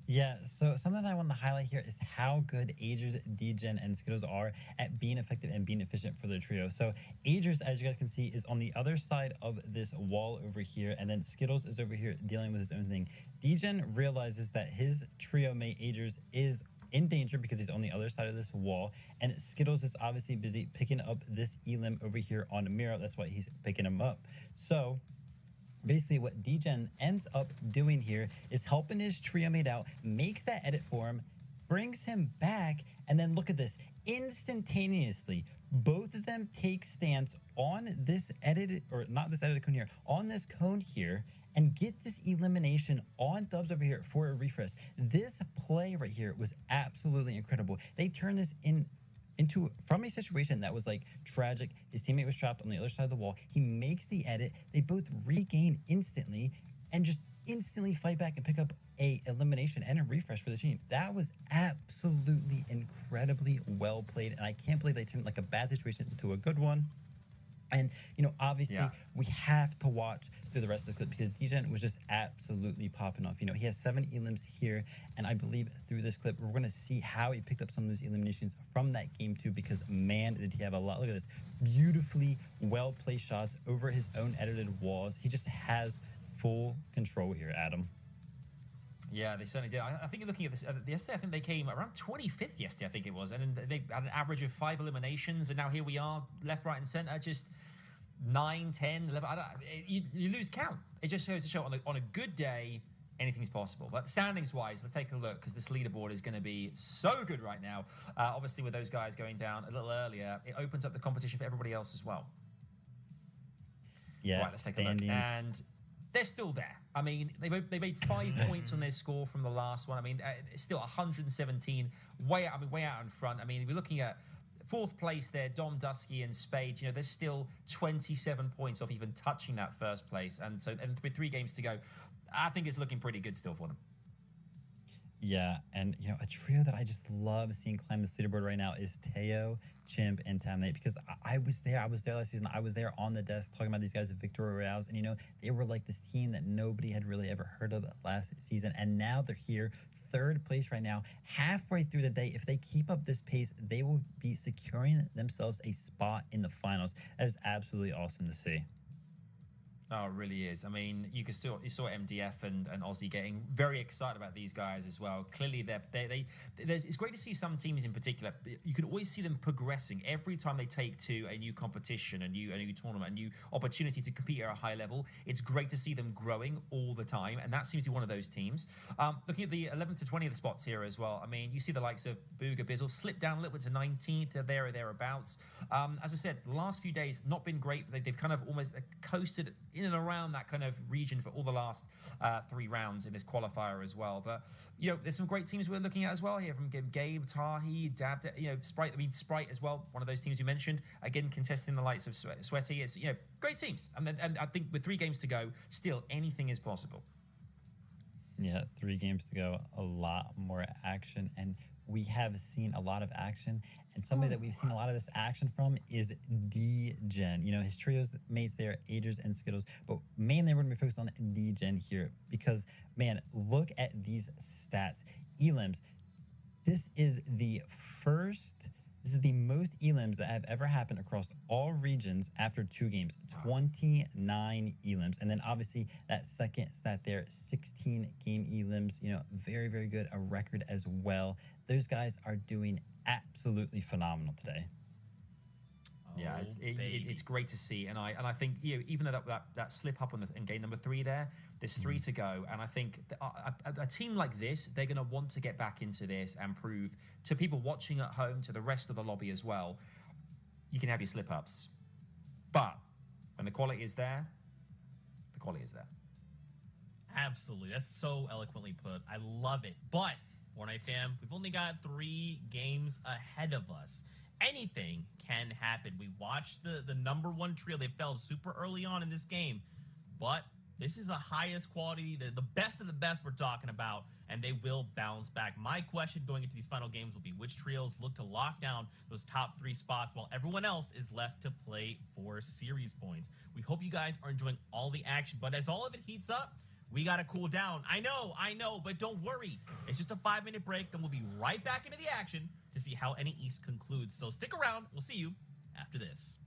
Yeah, so something that I want to highlight here is how good Agers, DGen, and Skittles are at being effective and being efficient for their trio. So Agers, as you guys can see, is on the other side of this wall over here, and then Skittles is over here dealing with his own thing. DGen realizes that his trio mate Agers is in danger because he's on the other side of this wall, and Skittles is obviously busy picking up this elim over here on Miro. That's why he's picking him up. So basically what DGen ends up doing here is helping his trio mate out, makes that edit for him, brings him back, and then look at this. Instantaneously, both of them take stance on this edited, or not this edited cone here, on this cone here, and get this elimination on Dubs over here for a refresh. This play right here was absolutely incredible. They turned this into from a situation that was like tragic. His teammate was trapped on the other side of the wall. He makes the edit. They both regain instantly and just instantly fight back and pick up a elimination and a refresh for the team. That was absolutely incredibly well played, and I can't believe they turned like a bad situation into a good one. And, you know, obviously, we have to watch through the rest of the clip because DGen was just absolutely popping off. You know, he has 7 elims here, and I believe through this clip, we're going to see how he picked up some of those eliminations from that game too, because, man, did he have a lot. Look at this. Beautifully well-placed shots over his own edited walls. He just has full control here, Adam. Yeah, they certainly did. I think you're looking at this. Yesterday, I think they came around 25th yesterday, I think it was. And then they had an average of 5 eliminations. And now here we are, left, right, and center, just 9, 10, 11. You lose count. It just goes to show on a good day, anything's possible. But standings-wise, let's take a look, because this leaderboard is going to be so good right now. Obviously, with those guys going down a little earlier, it opens up the competition for everybody else as well. Yeah, right, let's take a look. And they're still there. I mean, they made 5 points on their score from the last one. I mean, it's still 117, way out in front. I mean, we're looking at 4th place there, Dom, Dusky, and Spade. You know, there's still 27 points off even touching that 1st place. And with 3 games to go, I think it's looking pretty good still for them. Yeah, and you know, a trio that I just love seeing climb the leaderboard right now is Teo, Chimp, and Tamnate, because I was there last season. I was there on the desk talking about these guys at Victory Royales, and you know, they were like this team that nobody had really ever heard of last season, and now they're here, 3rd place right now, halfway through the day. If they keep up this pace, they will be securing themselves a spot in the finals. That is absolutely awesome to see. Oh, it really is. I mean, you saw MDF and Aussie getting very excited about these guys as well. Clearly, it's great to see some teams in particular. You can always see them progressing every time they take to a new competition, a new tournament, a new opportunity to compete at a high level. It's great to see them growing all the time, and that seems to be one of those teams. Looking at the 11th to 20th spots here as well. I mean, you see the likes of Booga Bizzle slip down a little bit to 19th, there or thereabouts. As I said, the last few days not been great. They've kind of almost coasted in and around that kind of region for all the last 3 rounds in this qualifier as well. But, you know, there's some great teams we're looking at as well here from Gabe, Tahi, Dab, you know, Sprite. I mean, Sprite as well, one of those teams you mentioned. Again, contesting the likes of Sweaty. It's, you know, great teams. And I think with 3 games to go, still anything is possible. Yeah, 3 games to go, a lot more action, and we have seen a lot of action, and somebody that we've seen a lot of this action from is DGen. You know, his trio's mates there, Agers and Skittles, but mainly we're going to be focused on DGen here because, man, look at these stats. Elims, this is the most elims that have ever happened across all regions after 2 games, 29 elims. And then obviously that second stat there, 16 game elims, you know, very, very good, a record as well. Those guys are doing absolutely phenomenal today. Yeah, it's great to see, and I think, you know, even though that slip up in game number 3 there, there's 3 to go, and I think a team like this, they're going to want to get back into this and prove to people watching at home, to the rest of the lobby as well, you can have your slip ups, but when the quality is there, quality is there. Absolutely. That's so eloquently put. I love it. But, Fortnite fam, we've only got 3 games ahead of us. Anything can happen. We watched the number 1 trio. They fell super early on in this game. But this is the highest quality, the best of the best we're talking about, and they will bounce back. My question going into these final games will be which trios look to lock down those top 3 spots while everyone else is left to play for series points. We hope you guys are enjoying all the action, but as all of it heats up, we got to cool down. I know, but don't worry. It's just a 5-minute break, then we'll be right back into the action to see how NA East concludes. So stick around. We'll see you after this.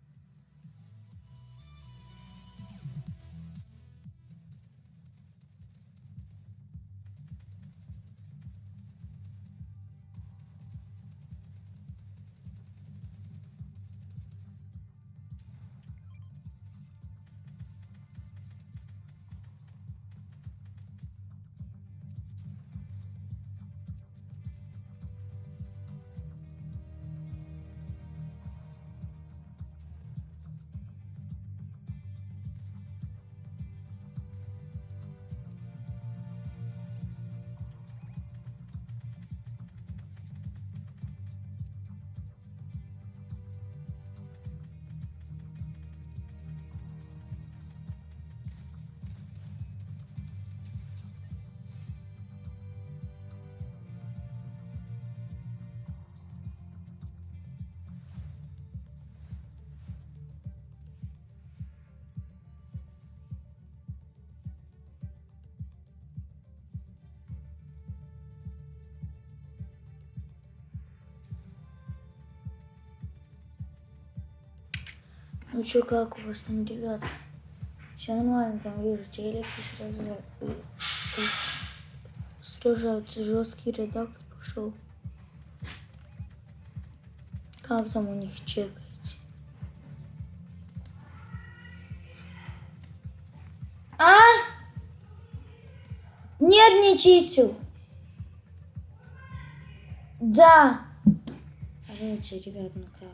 Ну чё, как у вас там, ребята? Все нормально, там вижу, телеки сражаются, жесткий редактор пошел. Как там у них чекаете? А? Нет, не чисел. Да. Короче, ребят, ну как?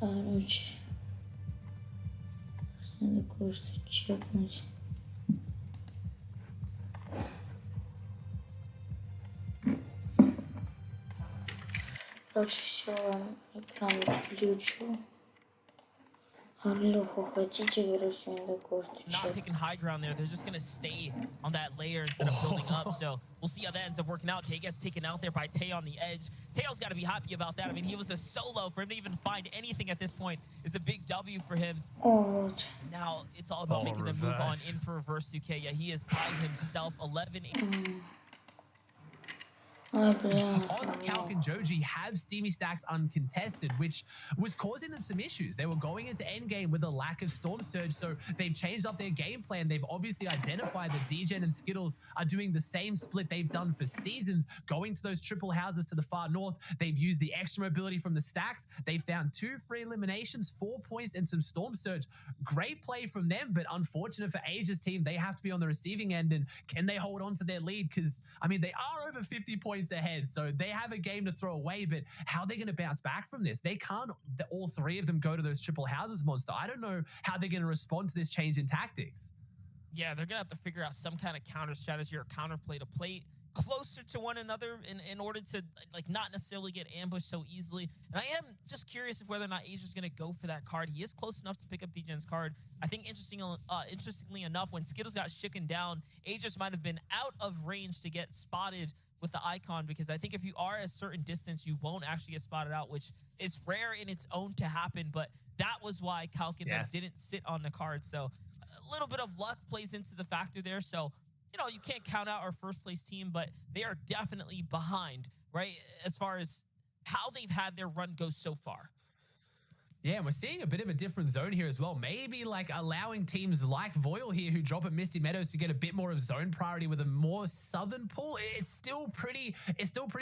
Короче, надо кое-что чекнуть. Короче, все, экран включу. Орлюху хотите, короче, надо кое-что чекнуть. Not taking high ground there. They're just going to stay on that layer instead of building up. So we'll see how that ends up working out. Tay gets taken out there by Tay on the edge. Tayo's got to be happy about that. I mean, he was a solo. For him to even find anything at this point is a big W for him. Oh, Now it's all about making the move on in for reverse 2K. Yeah, he is by himself. 11. Oz, Calc, and Joji have Steamy Stacks uncontested, which was causing them some issues. They were going into endgame with a lack of Storm Surge, so they've changed up their game plan. They've obviously identified that DGen and Skittles are doing the same split they've done for seasons, going to those triple houses to the far north. They've used the extra mobility from the stacks. They found 2 free eliminations, 4 points, and some Storm Surge. Great play from them, but unfortunate for Asia's team. They have to be on the receiving end, and can they hold on to their lead? Because, I mean, they are over 50 points ahead, so they have a game to throw away, but how are they going to bounce back from this? They can't, all 3 of them, go to those triple houses, Monster. I don't know how they're going to respond to this change in tactics. Yeah, they're going to have to figure out some kind of counter strategy or counterplay to play closer to one another in order to like not necessarily get ambushed so easily. And I am just curious if whether or not Asia's going to go for that card. He is close enough to pick up DGen's card. I think interestingly enough, when Skittles got shaken down, Asia's might have been out of range to get spotted with the icon, because I think if you are a certain distance, you won't actually get spotted out, which is rare in its own to happen. But that was why Calc and them didn't sit on the card. So a little bit of luck plays into the factor there. So, you know, you can't count out our first place team, but they are definitely behind, right? As far as how they've had their run go so far. Yeah, and we're seeing a bit of a different zone here as well. Maybe like allowing teams like Voil here who drop at Misty Meadows to get a bit more of zone priority with a more southern pull. It's still pretty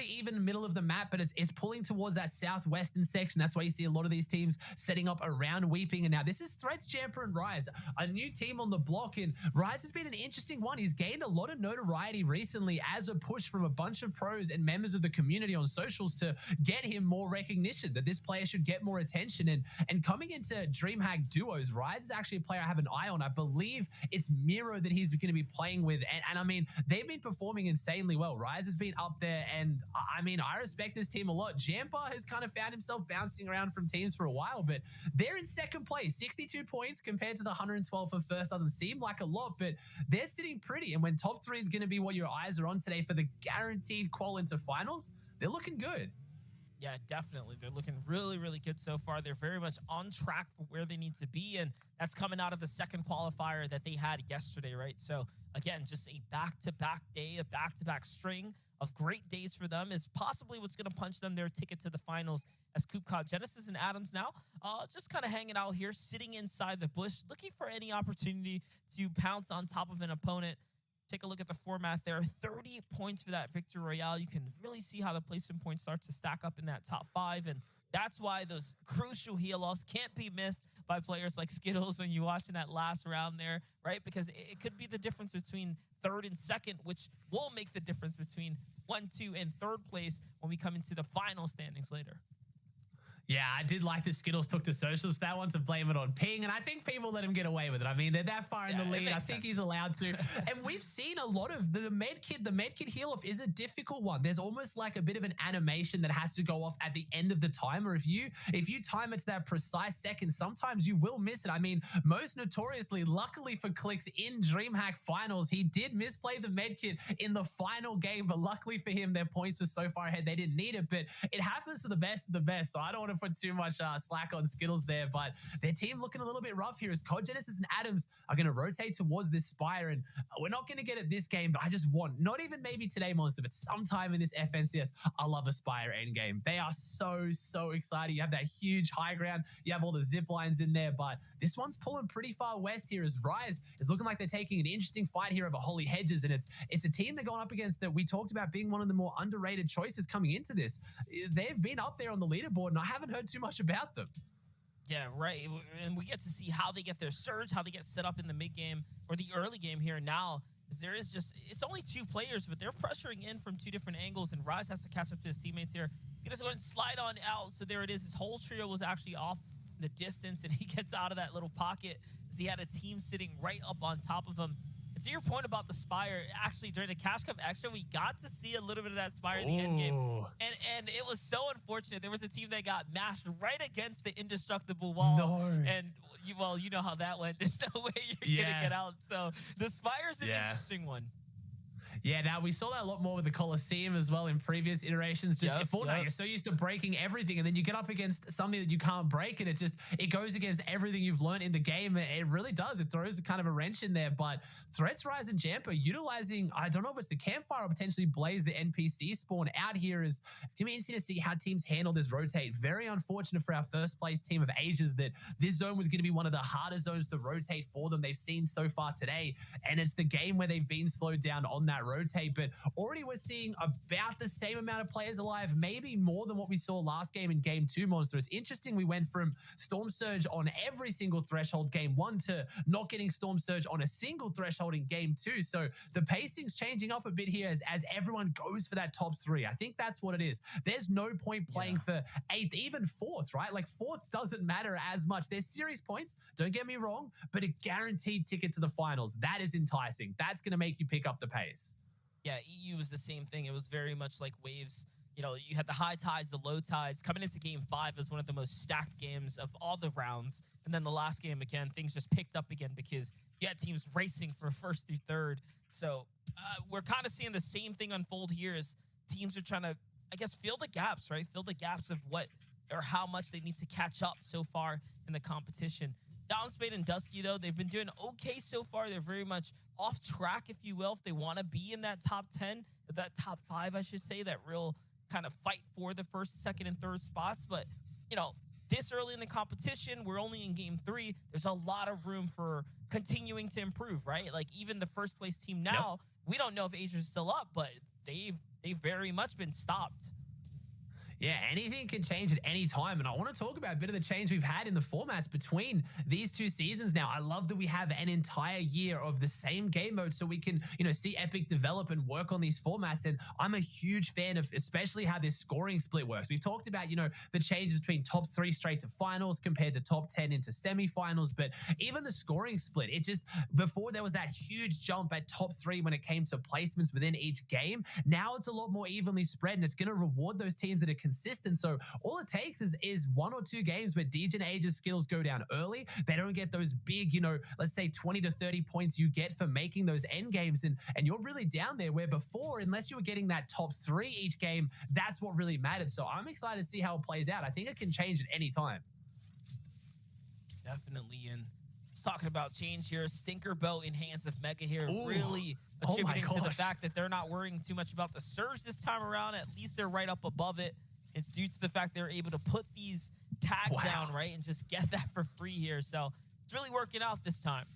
even middle of the map, but it's pulling towards that southwestern section. That's why you see a lot of these teams setting up around Weeping. And now this is Threats, Jamper, and Rise, a new team on the block. And Rise has been an interesting one. He's gained a lot of notoriety recently as a push from a bunch of pros and members of the community on socials to get him more recognition, that this player should get more attention. And coming into DreamHack duos, Rise is actually a player I have an eye on. I believe it's Miro that he's going to be playing with. And I mean, they've been performing insanely well. Rise has been up there. And I mean, I respect this team a lot. Jampa has kind of found himself bouncing around from teams for a while, but they're in second place. 62 points compared to the 112 for first doesn't seem like a lot, but they're sitting pretty. And when top 3 is going to be what your eyes are on today for the guaranteed qual into finals, they're looking good. Yeah, definitely. They're looking really, really good so far. They're very much on track for where they need to be, and that's coming out of the second qualifier that they had yesterday, right? So, again, just a back-to-back day, a back-to-back string of great days for them is possibly what's going to punch them their ticket to the finals as Coopcot, Genesis, and Adams now just kind of hanging out here, sitting inside the bush, looking for any opportunity to pounce on top of an opponent. Take a look at the format there. 30 points for that Victory Royale. You can really see how the placement points start to stack up in that top 5. And that's why those crucial heal-offs can't be missed by players like Skittles when you watch in that last round there, right? Because it could be the difference between 3rd and 2nd, which will make the difference between 1, 2, and 3rd place when we come into the final standings later. Yeah, I did like the Skittles took to socials for that one to blame it on Ping, and I think people let him get away with it. I mean, they're that far in the lead. I think he's allowed to. And we've seen a lot of the medkit. The medkit heal-off is a difficult one. There's almost like a bit of an animation that has to go off at the end of the timer. If you time it to that precise second, sometimes you will miss it. I mean, most notoriously, luckily for Clicks in DreamHack finals, he did misplay the medkit in the final game, but luckily for him, their points were so far ahead they didn't need it. But it happens to the best of the best, so I don't want to put too much slack on Skittles there, but their team looking a little bit rough here as COD, Genesis, and Adams are going to rotate towards this Spire, and we're not going to get it this game, but I just want, not even maybe today, Monster, but sometime in this FNCS, I love a Spire endgame. They are so exciting. You have that huge high ground, you have all the zip lines in there, but this one's pulling pretty far west here as Rise is looking like they're taking an interesting fight here over Holy Hedges, and it's a team they're going up against that we talked about being one of the more underrated choices coming into this. They've been up there on the leaderboard, and I haven't heard too much about them. Yeah, right. And we get to see how they get their surge, how they get set up in the mid game or the early game here now. There is just, it's only 2 players, but they're pressuring in from 2 different angles, and Rise has to catch up to his teammates here. He just go ahead and slide on out. So there it is. His whole trio was actually off the distance, and he gets out of that little pocket as he had a team sitting right up on top of him. And to your point about the Spire, actually during the Cash Cup Extra, we got to see a little bit of that Spire in the end game. And it was so unfortunate. There was a team that got mashed right against the indestructible wall. No. And you know how that went. There's no way you're gonna get out. So the Spire's an interesting one. Yeah, now we saw that a lot more with the Coliseum as well in previous iterations. Just Fortnite, you're so used to breaking everything, and then you get up against something that you can't break, and it goes against everything you've learned in the game. It really does. It throws kind of a wrench in there. But Threats, Rise, and Jamper utilizing, I don't know if it's the Campfire or potentially Blaze, the NPC spawn out here it's gonna be interesting to see how teams handle this rotate. Very unfortunate for our first place team of ages that this zone was gonna be one of the hardest zones to rotate for them they've seen so far today, and it's the game where they've been slowed down on that rotate. But already we're seeing about the same amount of players alive, maybe more than what we saw last game in game 2, Monster. It's interesting we went from Storm Surge on every single threshold game 1 to not getting Storm Surge on a single threshold in game 2. So the pacing's changing up a bit here as everyone goes for that top 3. I think that's what it is. There's no point playing for 8th, even 4th, right? Like 4th doesn't matter as much. There's series points, don't get me wrong, but a guaranteed ticket to the finals. That is enticing. That's going to make you pick up the pace. Yeah, EU was the same thing. It was very much like waves. You know, you had the high tides, the low tides. Coming into game 5 was one of the most stacked games of all the rounds. And then the last game, again, things just picked up again because you had teams racing for 1st through 3rd. So we're kind of seeing the same thing unfold here as teams are trying to, I guess, fill the gaps, right? Fill the gaps of what or how much they need to catch up so far in the competition. Downspade and Dusky, though, they've been doing okay so far. They're very much off track, if you will, if they want to be in that top 10, that top 5, I should say, that real kind of fight for the 1st, 2nd, and 3rd spots. But, you know, this early in the competition, we're only in game 3. There's a lot of room for continuing to improve, right? Like even the first place team now, we don't know if Aegis is still up, but they've very much been stopped. Yeah, anything can change at any time. And I want to talk about a bit of the change we've had in the formats between these 2 seasons now. I love that we have an entire year of the same game mode so we can, see Epic develop and work on these formats. And I'm a huge fan of especially how this scoring split works. We've talked about, the changes between top 3 straight to finals compared to top 10 into semifinals. But even the scoring split, it just, before there was that huge jump at top 3 when it came to placements within each game. Now it's a lot more evenly spread, and it's going to reward those teams that are consistent. So all it takes is 1 or 2 games where DJ and Aegis skills go down early. They don't get those big, let's say 20 to 30 points you get for making those end games. And you're really down there, where before, unless you were getting that top 3 each game, that's what really mattered. So I'm excited to see how it plays out. I think it can change at any time. Definitely. And talking about change here, Stinker Bow in hands of Mega here, really attributing to the fact that they're not worrying too much about the surge this time around. At least they're right up above it. It's due to the fact they're able to put these tags down, right, and just get that for free here. So it's really working out this time.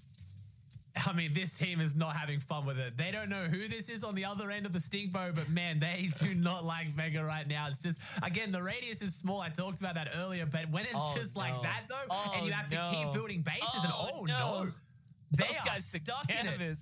I mean, this team is not having fun with it. They don't know who this is on the other end of the stink bow, but man, they do not like Mega right now. It's just, again, the radius is small. I talked about that earlier, but when it's like that, though, and you have to keep building bases, they are stuck in it.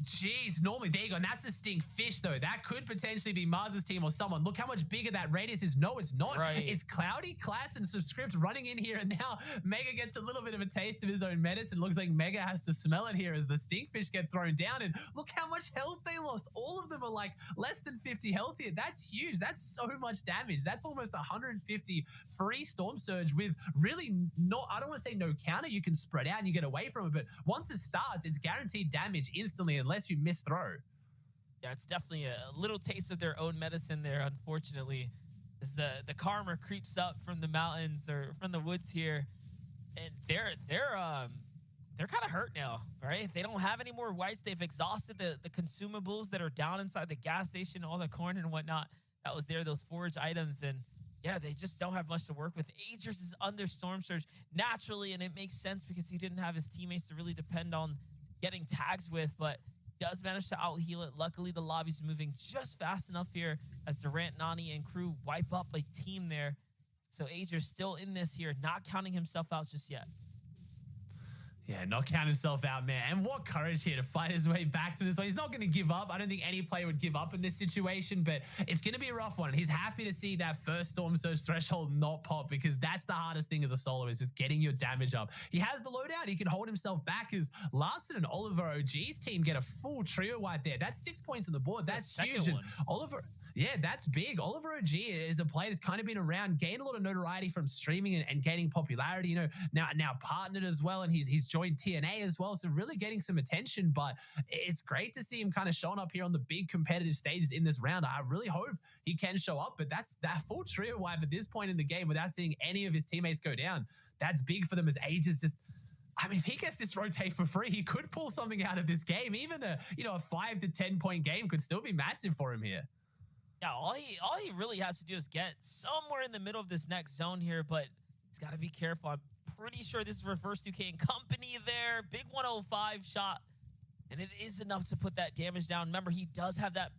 Jeez, normally, there you go. And that's the stink fish, though. That could potentially be Mars's team or someone. Look how much bigger that radius is. No, it's not. Right. It's Cloudy, Class, and Subscript running in here. And now Mega gets a little bit of a taste of his own medicine. Looks like Mega has to smell it here as the stink fish get thrown down. And look how much health they lost. All of them are like less than 50 health here. That's huge. That's so much damage. That's almost 150 free Storm Surge with really not, I don't want to say no counter. You can spread out and you get away from it. But once it starts, it's guaranteed damage instantly unless you miss throw. Yeah, it's definitely a little taste of their own medicine there, unfortunately, as the karma creeps up from the mountains or from the woods here, and they're kind of hurt now, right? They don't have any more whites. They've exhausted the consumables that are down inside the gas station, all the corn and whatnot that was there, those forage items, and yeah, they just don't have much to work with. Aegis is under Storm Surge naturally, and it makes sense because he didn't have his teammates to really depend on getting tags with, but does manage to out-heal it. Luckily, the lobby's moving just fast enough here as Durant, Nani, and crew wipe up a team there. So Aegis still in this here, not counting himself out just yet. Yeah, not count himself out, man. And what courage here to fight his way back to this one. He's not going to give up. I don't think any player would give up in this situation, but it's going to be a rough one. He's happy to see that first Storm Surge threshold not pop, because that's the hardest thing as a solo, is just getting your damage up. He has the loadout. He can hold himself back, as Larson and Oliver OG's team get a full trio wipe there. That's 6 points on the board. That's huge. And Oliver... yeah, that's big. Oliver OG is a player that's kind of been around, gained a lot of notoriety from streaming and gaining popularity. Now partnered as well, and he's joined TNA as well, so really getting some attention. But it's great to see him kind of showing up here on the big competitive stages in this round. I really hope he can show up, but that's that full trio wipe at this point in the game without seeing any of his teammates go down. That's big for them, as Aegis just... I mean, if he gets this rotate for free, he could pull something out of this game. Even a 5 to 10 point game could still be massive for him here. Yeah, all he really has to do is get somewhere in the middle of this next zone here, but he's got to be careful. I'm pretty sure this is Reverse 2K and company there. Big 105 shot, and it is enough to put that damage down. Remember, he does have that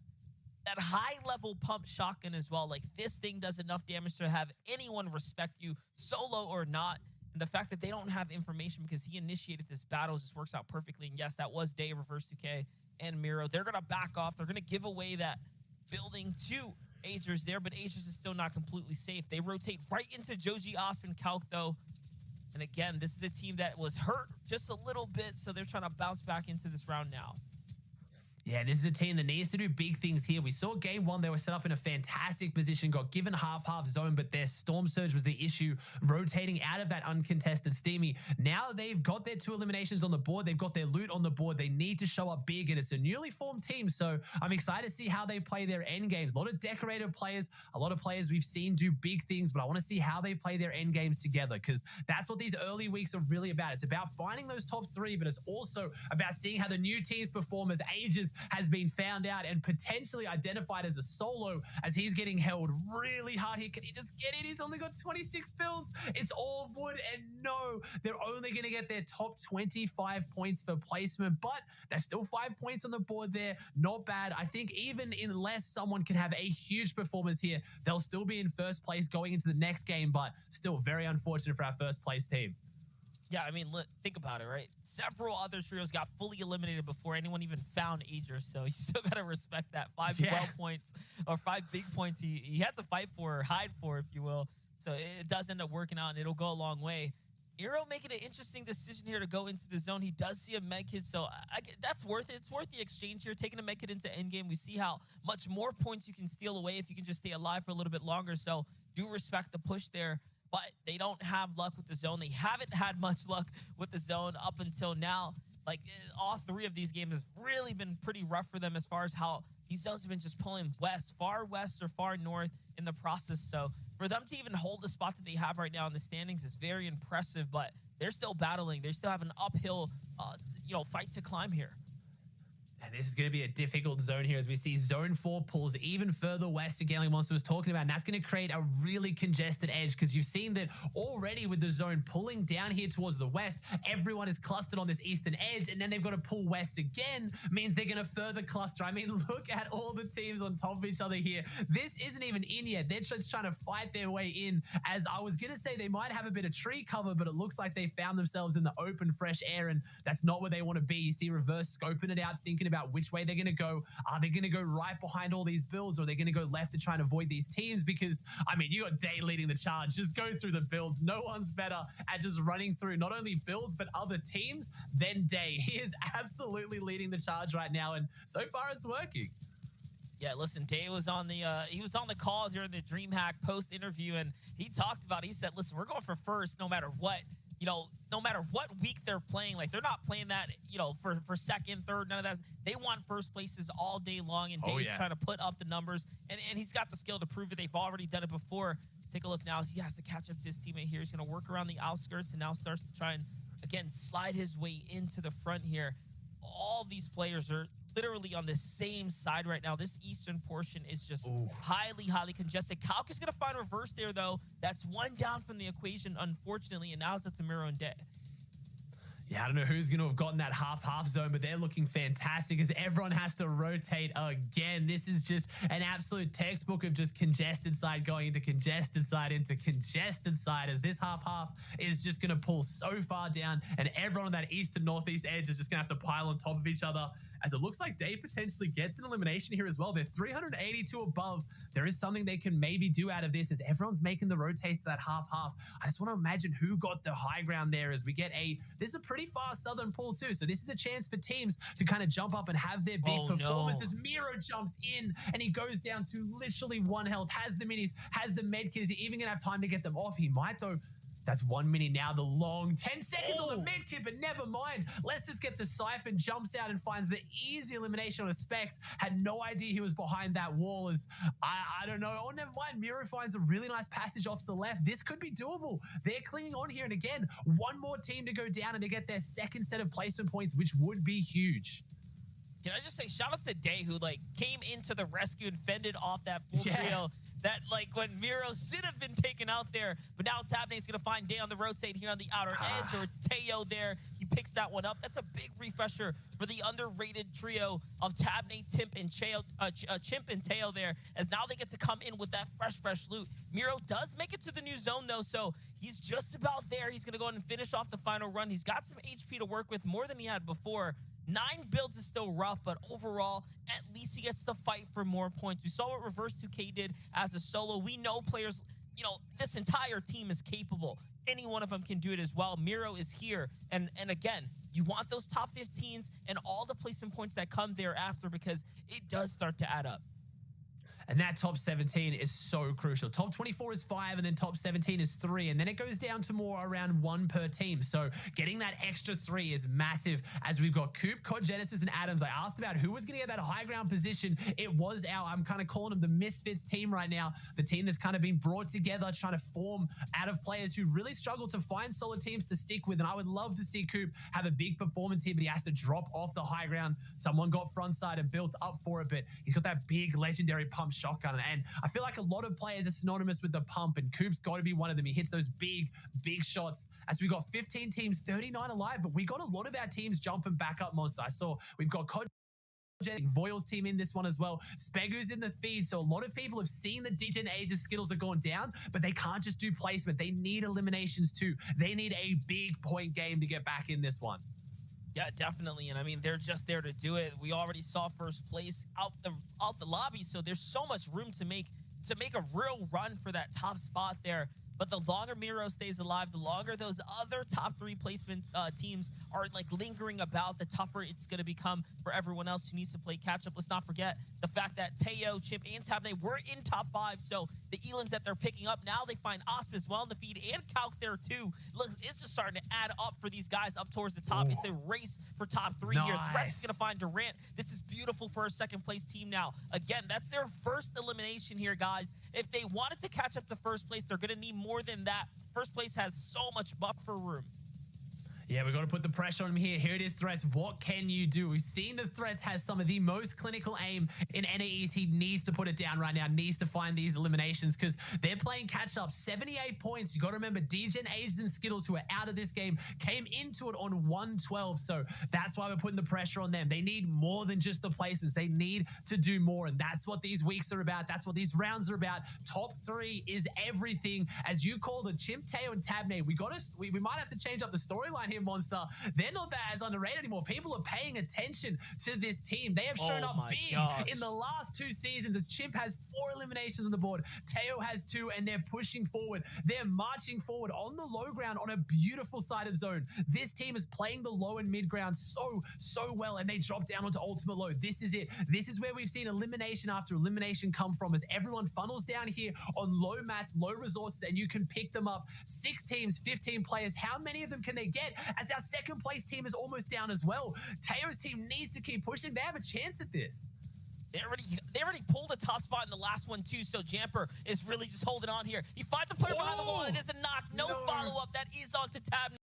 high-level pump shotgun as well. Like, this thing does enough damage to have anyone respect you, solo or not. And the fact that they don't have information because he initiated this battle just works out perfectly. And yes, that was Day, Reverse 2K, and Miro. They're going to back off. They're going to give away that building to Aegis there, but Aegis is still not completely safe. They rotate right into Joji, Osp, Calc, though. And again, this is a team that was hurt just a little bit, so they're trying to bounce back into this round now. Yeah, this is a team that needs to do big things here. We saw game one, they were set up in a fantastic position, got given half zone, but their Storm Surge was the issue, rotating out of that uncontested Steamy. Now they've got their 2 eliminations on the board. They've got their loot on the board. They need to show up big, and it's a newly formed team, so I'm excited to see how they play their end games. A lot of decorated players, a lot of players we've seen do big things, but I want to see how they play their end games together, because that's what these early weeks are really about. It's about finding those top 3, but it's also about seeing how the new teams perform, as Aegis has been found out and potentially identified as a solo as he's getting held really hard here. Can he just get it? He's only got 26 builds. It's all wood, and no, they're only going to get their top 25 points for placement, but there's still 5 points on the board there. Not bad. I think even unless someone can have a huge performance here, they'll still be in first place going into the next game, but still very unfortunate for our first place team. Yeah, I mean, think about it, right? Several other trios got fully eliminated before anyone even found Ager, so you still got to respect that. 5 12 points, or 5 big points he had to fight for, or hide for, if you will. So it does end up working out, and it'll go a long way. Eero making an interesting decision here to go into the zone. He does see a medkit, so that's worth it. It's worth the exchange here. Taking a medkit into endgame, we see how much more points you can steal away if you can just stay alive for a little bit longer. So do respect the push there, but they don't have luck with the zone. They haven't had much luck with the zone up until now. Like, all 3 of these games has really been pretty rough for them as far as how these zones have been just pulling far west or far north in the process. So for them to even hold the spot that they have right now in the standings is very impressive, but they're still battling. They still have an uphill, fight to climb here. And this is going to be a difficult zone here as we see Zone 4 pulls even further west again, like Monster was talking about, and that's going to create a really congested edge because you've seen that already with the zone pulling down here towards the west, everyone is clustered on this eastern edge, and then they've got to pull west again, means they're going to further cluster. I mean, look at all the teams on top of each other here. This isn't even in yet. They're just trying to fight their way in, as I was going to say they might have a bit of tree cover, but it looks like they found themselves in the open, fresh air, and that's not where they want to be. You see Reverse scoping it out, thinking about which way they're going to go. Are they going to go right behind all these builds, or are they going to go left to try and avoid these teams? Because, I mean, you got Day leading the charge. Just go through the builds. No one's better at just running through not only builds, but other teams than Day. He is absolutely leading the charge right now, and so far it's working. Yeah, listen, Day was on the call during the DreamHack post interview, and he said, listen, we're going for first no matter what. No matter what week they're playing, like, they're not playing that, for second, third, none of that. They want first places all day long, and Dave's trying to put up the numbers, and he's got the skill to prove it. They've already done it before. Take a look now as he has to catch up to his teammate here. He's going to work around the outskirts and now starts to try and, again, slide his way into the front here. All these players are literally on the same side right now. This eastern portion is just highly congested. Kalk is going to find Reverse there, though. That's 1 down from the equation, unfortunately, and now it's up to Miro and Day. Yeah, I don't know who's going to have gotten that half-half zone, but they're looking fantastic as everyone has to rotate again. This is just an absolute textbook of just congested side going into congested side into congested side, as this half-half is just going to pull so far down, and everyone on that east and northeast edge is just going to have to pile on top of each other, as it looks like Dave potentially gets an elimination here as well. They're 382 above. There is something they can maybe do out of this as everyone's making the rotates to that half-half. I just want to imagine who got the high ground there as we get this is a pretty fast southern pull too. So this is a chance for teams to kind of jump up and have their big performances. Miro jumps in and he goes down to literally 1 health, has the minis, has the medkit. Is he even going to have time to get them off? He might though. That's 1 minute now. The long 10 seconds on the medkit, but never mind. Let's just get the Siphon, jumps out and finds the easy elimination on a Specs. Had no idea he was behind that wall. As I don't know. Oh, never mind. Miro finds a really nice passage off to the left. This could be doable. They're clinging on here. And again, 1 more team to go down and they get their second set of placement points, which would be huge. Can I just say, shout out to Day, who came into the rescue and fended off that full trio. That, when Miro should have been taken out there, but now Tabnate's going to find Day on the rotate here on the outer edge, or it's Teo there. He picks that one up. That's a big refresher for the underrated trio of Tabnate, Chimp, and Teo there, as now they get to come in with that fresh loot. Miro does make it to the new zone, though, so he's just about there. He's going to go ahead and finish off the final run. He's got some HP to work with, more than he had before. 9 builds is still rough, but overall, at least he gets to fight for more points. We saw what Reverse 2K did as a solo. We know players, this entire team is capable. Any one of them can do it as well. Miro is here. And again, you want those top 15s and all the placement points that come thereafter, because it does start to add up. And that top 17 is so crucial. Top 24 is 5, and then top 17 is 3. And then it goes down to more around 1 per team. So getting that extra 3 is massive. As we've got Coop, Cod Genesis, and Adams. I asked about who was going to get that high ground position. It was I'm kind of calling them the Misfits team right now. The team that's kind of been brought together, trying to form out of players who really struggle to find solid teams to stick with. And I would love to see Coop have a big performance here, but he has to drop off the high ground. Someone got frontside and built up for it, but he's got that big legendary pump shotgun. And I feel like a lot of players are synonymous with the pump, and Coop's got to be one of them. He hits those big shots. As we got 15 teams, 39 alive, but we got a lot of our teams jumping back up, Monster. I saw we've got Voil's team in this one as well. Spegu's in the feed, so a lot of people have seen the Degen Ages Skittles are going down, but they can't just do placement. They need eliminations too. They need a big point game to get back in this one. Yeah, definitely. And I mean, they're just there to do it. We already saw first place out the lobby, so there's so much room to make a real run for that top spot there. But the longer Miro stays alive, the longer those other top 3 placement teams are like lingering about, the tougher it's going to become for everyone else who needs to play catch up. Let's not forget the fact that Teo, Chip, and Tabney were in top 5. So the elims that they're picking up now, they find Osp as well in the feed, and Calc there too. Look, it's just starting to add up for these guys up towards the top. Ooh. It's a race for top 3 here. Threat's going to find Durant. This is beautiful for a second place team now. Again, that's their first elimination here, guys. If they wanted to catch up to first place, they're going to need more than that. First place has so much buffer room. Yeah, we've got to put the pressure on him here. Here it is, Threats. What can you do? We've seen the Threats has some of the most clinical aim in NAEs. He needs to put it down right now, needs to find these eliminations because they're playing catch up. 78 points. You got to remember, Degen, Ages, and Skittles, who are out of this game, came into it on 112. So that's why we're putting the pressure on them. They need more than just the placements. They need to do more. And that's what these weeks are about. That's what these rounds are about. Top 3 is everything. As you call the Chimp, Teo, and Tabney, we might have to change up the storyline here, Monster. They're not that as underrated anymore. People are paying attention to this team. They have shown up big in the last 2 seasons, as Chimp has 4 eliminations on the board. Teo has 2, and they're pushing forward. They're marching forward on the low ground on a beautiful side of zone. This team is playing the low and mid ground so well, and they drop down onto ultimate low. This is it. This is where we've seen elimination after elimination come from, as everyone funnels down here on low mats, low resources, and you can pick them up. 6 teams, 15 players. How many of them can they get, as our second place team is almost down as well? Teo's team needs to keep pushing. They have a chance at this. They already pulled a top spot in the last one too, so Jamper is really just holding on here. He finds a player behind the wall, and it is a knock. No follow-up. That is onto Tab.